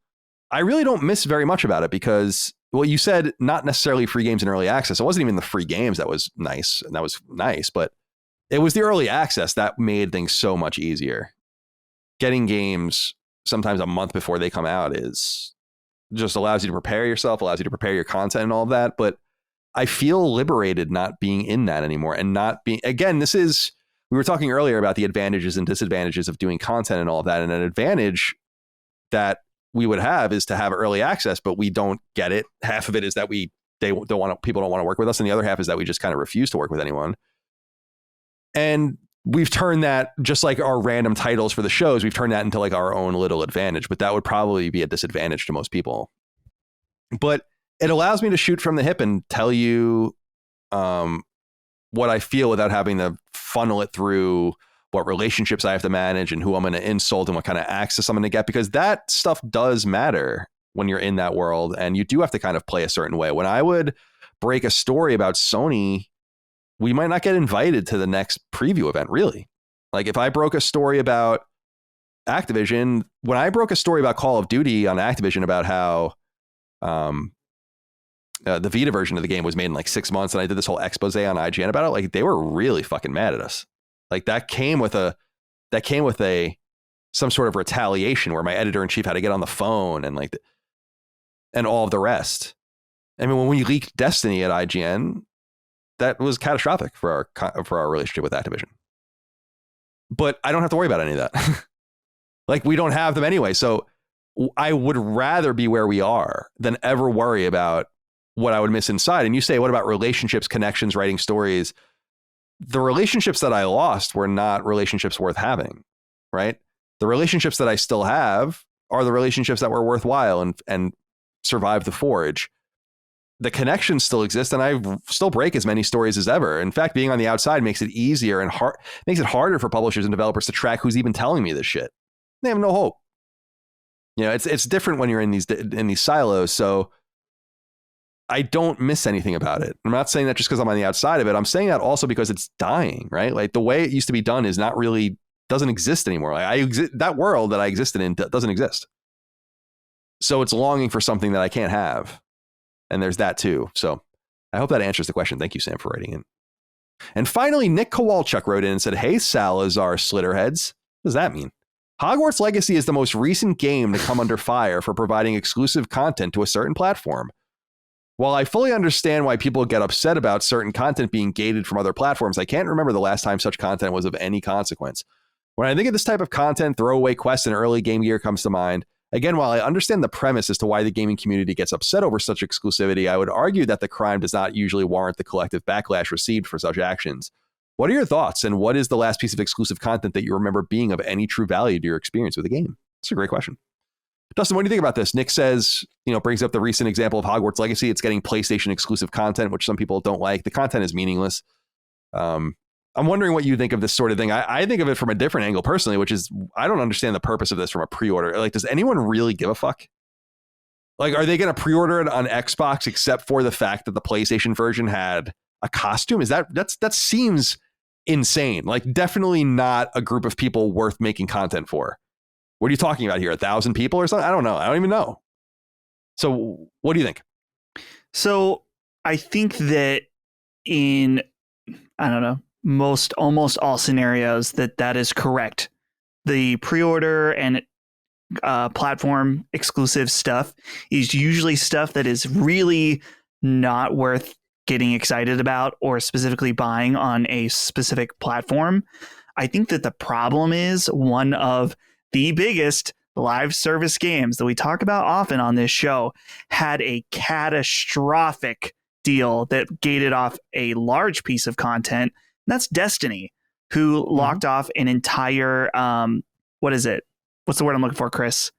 A: I really don't miss very much about it because, well, you said not necessarily free games and early access. It wasn't even the free games that was nice, and that was nice, but it was the early access that made things so much easier. Getting games sometimes a month before they come out is just allows you to prepare yourself, allows you to prepare your content and all of that. But I feel liberated not being in that anymore and not being, again, we were talking earlier about the advantages and disadvantages of doing content and all of that. And an advantage that we would have is to have early access, but we don't get it. Half of it is that people don't want to work with us. And the other half is that we just kind of refuse to work with anyone. And we've turned that, just like our random titles for the shows, we've turned that into like our own little advantage, but that would probably be a disadvantage to most people. But it allows me to shoot from the hip and tell you what I feel without having to funnel it through what relationships I have to manage and who I'm going to insult and what kind of access I'm going to get, because that stuff does matter when you're in that world, and you do have to kind of play a certain way. When I would break a story about Sony, we might not get invited to the next preview event, really. Like if I broke a story about Activision, when I broke a story about Call of Duty on Activision about how the Vita version of the game was made in like 6 months, and I did this whole expose on IGN about it, like they were really fucking mad at us. Like that came with some sort of retaliation where my editor-in-chief had to get on the phone and and all of the rest. I mean, when we leaked Destiny at IGN, that was catastrophic for our relationship with Activision. But I don't have to worry about any of that. Like we don't have them anyway. So I would rather be where we are than ever worry about what I would miss inside. And you say, what about relationships, connections, writing stories? The relationships that I lost were not relationships worth having, right? The relationships that I still have are the relationships that were worthwhile and survived the forge. The connections still exist, and I still break as many stories as ever. In fact, being on the outside makes it easier and makes it harder for publishers and developers to track who's even telling me this shit. They have no hope. You know, it's different when you're in these silos. So I don't miss anything about it. I'm not saying that just because I'm on the outside of it. I'm saying that also because it's dying, right? Like the way it used to be done doesn't exist anymore. Like that world that I existed in doesn't exist. So it's longing for something that I can't have. And there's that too. So I hope that answers the question. Thank you, Sam, for writing in. And finally, Nick Kowalchuk wrote in and said, "Hey, Salazar Slitterheads." What does that mean? Hogwarts Legacy is the most recent game to come under fire for providing exclusive content to a certain platform. While I fully understand why people get upset about certain content being gated from other platforms, I can't remember the last time such content was of any consequence. When I think of this type of content, throwaway quests and early game gear comes to mind. Again, while I understand the premise as to why the gaming community gets upset over such exclusivity, I would argue that the crime does not usually warrant the collective backlash received for such actions. What are your thoughts, and what is the last piece of exclusive content that you remember being of any true value to your experience with the game? That's a great question. Dustin, what do you think about this? Nick says, brings up the recent example of Hogwarts Legacy. It's getting PlayStation exclusive content, which some people don't like. The content is meaningless. I'm wondering what you think of this sort of thing. I think of it from a different angle personally, which is I don't understand the purpose of this from a pre-order. Like, does anyone really give a fuck? Like, are they going to pre-order it on Xbox except for the fact that the PlayStation version had a costume? That seems insane. Like, definitely not a group of people worth making content for. What are you talking about here? 1,000 people or something? I don't know. I don't even know. So what do you think?
C: So I think that in, I don't know, almost all scenarios that is correct. The pre-order and platform exclusive stuff is usually stuff that is really not worth getting excited about or specifically buying on a specific platform. I think that the problem is one of the biggest live service games that we talk about often on this show had a catastrophic deal that gated off a large piece of content. And that's Destiny, who locked off an entire, what is it? What's the word I'm looking for, Chris?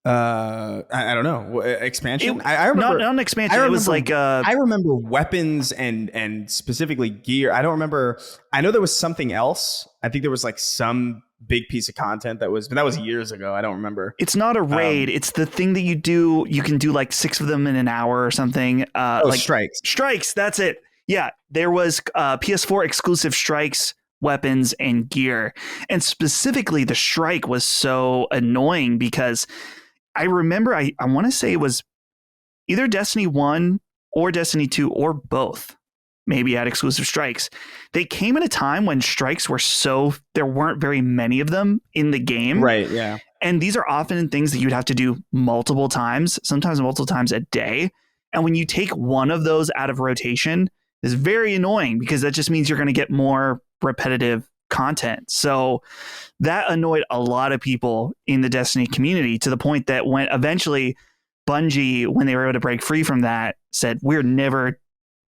B: I don't know. Expansion? I remember.
C: Not an expansion. It was like
B: I remember weapons and specifically gear. I don't remember. I know there was something else. I think there was like some big piece of content but that was years ago. I don't remember.
C: It's not a raid. It's the thing that you do. You can do like 6 of them in an hour or something. Like
B: strikes.
C: Strikes. That's it. Yeah, there was PS4 exclusive strikes, weapons, and gear. And specifically, the strike was so annoying because I remember, I want to say it was either Destiny 1 or Destiny 2 or both maybe had exclusive strikes. They came at a time when strikes were there weren't very many of them in the game.
B: Right, yeah.
C: And these are often things that you'd have to do multiple times, sometimes multiple times a day. And when you take one of those out of rotation, it's very annoying because that just means you're going to get more repetitive content. So that annoyed a lot of people in the Destiny community, to the point that when eventually Bungie, when they were able to break free from that, said, we're never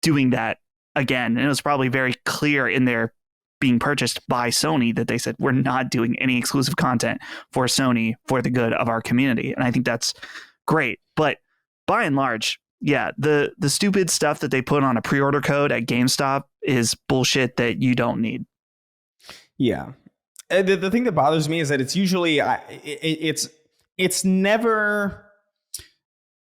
C: doing that again. And it was probably very clear in their being purchased by Sony that they said, we're not doing any exclusive content for Sony for the good of our community. And I think that's great. But by and large, yeah, the stupid stuff that they put on a pre-order code at GameStop is bullshit that you don't need.
B: Yeah. The thing that bothers me is that it's usually, it's never,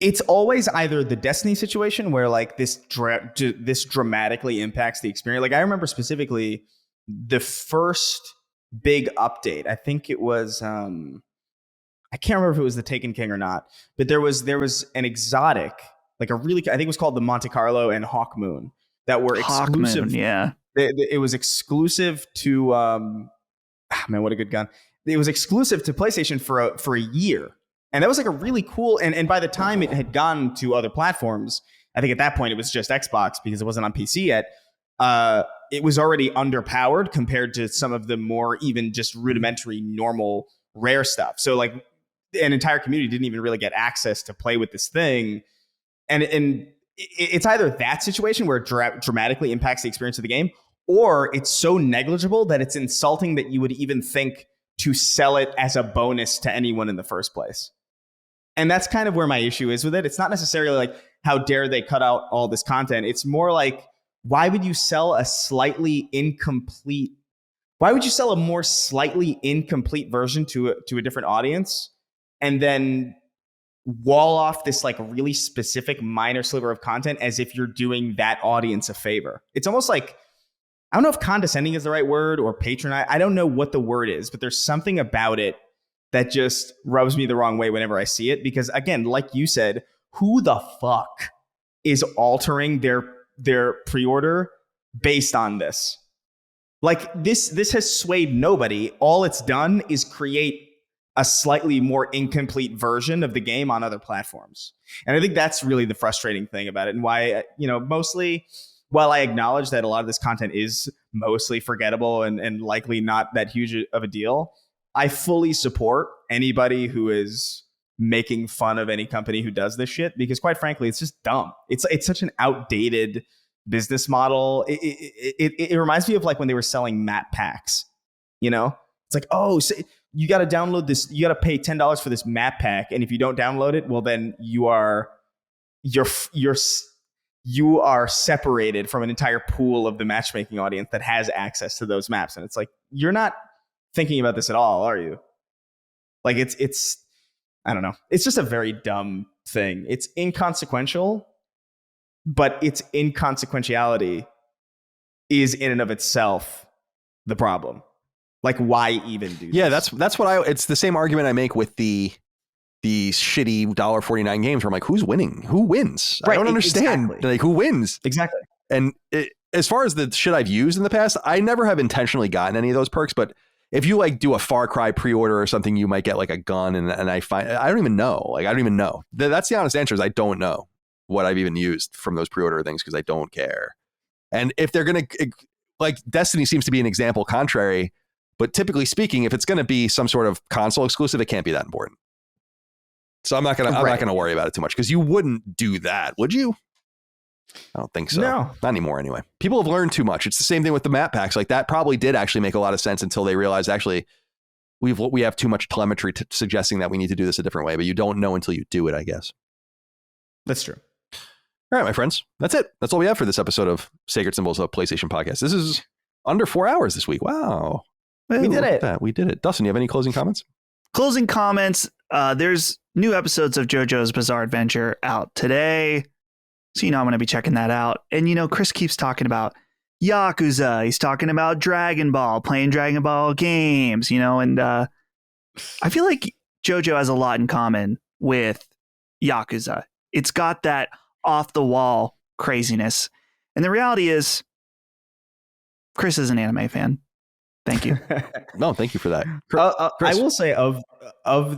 B: it's always either the Destiny situation where like this dramatically impacts the experience. Like I remember specifically the first big update. I think it was, I can't remember if it was the Taken King or not, but there was an exotic, like I think it was called the Monte Carlo and Hawk Moon, that were exclusive.
C: Hawkmoon, yeah.
B: It was exclusive to, man, what a good gun. It was exclusive to PlayStation for a year. And that was like a really cool, and by the time it had gone to other platforms, I think at that point it was just Xbox because it wasn't on PC yet. It was already underpowered compared to some of the more even just rudimentary normal rare stuff. So like an entire community didn't even really get access to play with this thing. And it's either that situation where it dramatically impacts the experience of the game, or it's so negligible that it's insulting that you would even think to sell it as a bonus to anyone in the first place. And that's kind of where my issue is with it. It's not necessarily like, how dare they cut out all this content? It's more like, why would you sell a more slightly incomplete version to a different audience and then wall off this like really specific minor sliver of content as if you're doing that audience a favor? It's almost like, I don't know if condescending is the right word or patronize. I don't know what the word is, but there's something about it that just rubs me the wrong way whenever I see it. Because again, like you said, who the fuck is altering their pre-order based on this? Like this has swayed nobody. All it's done is create a slightly more incomplete version of the game on other platforms. And I think that's really the frustrating thing about it, and why, mostly, while I acknowledge that a lot of this content is mostly forgettable and likely not that huge of a deal, I fully support anybody who is making fun of any company who does this shit, because quite frankly, it's just dumb. It's such an outdated business model. It reminds me of like when they were selling map packs. It's like, oh, so you got to download this. You got to pay $10 for this map pack, and if you don't download it, well, then you are separated from an entire pool of the matchmaking audience that has access to those maps. And it's like, you're not thinking about this at all, are you? Like it's I don't know. It's just a very dumb thing. It's inconsequential, but its inconsequentiality is in and of itself the problem. Like, why even do this?
A: Yeah, that's what it's the same argument I make with the shitty $1.49 games where I'm like, who's winning? Who wins? Right, I don't understand. Exactly. Like, who wins?
B: Exactly.
A: And as far as the shit I've used in the past, I never have intentionally gotten any of those perks, but if you like do a Far Cry pre-order or something, you might get like a gun, and I don't even know. Like, I don't even know. That's the honest answer, is I don't know what I've even used from those pre-order things because I don't care. And if they're going to, like, Destiny seems to be an example contrary, but typically speaking, if it's going to be some sort of console exclusive, it can't be that important. So I'm not going to worry about it too much, because you wouldn't do that, would you? I don't think so.
B: No.
A: Not anymore anyway. People have learned too much. It's the same thing with the map packs. Like, that probably did actually make a lot of sense until they realized, actually, we have too much telemetry suggesting that we need to do this a different way, but you don't know until you do it, I guess.
B: That's true.
A: All right, my friends. That's it. That's all we have for this episode of Sacred Symbols of PlayStation Podcast. This is under 4 hours this week. Wow.
B: We did it.
A: We did it. Dustin, you have any closing comments?
C: Closing comments. There's new episodes of JoJo's Bizarre Adventure out today. So, I'm going to be checking that out. And, Chris keeps talking about Yakuza. He's talking about Dragon Ball, playing Dragon Ball games, and I feel like JoJo has a lot in common with Yakuza. It's got that off the wall craziness. And the reality is, Chris is an anime fan. Thank you.
A: No, thank you for that.
B: I will say of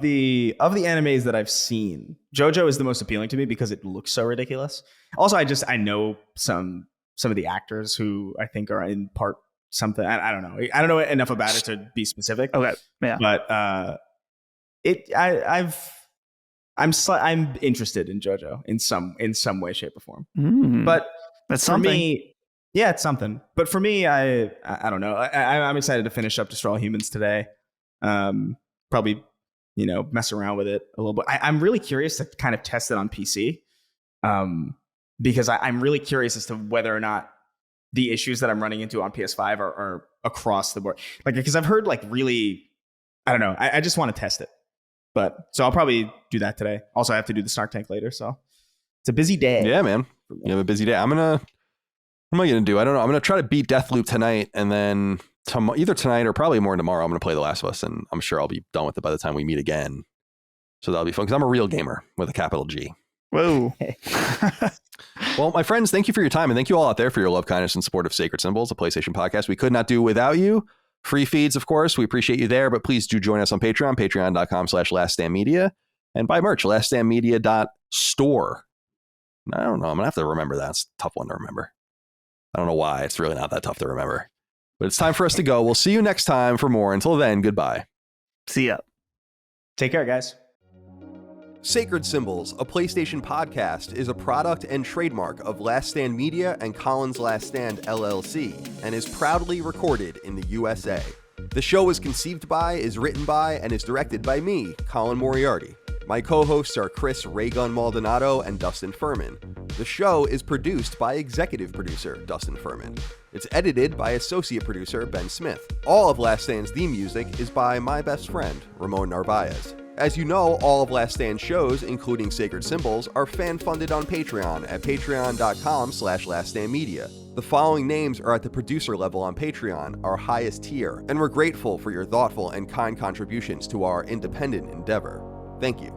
B: the animes that I've seen, JoJo is the most appealing to me because it looks so ridiculous. Also, I know some of the actors who I think are in part something. I don't know. I don't know enough about it to be specific.
C: Okay. Yeah.
B: But I'm interested in JoJo in some way, shape, or form. But
C: that's
B: for
C: something.
B: me, yeah, it's something. But for me, I don't know. I'm excited to finish up Destroy All Humans today. Probably, mess around with it a little bit. I'm really curious to kind of test it on PC. Because I'm really curious as to whether or not the issues that I'm running into on PS5 are across the board. Like, because I've heard really, I don't know. I just want to test it. So I'll probably do that today. Also, I have to do the Snark Tank later. So it's a busy day.
A: Yeah, man. You have a busy day. What am I going to do? I don't know. I'm going to try to beat Deathloop tonight, and then either tonight or probably more tomorrow, I'm going to play The Last of Us, and I'm sure I'll be done with it by the time we meet again. So that'll be fun, because I'm a real gamer with a capital G.
C: Whoa.
A: Well, my friends, thank you for your time, and thank you all out there for your love, kindness, and support of Sacred Symbols, a PlayStation podcast we could not do without you. Free feeds, of course. We appreciate you there, but please do join us on Patreon, patreon.com/laststandmedia, and buy merch, laststandmedia.store. I don't know. I'm going to have to remember that. It's a tough one to remember. I don't know why. It's really not that tough to remember. But it's time for us to go. We'll see you next time for more. Until then, goodbye.
C: See ya.
B: Take care, guys.
A: Sacred Symbols, a PlayStation podcast, is a product and trademark of Last Stand Media and Colin's Last Stand LLC, and is proudly recorded in the USA. The show was conceived by, is written by, and is directed by me, Colin Moriarty. My co-hosts are Chris Raygun Maldonado and Dustin Furman. The show is produced by executive producer Dustin Furman. It's edited by associate producer Ben Smith. All of Last Stand's theme music is by my best friend, Ramon Narvaez. As you know, all of Last Stand shows, including Sacred Symbols, are fan-funded on Patreon at patreon.com/laststandmedia. The following names are at the producer level on Patreon, our highest tier, and we're grateful for your thoughtful and kind contributions to our independent endeavor. Thank you.